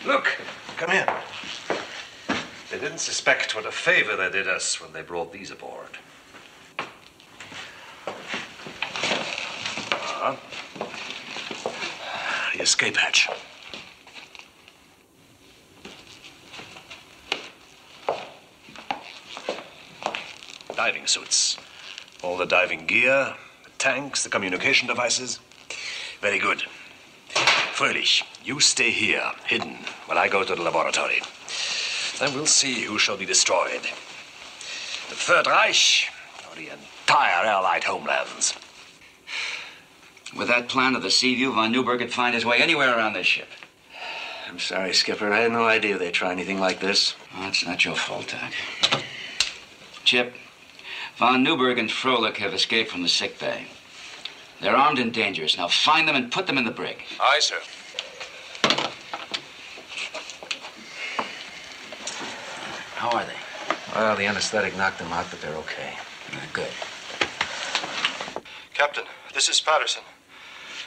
Look, come here. They didn't suspect what a favor they did us when they brought these aboard. are. The escape hatch. Diving suits. All the diving gear, the tanks, the communication devices. Very good. Fröhlich, you stay here, hidden, while I go to the laboratory. Then we'll see who shall be destroyed. The Third Reich or the entire Allied homelands. With that plan of the sea view, von Neuberg could find his way anywhere around this ship. I'm sorry, Skipper. I had no idea they'd try anything like this. Oh, it's not your fault, Doc. Chip, von Neuberg and Froelich have escaped from the sick bay. They're armed and dangerous. Now find them and put them in the brig. Aye, sir. How are they? Well, the anesthetic knocked them out, but they're okay. Good. Captain, this is Patterson.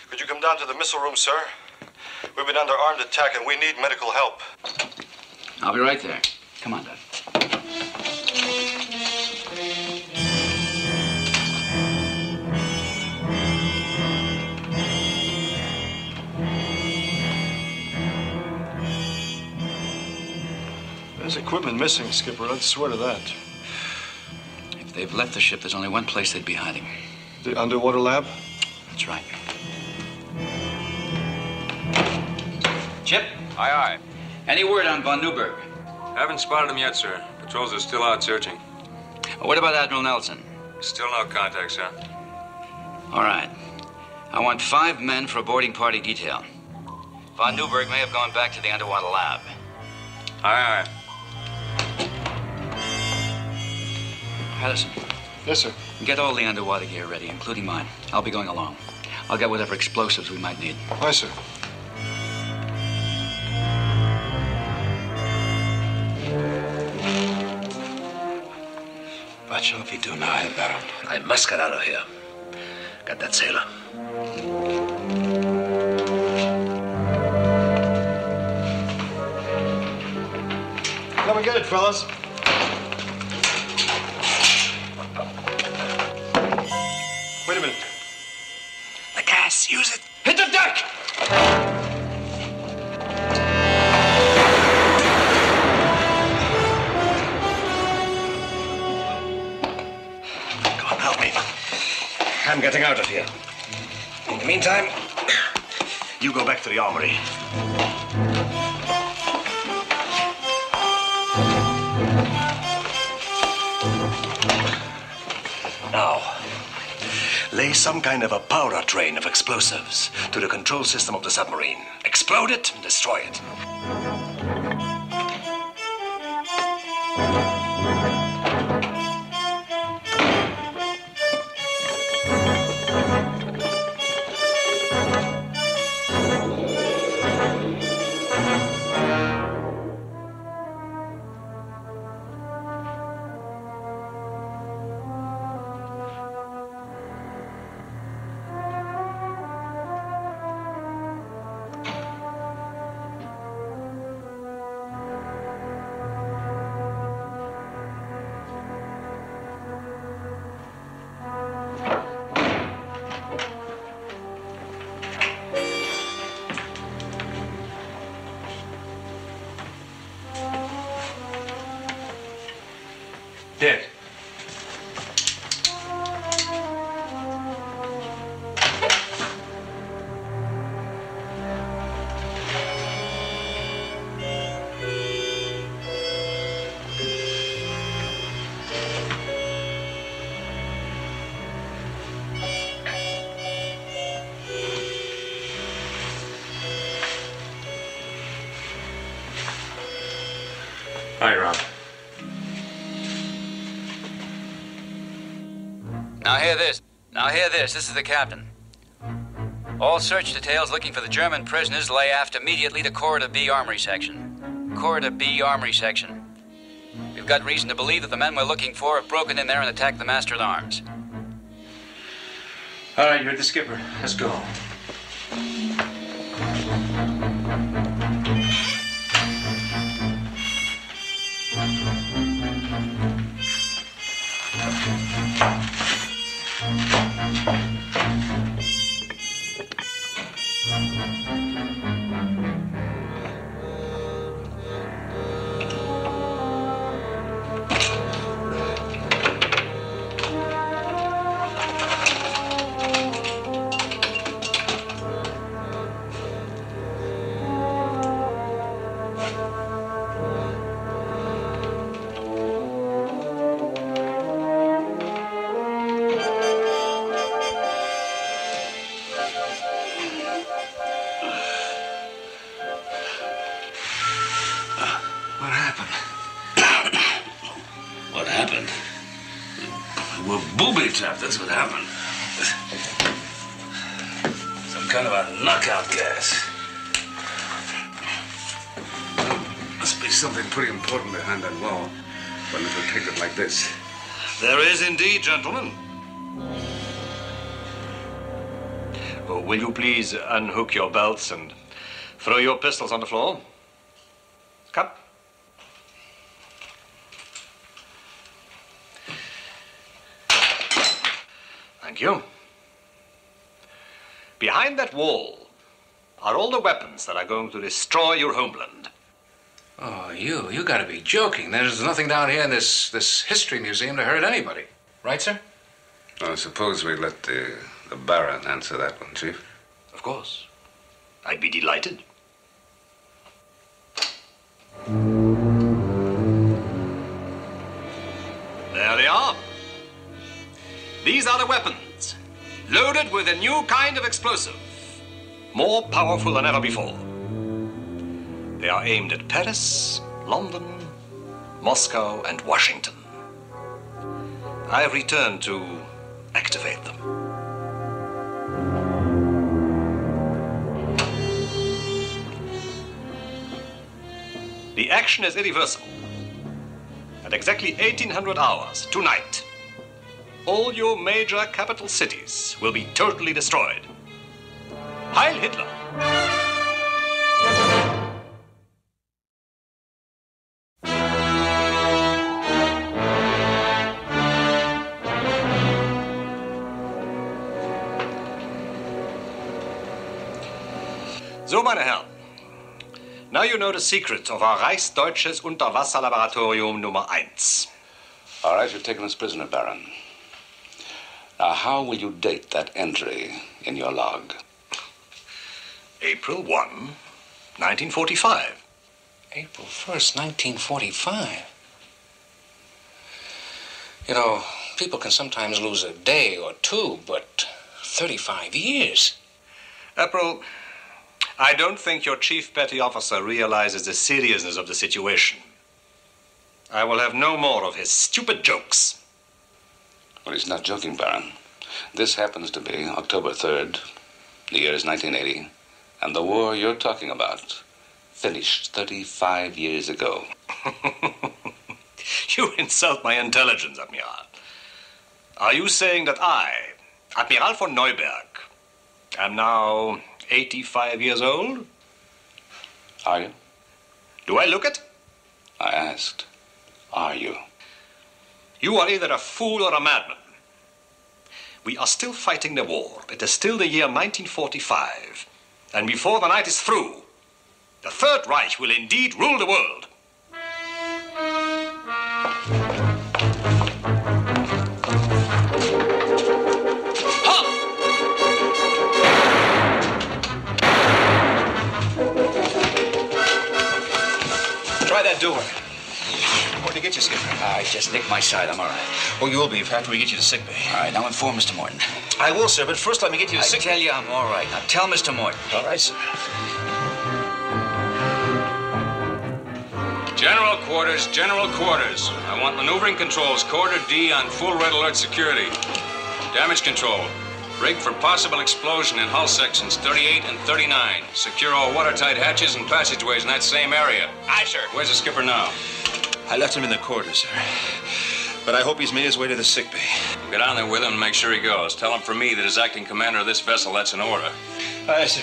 Could you come down to the missile room, sir? We've been under armed attack and we need medical help. I'll be right there. Come on, Doc. There's equipment missing, Skipper. I'd swear to that. If they've left the ship, there's only one place they'd be hiding. The underwater lab? That's right. Chip? Aye, aye. Any word on von Neuberg? Haven't spotted him yet, sir. Patrols are still out searching. What about Admiral Nelson? Still no contact, sir. All right. I want 5 men for a boarding party detail. Von Neuberg may have gone back to the underwater lab. Aye, aye. Patterson. Yes, sir. Get all the underwater gear ready, including mine. I'll be going along. I'll get whatever explosives we might need. Aye, sir. What shall we do now, Herr Baron? I must get out of here. Get that sailor. Come and get it, fellas. Wait a minute. The gas, use it. Hit the deck! Come on, help me. I'm getting out of here. In the meantime, you go back to the armory. Now, lay some kind of a powder train of explosives to the control system of the submarine. Explode it and destroy it. Dead. Hi, Rob. Now hear this. This is the captain. All search details looking for the German prisoners lay aft immediately to Corridor B Armory Section. Corridor B Armory Section. We've got reason to believe that the men we're looking for have broken in there and attacked the master-at-arms. All right, you're the skipper. Let's go. booby trap, that's what happened. Some kind of a knockout gas. Must be something pretty important behind that wall when it's protected like this. There is indeed, gentlemen. Oh, will you please unhook your belts and throw your pistols on the floor? Come. Thank you. Behind that wall are all the weapons that are going to destroy your homeland. Oh, you gotta be joking. There's nothing down here in this history museum to hurt anybody. Right, sir? I suppose we let the Baron answer that one, Chief. Of course. I'd be delighted. There they are. These are the weapons, loaded with a new kind of explosive, more powerful than ever before. They are aimed at Paris, London, Moscow, and Washington. I have returned to activate them. The action is irreversible. At exactly 1800 hours tonight, all your major capital cities will be totally destroyed. Heil Hitler! So, meine Herren, now you know the secret of our Reichsdeutsches Unterwasserlaboratorium Nummer 1. All right, you're taking us prisoner, Baron. Now, how will you date that entry in your log? April 1, 1945. April 1st, 1945. You know, people can sometimes lose a day or two, but 35 years. April, I don't think your chief petty officer realizes the seriousness of the situation. I will have no more of his stupid jokes. Well, he's not joking, Baron. This happens to be October 3rd. The year is 1980. And the war you're talking about finished 35 years ago. You insult my intelligence, Admiral. Are you saying that I, Admiral von Neuberg, am now 85 years old? Are you? Do I look it? I asked, are you? You are either a fool or a madman. We are still fighting the war. It is still the year 1945. And before the night is through, the Third Reich will indeed rule the world. Try that door. Where'd you get you, Skipper? I just nicked my side. I'm all right. Oh, you'll be after we get you to sick bay. All right, now inform Mr. Morton. I will, sir, but first let me get you to sick bay. I tell you I'm all right. Now tell Mr. Morton. All right, sir. General quarters, general quarters. I want maneuvering controls, corridor D on full red alert security. Damage control. Rig for possible explosion in hull sections 38 and 39. Secure all watertight hatches and passageways in that same area. Aye, sir. Where's the skipper now? I left him in the quarters, sir. But I hope he's made his way to the sick bay. Get down there with him and make sure he goes. Tell him for me that as acting commander of this vessel, that's an order. Aye, sir.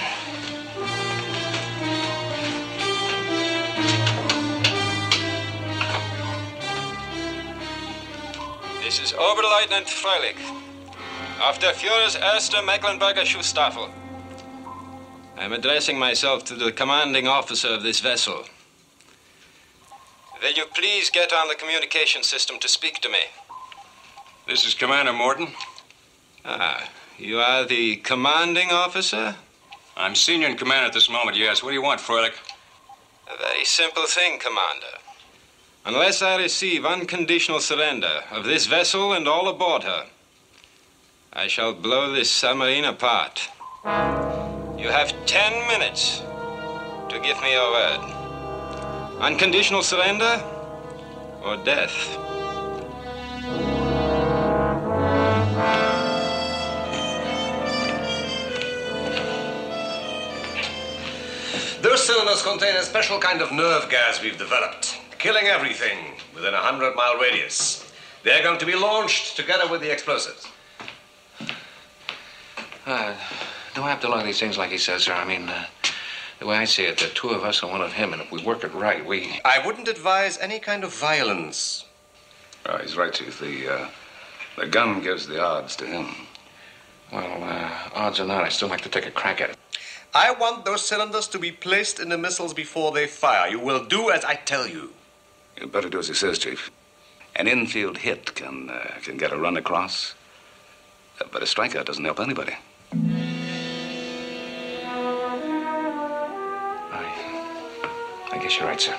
This is Oberleutnant Freilich of der Führer's Erster Mecklenburger Schutzstaffel. I'm addressing myself to the commanding officer of this vessel. Will you please get on the communication system to speak to me? This is Commander Morton. Ah, you are the commanding officer? I'm senior in command at this moment, yes. What do you want, Freilich? A very simple thing, Commander. Unless I receive unconditional surrender of this vessel and all aboard her, I shall blow this submarine apart. You have 10 minutes to give me your word. Unconditional surrender or death? cylinders contain a special kind of nerve gas we've developed, killing everything within a 100-mile radius. They're going to be launched together with the explosives. Do I have to lug these things like he says, sir? I mean, the way I see it, the two of us and one of him, and if we work it right, we... I wouldn't advise any kind of violence. Oh, he's right, Chief. The gun gives the odds to him. Well, odds or not, I still like to take a crack at it. I want those cylinders to be placed in the missiles before they fire. You will do as I tell you. You'd better do as he says, Chief. An infield hit can get a run across, but a strikeout doesn't help anybody. I guess you're right, sir.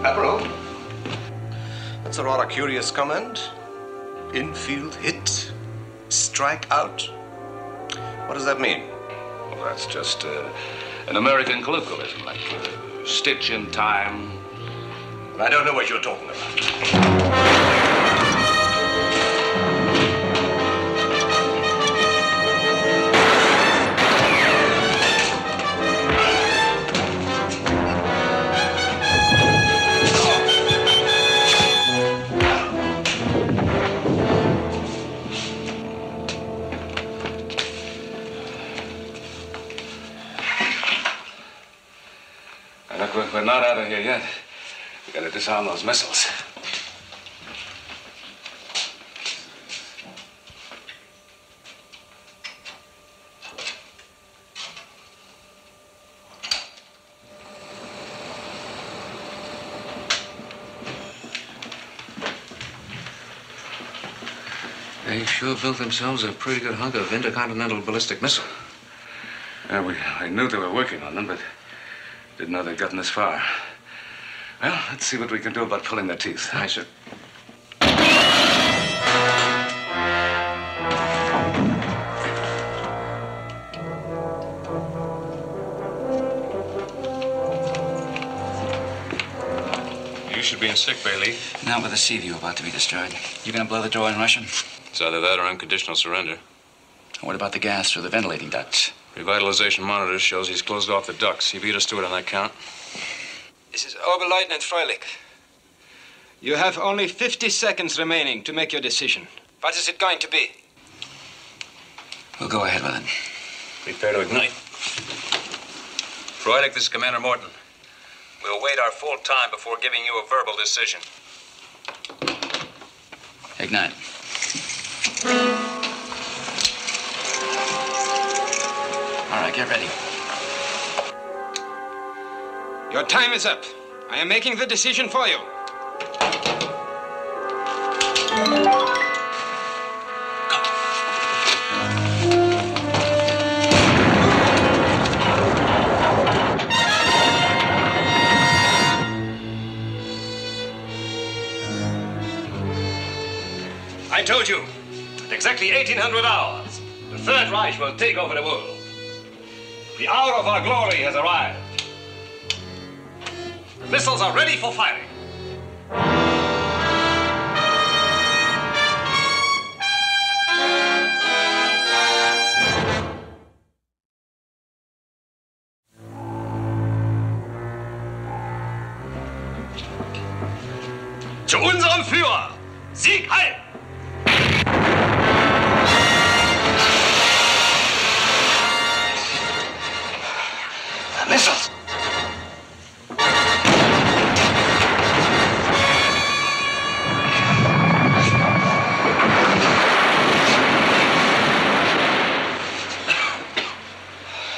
Admiral, that's a rather curious comment. Infield hit, strikeout. What does that mean? Well, that's just an American colloquialism, like stitch in time. I don't know what you're talking about. Look, we're not out of here yet. We gotta disarm those missiles. They sure built themselves a pretty good hunk of intercontinental ballistic missile. Yeah, I knew they were working on them, but didn't know they'd gotten this far. Well, let's see what we can do about pulling their teeth. Aye, sir. You should be in sickbay, Lee. Not with the sea view about to be destroyed. You gonna blow the door in Russian? It's either that or unconditional surrender. What about the gas through the ventilating ducts? Revitalization monitor shows he's closed off the ducts. He beat us to it on that count. This is Oberleutnant Freilich. You have only 50 seconds remaining to make your decision. What is it going to be? We'll go ahead with it. Prepare to ignite. Freilich, this is Commander Morton. We'll wait our full time before giving you a verbal decision. Ignite. All right, get ready. Your time is up. I am making the decision for you. I told you, at exactly 1800 hours, the Third Reich will take over the world. The hour of our glory has arrived. The missiles are ready for firing. Zu unserem Führer! Sieg heil! Missiles!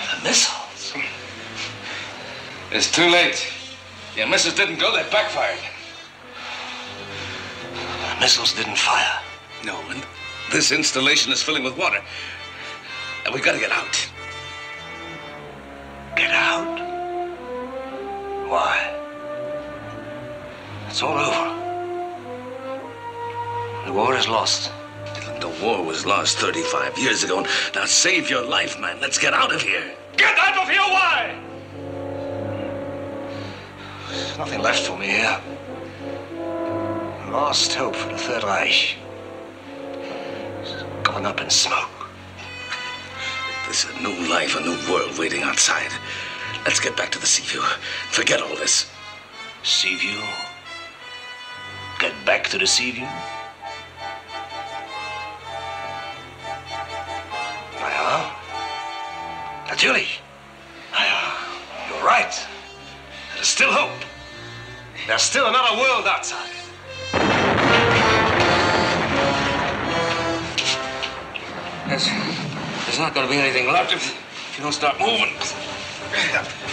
The missiles? It's too late. Your missiles didn't go, they backfired. The missiles didn't fire. No, and this installation is filling with water. And we've got to get out. Get out? Why? It's all over. The war is lost. The war was lost 35 years ago. Now save your life, man. Let's get out of here. Get out of here, why? There's nothing left for me here. Last hope for the Third Reich. It's gone up in smoke. There's a new life, a new world waiting outside. Let's get back to the Seaview. Forget all this. Seaview? Get back to the Seaview? Ja, natürlich. Ja, you're right. There's still hope. There's still another world outside. There's not going to be anything left if you don't start moving.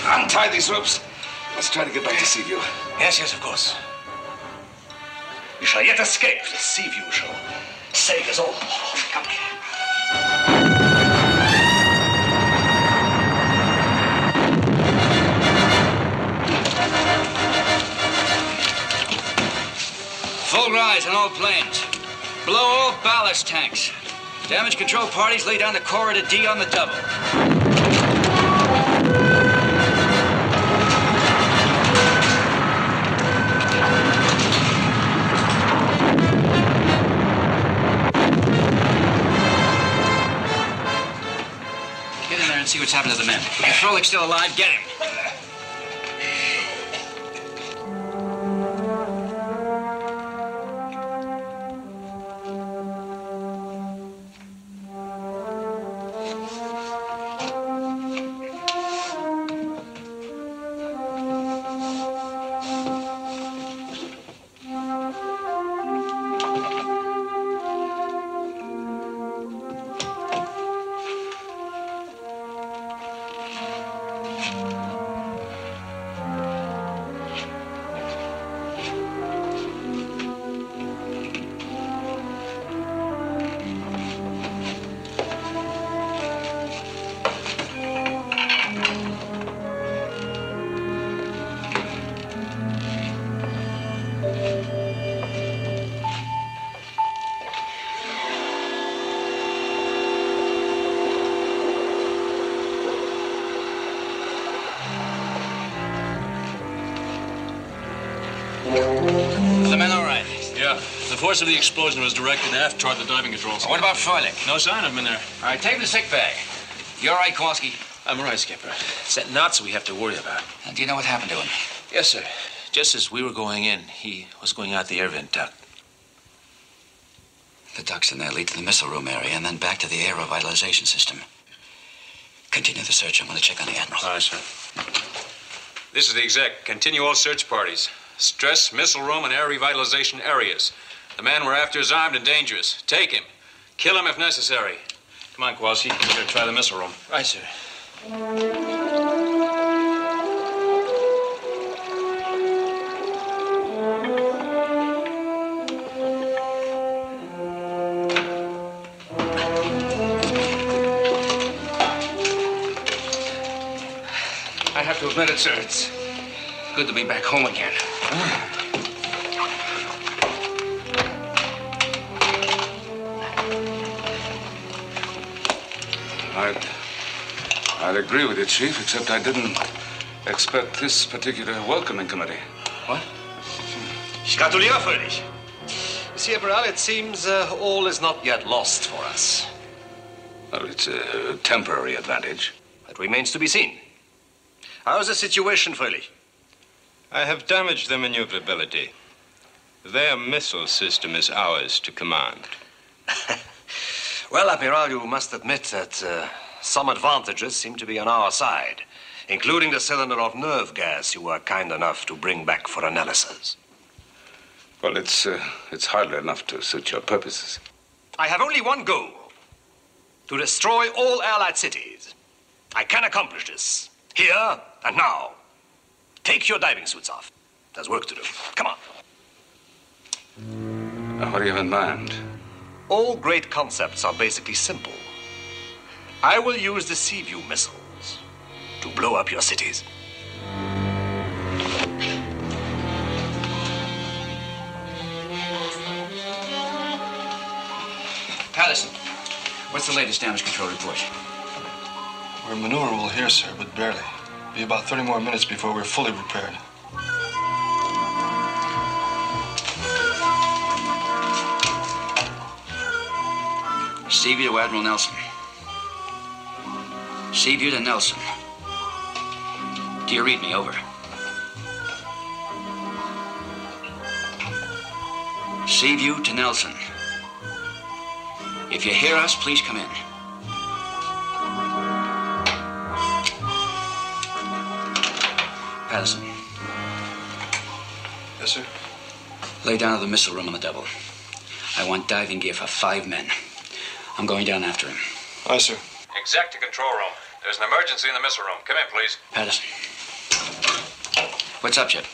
Untie these ropes. Let's try to get back to Seaview. Yes, yes, of course. We shall yet escape. The Seaview shall save us all. Come here. Full rise on all planes. Blow all ballast tanks. Damage control parties lay down the corridor D on the double. Get in there and see what's happened to the men. If Froelic's still alive, get him. Are the men all right? Yeah. The force of the explosion was directed aft toward the diving controls. What about Froelich? No sign of him in there. All right, take him to sick bay. You all right, Kowalski? I'm all right, Skipper. It's that Nazi we have to worry about. Do you know what happened to him? Yes, sir. Just as we were going in, he was going out the air vent duct. The ducts in there lead to the missile room area and then back to the air revitalization system. Continue the search. I'm going to check on the Admiral. All right, sir. This is the exec. Continue all search parties. Stress missile room and air revitalization areas. The man we're after is armed and dangerous. Take him. Kill him if necessary. Come on, Kowalski. We're going to try the missile room. Right, sir. I have to admit it, sir. It's good to be back home again. I'd agree with you, Chief, except I didn't expect this particular welcoming committee. What? Ich gratuliere völlig. Monsieur Barral, it seems all is not yet lost for us. Well, it's a temporary advantage. It remains to be seen. How's the situation, Fröhlich? I have damaged their maneuverability. Their missile system is ours to command. Well, Admiral, you must admit that some advantages seem to be on our side, including the cylinder of nerve gas you were kind enough to bring back for analysis. Well, it's hardly enough to suit your purposes. I have only one goal: to destroy all Allied cities. I can accomplish this, here and now. Take your diving suits off. There's work to do. Come on. What do you have in mind? All great concepts are basically simple. I will use the Seaview missiles to blow up your cities. Patterson, what's the latest damage control report? We're maneuverable here, sir, but barely. Be about 30 more minutes before we're fully repaired. Seaview to Admiral Nelson. Seaview to Nelson. Do you read me? Over. Seaview to Nelson. If you hear us, please come in. Patterson. Yes, sir. Lay down to the missile room on the double. I want diving gear for 5 men. I'm going down after him. Aye, sir. Exec to control room. There's an emergency in the missile room. Come in, please. Patterson. What's up, Chip?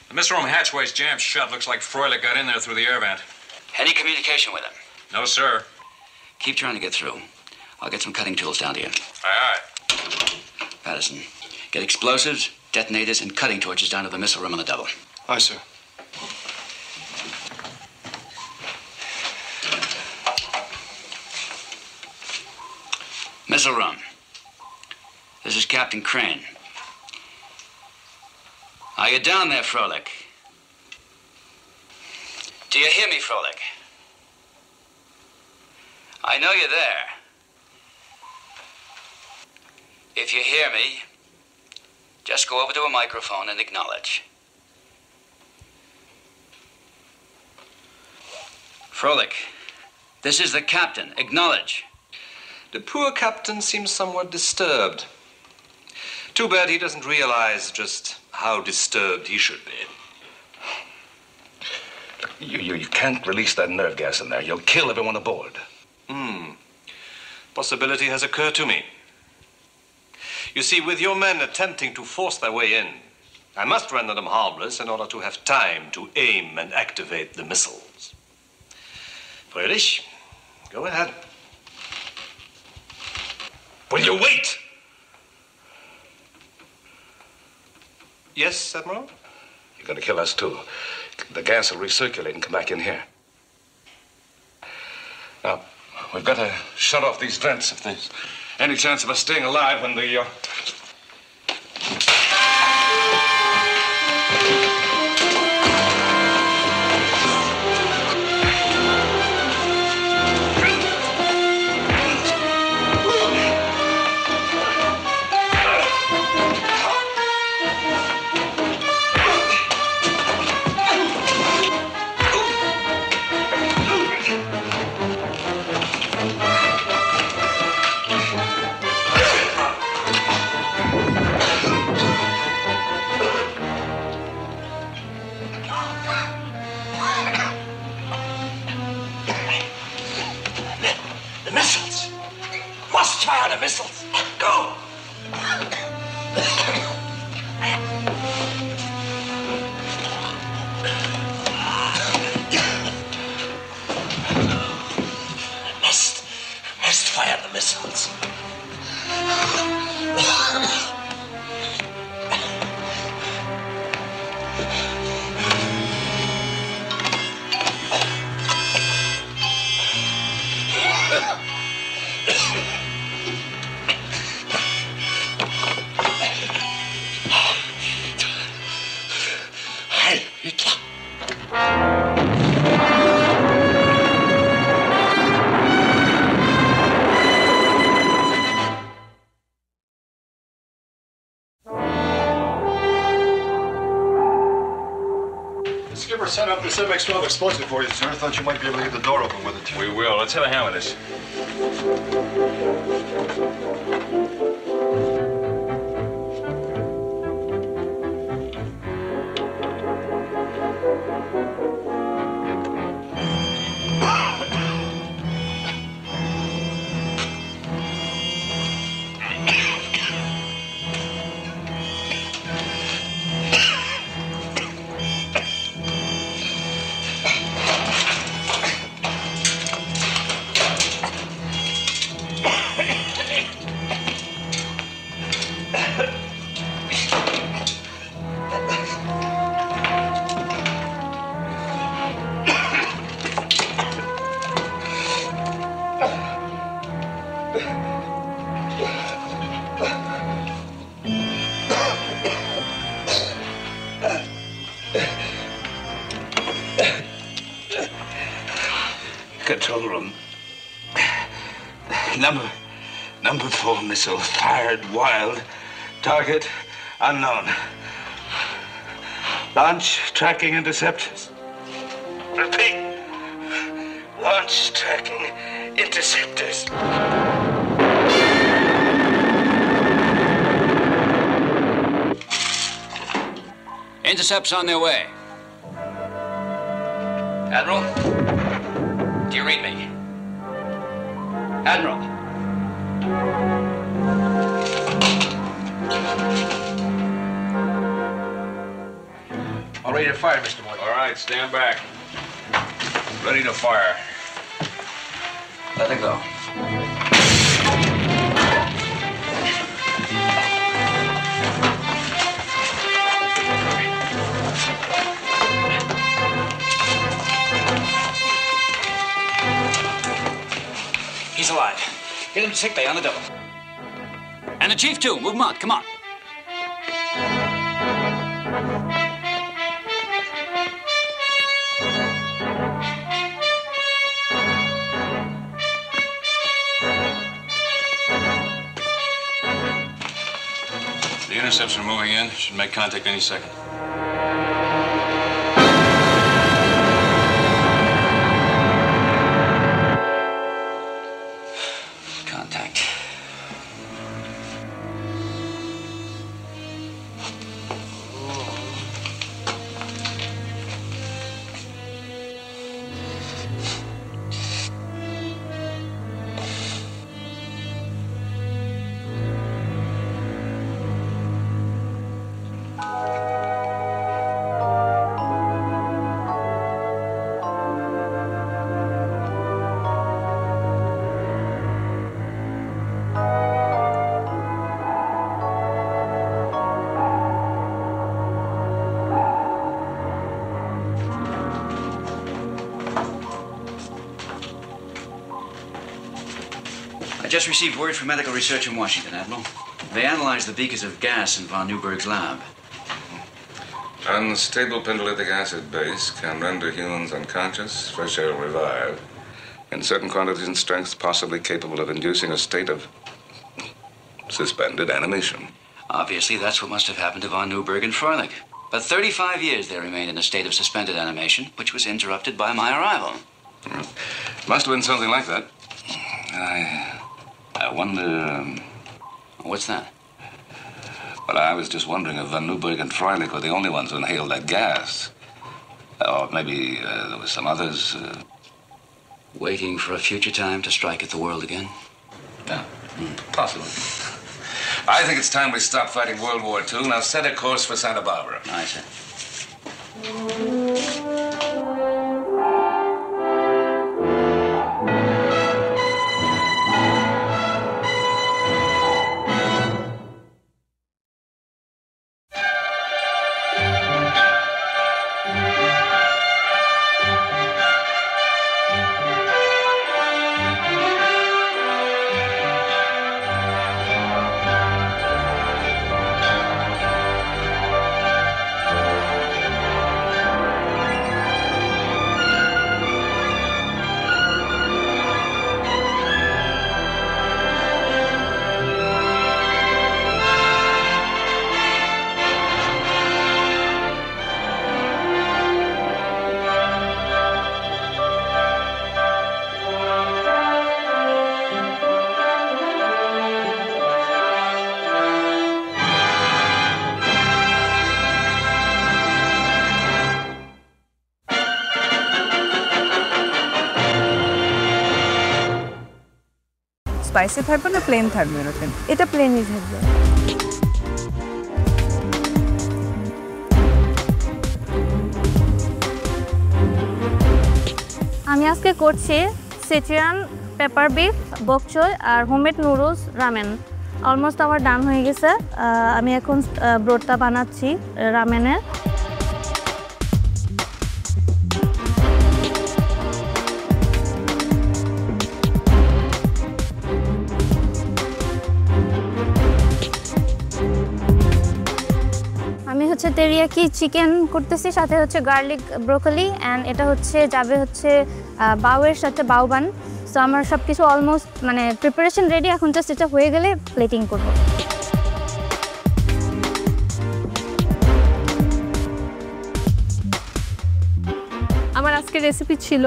The missile room hatchway's jammed shut. Looks like Froelich got in there through the air vent. Any communication with him? No, sir. Keep trying to get through. I'll get some cutting tools down to you. Aye, Patterson, get explosives, detonators, and cutting torches down to the missile room on the double. Aye, sir. Missile room. This is Captain Crane. Are you down there, Froelich? Do you hear me, Froelich? I know you're there. If you hear me, just go over to a microphone and acknowledge. Froelich, this is the captain. Acknowledge. The poor captain seems somewhat disturbed. Too bad he doesn't realize just how disturbed he should be. You can't release that nerve gas in there. You'll kill everyone aboard. Possibility has occurred to me. You see, with your men attempting to force their way in, I must render them harmless in order to have time to aim and activate the missiles. Froelich, go ahead. Will you wait? Yes, Admiral? You're going to kill us, too. The gas will recirculate and come back in here. Now, we've got to shut off these vents if there's any chance of us staying alive when the... The missiles! Must fire the missiles! Go! Must fire the missiles. Skipper set up this MX-12 explosive for you, sir. Thought you might be able to get the door open with it. We will. Let's have a hand with this. Control room. Number 4 missile fired wild. Target Unknown. Launch tracking interceptors. Repeat. Launch tracking interceptors. Intercepts on their way. Admiral, do you read me? Admiral. All ready to fire, Mr. Boyd. All right, stand back. Ready to fire. Let it go. He's alive. Get him to sick bay on the double. And the chief, too. Move him on. Come on. The intercepts are moving in. Should make contact any second. Contact. I just received word from medical research in Washington, Admiral. They analyzed the beakers of gas in von Neuberg's lab. Unstable pentolytic acid base can render humans unconscious, fresh air will revive. In certain quantities and strengths, possibly capable of inducing a state of suspended animation. Obviously, that's what must have happened to von Neuberg and Freilich. For 35 years, they remained in a state of suspended animation, which was interrupted by my arrival. Must have been something like that. I wonder... What's that? Well, I was just wondering if von Neuberg and Freilich were the only ones who inhaled that gas. Or maybe there were some others... Waiting for a future time to strike at the world again? Yeah, possibly. I think it's time we stop fighting World War II. Now set a course for Santa Barbara. Aye, sir. Spicy থাকবে না plane থাকবে এরকম? এটা প্লেনই থাকবে। আমি আজকে করছি সিচিলিয়ান paper beef, বক চোই আর হোমমেড নুডলস রামেন। অলমোস্ট আমার ডান হয়ে গেছে। আমি এখন ব্রোডটা বানাচ্ছি রামেনের। আমি হচ্ছে তেরিয়াকি চিকেন করতেছি, সাথে হচ্ছে গার্লিক ব্রোকলি অ্যান্ড এটা হচ্ছে যাবে হচ্ছে বাউয়ের সাথে বাউবান। সো আমার সব কিছু অলমোস্ট মানে প্রিপারেশন রেডি, এখন জাস্ট এটা হয়ে গেলে প্লেটিং করব। আজকের রেসিপি ছিল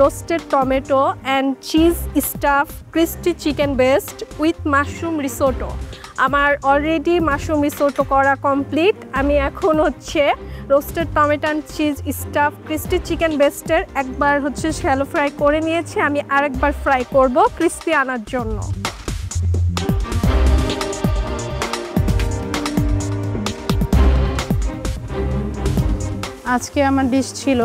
roasted tomato and cheese stuff crispy chicken breast with mushroom risotto. আমার অলরেডি মাশরুম রিসোটো করা কমপ্লিট। আমি এখন হচ্ছে roasted tomato and cheese stuff crispy chicken বেস্টের একবার হচ্ছে শ্যালো ফ্রাই করে নিয়েছি, আমি আরেকবার ফ্রাই করব ক্রিস্পি আনার জন্য। আজকে আমার ডিশ ছিল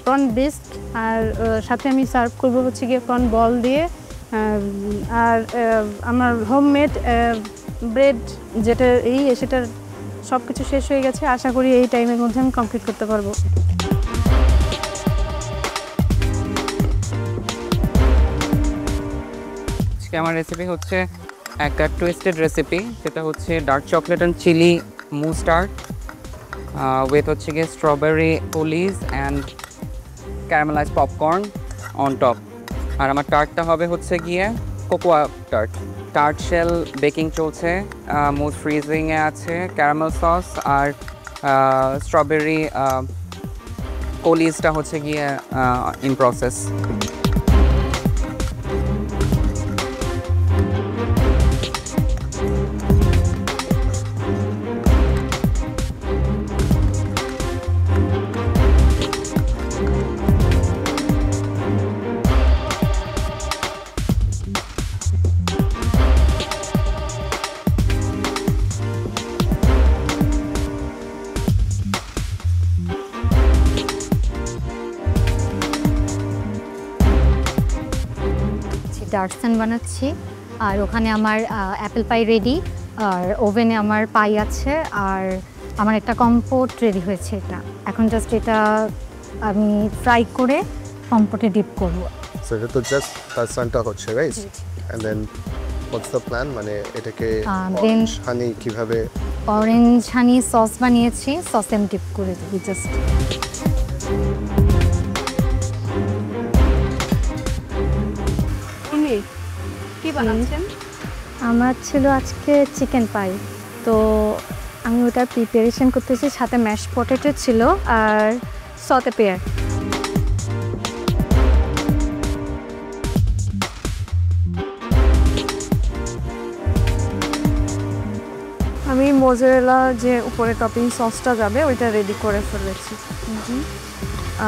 প্রন বিস্ক, আর সাথে আমি সার্ভ করবো হচ্ছে গিয়ে প্রন বল দিয়ে, আর আমার হোমমেড ব্রেড যেটা সেটার সব কিছু শেষ হয়ে গেছে। আশা করি এই টাইমের মধ্যে আমি কমপ্লিট করতে পারবো। আজকে আমার রেসিপি হচ্ছে একটা টুইস্টেড রেসিপি, যেটা হচ্ছে dark chocolate and chilli mustard with হচ্ছে গিয়ে strawberry coulis and caramelize popcorn on top. আর আমার টার্টটা হবে হচ্ছে গিয়ে cocoa tart. Tart shell baking চলছে, মুজ ফ্রিজিংয়ে আছে, ক্যারামেল সস আর স্ট্রবেরি কোলিজটা হচ্ছে গিয়ে ইন প্রসেস। ডার্টসান বানাচ্ছি, আর ওখানে আমার অ্যাপেল পাই রেডি, আর ওভেনে আমার পাই আছে, আর আমার একটা কম্পোট রেডি হয়েছে। এটা এখন জাস্ট এটা আমি ফ্রাই করে কম্পোটে ডিপ করব। সো এটা তো জাস্ট ডার্টসানটা হচ্ছে, right? And then what's the plan, মানে এটাকে অরেঞ্জ হানি কিভাবে? অরেঞ্জ হানি সস বানিয়েছি, সসে আমি ডিপ করে দিই জাস্ট। কি বানাচ্ছেন? আমার ছিল আজকে চিকেন পাই, তো আমি ওটা প্রিপারেশন করতেছি। সাথে ম্যাশ পটেটো ছিল আর সতে পেয়ার। আমি মোজারেলা যে উপরে টপিং সসটা যাবে ওইটা রেডি করে ফেলেছি,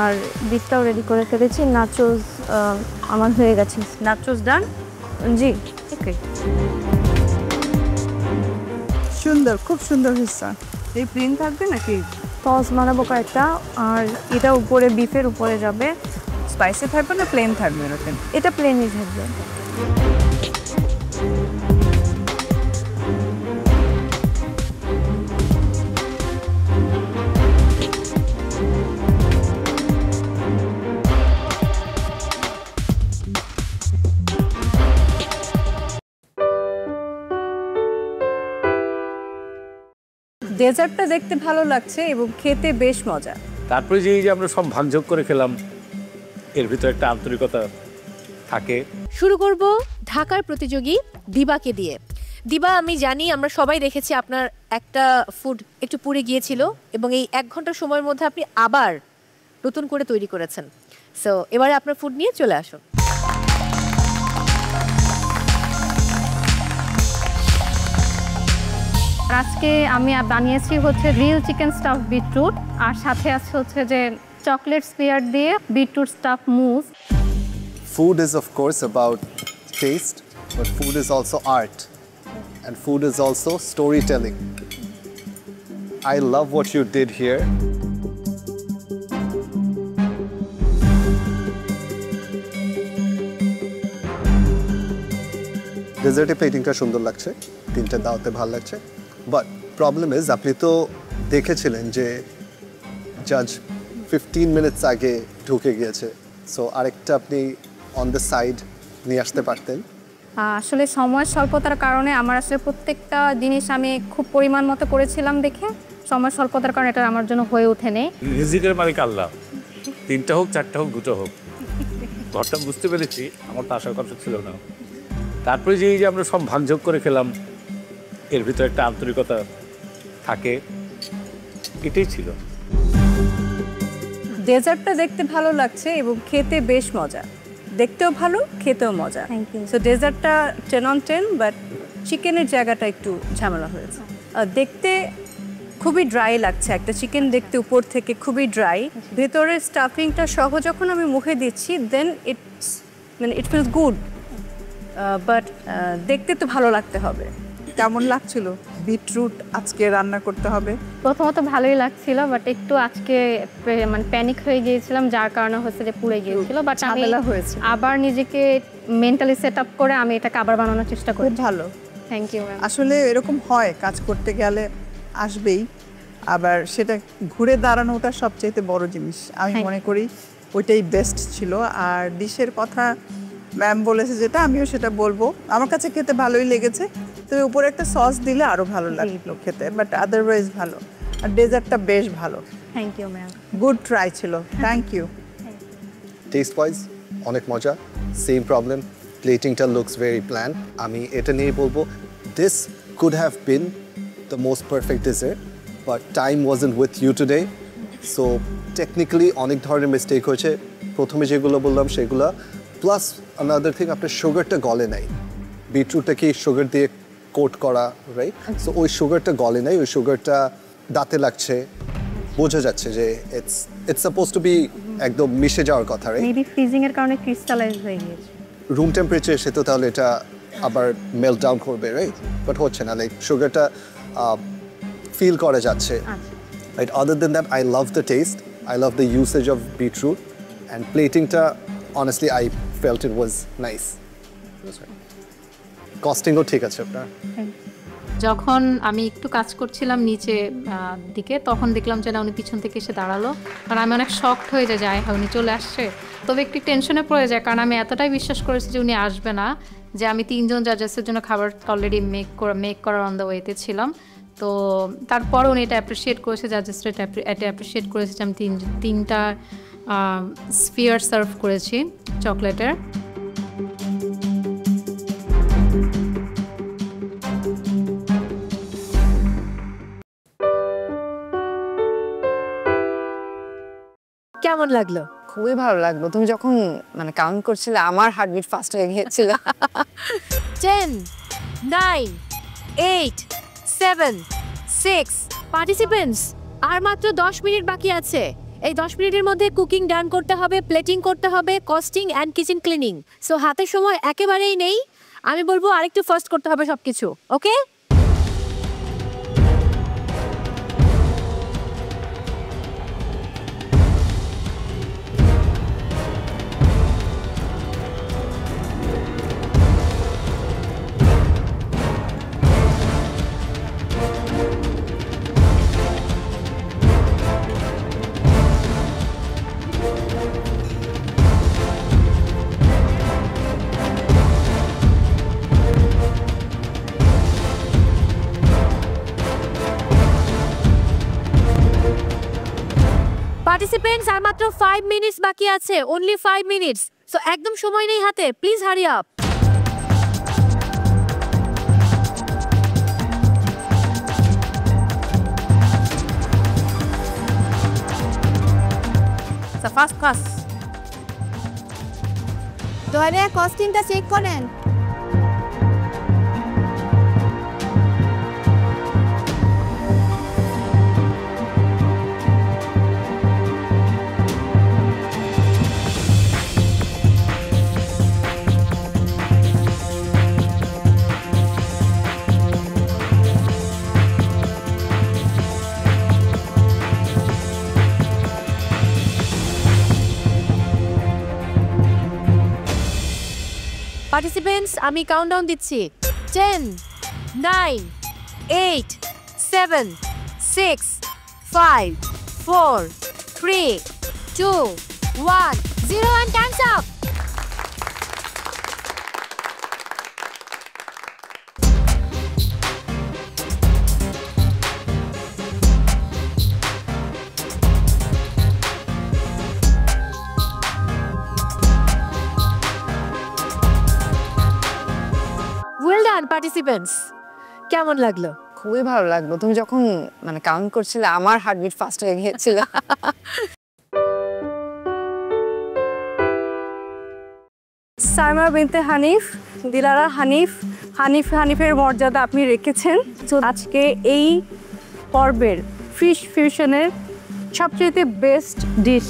আর বিটটাও রেডি করে ফেলেছি। নাচোস আমার হয়ে গেছে। নাচোস ডান? জি, ওকে। সুন্দর, খুব সুন্দর হয়েছে। এই প্লেন থাকবে নাকি? সস বানাবো কয়েকটা, আর এটা উপরে বিফের উপরে যাবে। স্পাইসি থাকবে না প্লেন থাকবে এরকম? এটা প্লেনই থাকবে। ডেজার্টটা দেখতে ভালো লাগছে এবং খেতে বেশ মজা। তারপরে যে আমরা সব ভাগযোগ করে খেলাম, এর ভিতরে একটা আন্তরিকতা থাকে। শুরু করব ঢাকার প্রতিযোগী দিবাকে দিয়ে। দিবা, আমি জানি আমরা সবাই দেখেছি আপনার একটা ফুড একটু পুড়ে গিয়েছিল, এবং এই 1 ঘন্টা সময়ের মধ্যে আপনি আবার নতুন করে তৈরি করেছেন। সো এবারে আপনার ফুড নিয়ে চলে আসুন। আজকে আমি বানিয়েছি হচ্ছে গ্রিল চিকেন স্টাফ বিটরুট, আর সাথে আছে হচ্ছে যে চকলেট স্পেয়ার দিয়ে beetroot staff moose. Food is of course about taste, but food is also art, and food is also storytelling. I love what you did here. ডেজার্টে প্লেটিংটা সুন্দর লাগছে, 3টে দাওতে ভালো লাগছে, বাট প্রবলেম ইজ আপনি তো দেখেছিলেন যে জাজ 15 মিনিটস আগে ঢুকে গিয়েছে, সো আরেকটা আপনি অন দ্য সাইড নিয়ে আসতে পারতেন। আসলে সময় স্বল্পতার কারণে আমার আসলে প্রত্যেকটা জিনিস আমি খুব পরিমাণ মতো করেছিলাম দেখে সময় স্বল্পতার কারণে এটা আমার জন্য হয়ে ওঠেনি। রিজিকের মালিক আল্লাহ, 3টা হোক 4টা হোক 2টা হোক, ঘরটা বুঝতে পেরেছি, আমার তো আসার কথা ছিল না। তারপরে যে আমরা সব ভাগযোগ করে খেলাম, এর ভিতরে একটা আন্তরিকতা থাকে, এটাই ছিল। ডেজার্টটা দেখতে ভালো লাগছে এবং খেতে বেশ মজা, দেখতেও ভালো খেতেও মজা। সো ডেজার্টটা 10 on 10, বাট চিকেনের জায়গাটা একটু ঝামেলা হয়েছে। দেখতে খুবই ড্রাই লাগছে, একটা চিকেন দেখতে উপর থেকে খুবই ড্রাই, ভেতরের স্টাফিংটা সহ যখন আমি মুখে দিচ্ছি দেন ইট ফিলস গুড, বাট দেখতে তো ভালো লাগতে হবে। কেমন লাগছিল বিটরুট আজকে রান্না করতে হবে? প্রথমত ভালোই লাগছিল, বাট একটু আজকে মানে প্যানিক হয়ে গিয়েছিলাম, যার কারণে হচ্ছে যে পুড়ে গিয়েছিল। বাট ঝামেলা হয়েছে। আবার নিজেকে মেন্টালি সেট আপ করে আমি এটাকে আবার বানানোর চেষ্টা করি। খুব ভালো, থ্যাংক ইউ ম্যাম। আসলে এরকম হয়, কাজ করতে গেলে আসবেই, আবার সেটা ঘুরে দাঁড়ানোটা সবচেয়ে বড় জিনিস। আমি মনে করি ওইটাই বেস্ট ছিল। আর ডিশের কথা ম্যাম বলেছে যেটা, আমিও সেটা বলবো। আমার কাছে খেতে ভালোই লেগেছে, তবে উপরে একটা সস দিলে আরো ভালো লাগলো খেতে, বাট আদারওয়াইজ ভালো। আর ডেজার্টটা বেশ ভালো। Thank you ma'am. Good try ছিল, থ্যাংক ইউ। টেস্ট ওয়াইজ অনেক মজা, সেম প্রবলেম, প্লেটিংটা লুকস ভেরি প্ল্যান। আমি এটা নিয়ে বলবো this could have been the most perfect dessert, but time wasn't with you today. So technically অনেক ধরনের মিস্টেক হয়েছে, প্রথমে যেগুলো বললাম সেগুলো, প্লাস আনাদার থিং আপনার সুগারটা গলে নাই। বিটরুটটা কি সুগার দিয়ে কোট করা, রাইট? সো ওই সুগারটা গলে নাই, ওই সুগারটা দাঁতে লাগছে, বোঝা যাচ্ছে যে ইটস সাপোজ টু বি একদম মিশে যাওয়ার কথা, রাইট? মেবি ফ্রিজিং এর কারণে ক্রিস্টালাইজ হয়ে গিয়েছে। রুম টেম্পারেচার এসে তো তাহলে এটা আবার মেল্ট ডাউন করবে, রাইট? বাট হচ্ছে না, লাইক সুগারটা ফিল করা যাচ্ছে, right? Other than that I love the taste, I love the usage of beetroot, and প্লেটিংটা honestly I felt it was nice. কস্টিংও ঠিক আছে আপনার। যখন আমি একটু কাজ করছিলাম নিচে দিকে, তখন দেখলাম যে না উনি পিছন থেকে এসে দাঁড়ালো, কারণ আমি অনেক শকড হয়ে যায় উনি চলে আসছে। তবে একটু টেনশনে পড়ে যায়, কারণ আমি এতটাই বিশ্বাস করেছি যে উনি আসবে না, যে আমি 3 জন জাজেসের জন্য খাবার অলরেডি মেক করার অন দ্য ওয়েতে ছিলাম। তো তারপর উনি এটা অ্যাপ্রিসিয়েট করেছে, জাজেসরা এটা অ্যাপ্রিসিয়েট করেছে যে আমি 3টা স্ফিয়ার সার্ভ করেছি চকলেটের। কেমন লাগলো? খুবই ভালো লাগলো। তুমি যখন মানে কাউন্ট করছিলে আমার হার্টবিট ফাস্ট হয়ে গিয়েছিল। 10 9 8 7 6 পার্টিসিপেন্টস, আর মাত্র 10 মিনিট বাকি আছে। এই 10 মিনিটের মধ্যে কুকিং ডান করতে হবে, প্লেটিং করতে হবে, costing and kitchen cleaning. So হাতে সময় একেবারেই নেই। আমি বলবো আরেকটু ফাস্ট করতে হবে সবকিছু, ওকে? পার্টিসিপেন্টস, আর মাত্র 5 মিনিটস বাকি আছে, অনলি 5 মিনিটস। সো একদম সময় নেই হাতে, please hurry up. Fast fast. দয়া কস্টিংটা চেক করেন। পার্টিসিপেন্টস, আমি কাউন্টডাউন দিচ্ছি। 10 9 8 7 6 5 4 3 2 1 0 and time's up. Well done participants. কেমন লাগলো? খুবই ভালো লাগলো। তুমি যখন মানে কাউন্ট করছিলে আমার হার্টবিট ফাস্ট হয়ে গিয়েছিল। সাইমা বিনতে হানিফ, দিলারা হানিফ, হানিফের মর্যাদা আপনি রেখেছেন। তো আজকে এই পর্বের ফিশ ফিউশনের সবচেয়ে বেস্ট ডিশ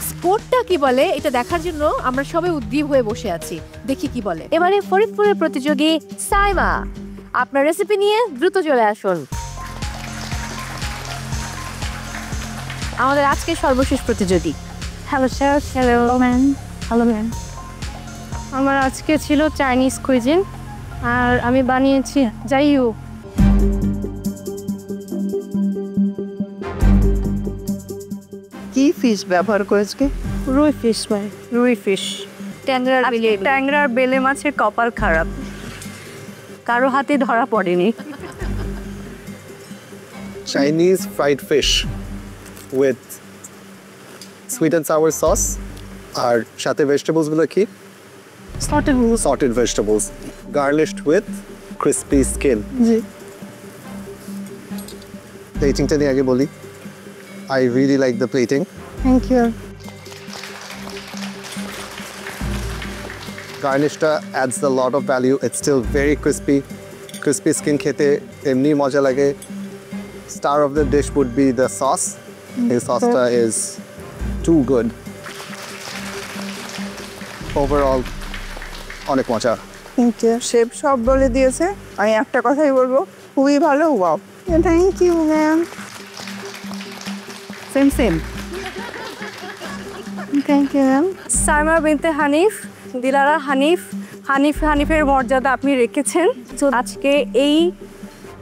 স্কোরটা কি বলে এটা দেখার জন্য আমরা সবাই উদ্গ্রীব হয়ে বসে আছি, দেখি কি বলে। এবারে ফরিদপুরের প্রতিযোগী সাইমা, আপনার রেসিপি নিয়ে দ্রুত চলে আসুন। আমাদের আজকের সর্বশেষ প্রতিযোগী। Hello sir, hello ma'am, hello ma'am. আমার আজকে ছিল চাইনিজ কুইজিন আর আমি বানিয়েছি জাইউ। কি ফিশ ব্যবহার করেছে? রুই ফিশ ভাই, রুই ফিশ। ট্যাংরার বেলে মাছের কপাল খারাপ, কারো হাতে ধরা পড়েনি। Chinese fried fish with sweet and sour sauce আর সাথে ভেজিটেবলস গুলো কি? Sorted vegetables garnished with crispy skin. জি। প্লেটিংটা নিয়ে আগে বলি। I really like the plating. Thank you. Garnishটা adds a lot of value. It's still very crispy. Crispy skin খেতে এমনি মজা লাগে। Star of the dish would be the sauce. The sauce is too good. Overall, অনেক মজা। Thank you. Chef সব বলে দিয়েছে, আমি একটা কথাই বলবো, খুবই ভালো। Wow, thank you ma'am. Same. Thank you ma'am. Saima Binte Hanif, Dilara হানিফের মর্যাদা আপনি রেখেছেন। তো আজকে এই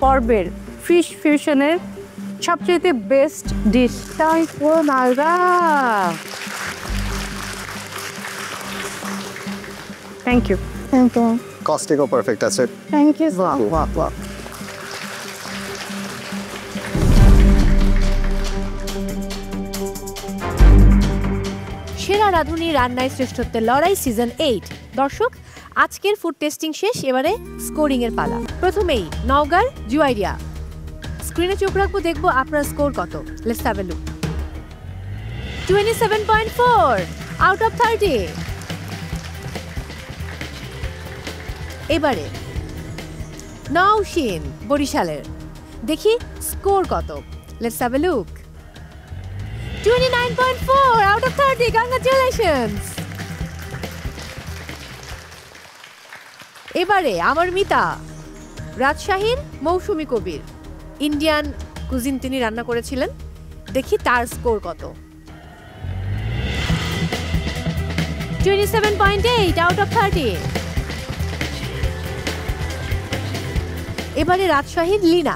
পর্বের ফিশ ফিউশনের সবচেয়ে best dish thank you. Thank you. Costing perfect আছে। Thank you. ওয়াও। সেরা রাঁধুনি রান্নায় শ্রেষ্ঠত্বের লড়াই সিজন 8। দর্শক, আজকের ফুড টেস্টিং শেষ, এবারে স্কোরিং এর পালা। প্রথমেই নওগাঁর জুয়াইরিয়া। স্ক্রিনে চোখ রাখবো, দেখবো আপনার স্কোর কত। Let's have a look. 27.4 out of 30। এবারে নওশিন বরিশালের, দেখি স্কোর কত। Let's have a look. 29.4 out of 30. Congratulations. এবারে আমার মিতা, রাজশাহীর মৌসুমী কবির, ইন্ডিয়ান কুজিন তিনি রান্না করেছিলেন, দেখি তার স্কোর কত। 27.8 out of 30. এবারে রাজশাহীর লীনা,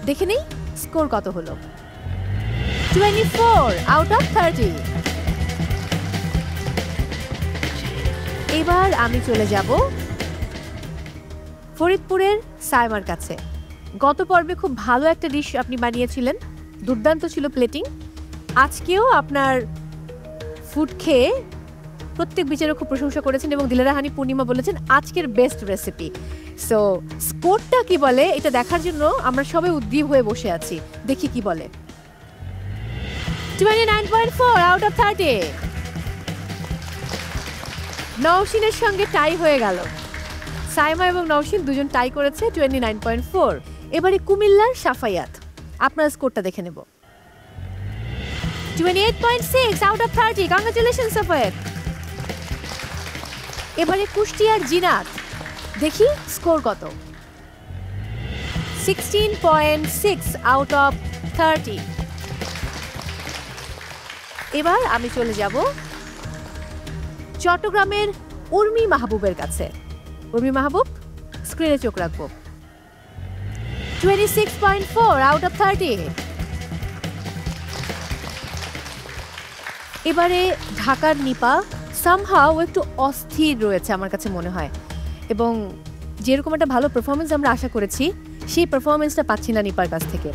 দেখে নেই স্কোর কত হলো। 24 out of 30. এবার আমি চলে যাব ফরিদপুরের সাইমার কাছে। গত পর্বে খুব ভালো একটা ডিশ আপনি বানিয়েছিলেন, দুর্দান্ত ছিল প্লেটিং। আজকেও আপনার ফুড খেয়ে প্রত্যেক বিচারক খুব প্রশংসা করেছেন এবং দিলারা হানি পূর্ণিমা বলেছেন আজকের বেস্ট রেসিপি। সো স্কোরটা কি বলে এটা দেখার জন্য আমরা সবাই উদ্গ্রীব হয়ে বসে আছি, দেখি কি বলে। 29.4 out of 30. নওশিনের সঙ্গে টাই হয়ে গেল। সাইমা এবং নওশিন দুজন টাই করেছে 29.4। এবারে কুমিল্লার সাফায়াত, আপনার স্কোরটা দেখে নেব। 28.6 out of 30. Congratulations সাফায়াত। এবারে কুষ্টিয়ার জিনাত, দেখি স্কোর কত। 16.6 out of 30. এবার আমি চলে যাব চট্টগ্রামের উর্মি মাহবুবের কাছে। উর্মি মাহবুব, স্ক্রিনে চোখ রাখবো। 26.4 out of 30. এবারে ঢাকার নিপা সামহাও একটু অস্থির রয়েছে আমার কাছে মনে হয়, এবং যেরকম একটা ভালো পারফরমেন্স আমরা আশা করেছি সেই পারফরমেন্সটা পাচ্ছি না নিপার কাছ থেকে।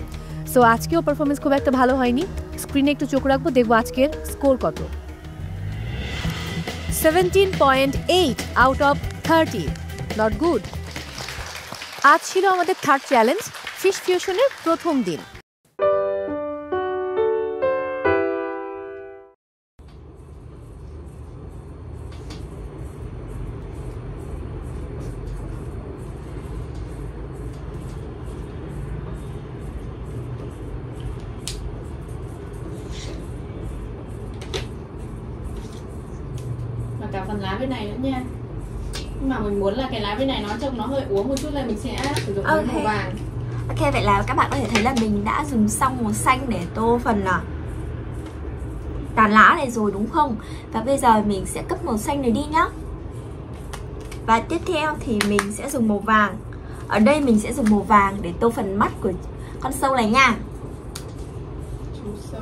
সো আজকেও পারফরমেন্স খুব একটা ভালো হয়নি। স্ক্রিনে একটু চোখ রাখবো, দেখবো আজকের স্কোর কত। 17.8 out of 30. Not good. আজ ছিল আমাদের থার্ড চ্যালেঞ্জ, ফিশ ফিউশনের প্রথম দিন। và cả phần lá bên này nữa nha. Nhưng mà mình muốn là cái lá bên này nó trông nó hơi úa một chút nên mình sẽ sử dụng màu vàng. Ok, vậy là các bạn có thể thấy là mình đã dùng xong màu xanh để tô phần tàn lá này rồi đúng không? Và bây giờ mình sẽ cấp màu xanh này đi nhá. Và tiếp theo thì mình sẽ dùng màu vàng. Ở đây mình sẽ dùng màu vàng để tô phần mắt của con sâu này nha. Chú sâu.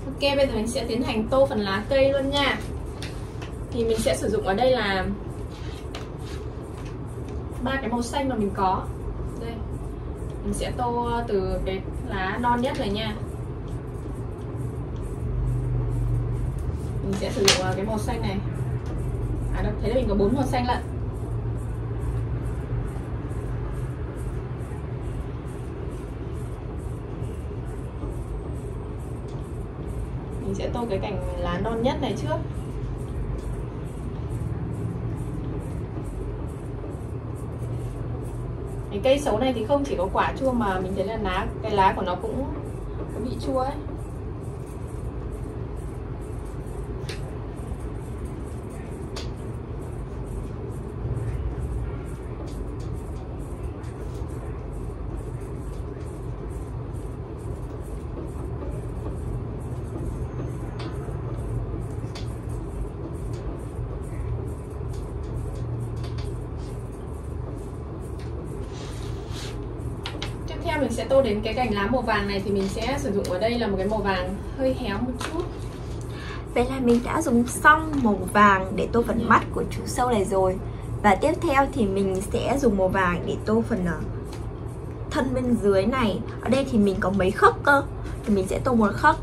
Ok, bây giờ mình sẽ tiến hành tô phần lá cây luôn nha. Thì mình sẽ sử dụng ở đây là 3 cái màu xanh mà mình có. Đây. Mình sẽ tô từ cái lá non nhất này nha. Mình sẽ sử dụng cái màu xanh này. Đâu, thế là mình có 4 màu xanh lận. Mình sẽ tô cái cành lá non nhất này trước. Cái cây sấu này thì không chỉ có quả chua mà mình thấy là cái lá của nó cũng có bị chua ấy. Theo mình sẽ tô đến cái cành lá màu vàng này thì mình sẽ sử dụng ở đây là một cái màu vàng hơi héo một chút. Vậy là mình đã dùng xong màu vàng để tô phần mắt của chú sâu này rồi. Và tiếp theo thì mình sẽ dùng màu vàng để tô phần thân bên dưới này. Ở đây thì mình có mấy khớp cơ. Thì mình sẽ tô một khớp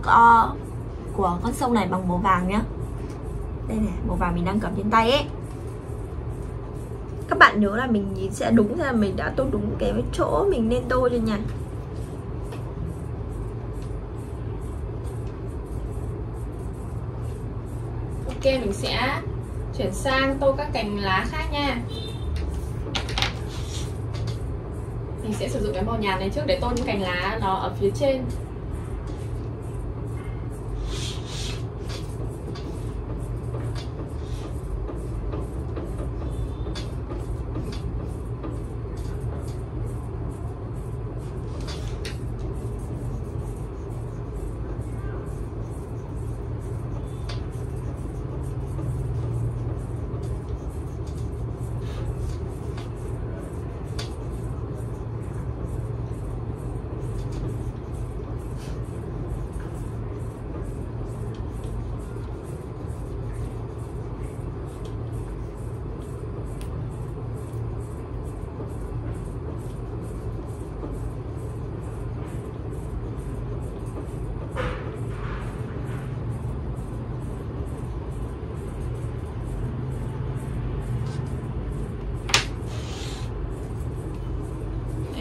của con sâu này bằng màu vàng nhá. Đây này, màu vàng mình đang cầm trên tay ấy. Các bạn nhớ là mình nhìn sẽ đúng ra là mình đã tô đúng cái chỗ mình nên tô cho nha. Ok, mình sẽ chuyển sang tô các cành lá khác nha. Mình sẽ sử dụng cái màu nhạt này trước để tô những cành lá nó ở phía trên.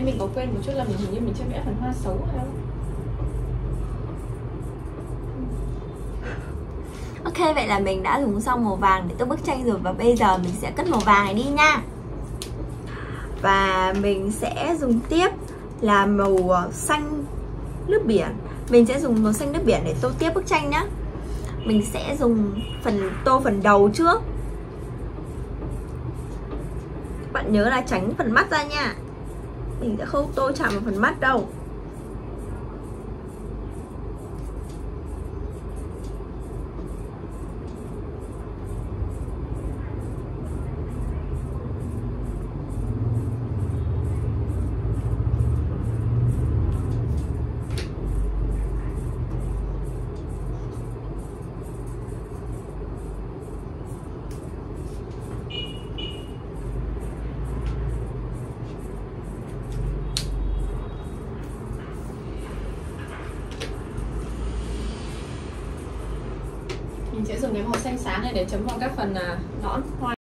Mình có quên một chút là hình như mình chưa vẽ phần hoa xấu ở đâu. Ok, vậy là mình đã dùng xong màu vàng để tô bức tranh rồi. Và bây giờ mình sẽ cất màu vàng này đi nha. Và mình sẽ dùng tiếp là màu xanh nước biển. Mình sẽ dùng màu xanh nước biển để tô tiếp bức tranh nhá. Mình sẽ dùng tô phần đầu trước. Các bạn nhớ là tránh phần mắt ra nha. Mình sẽ không tô chạm vào phần mắt đâu. Mình sẽ dùng cái màu xanh sáng này để chấm vào các phần nõn hoa.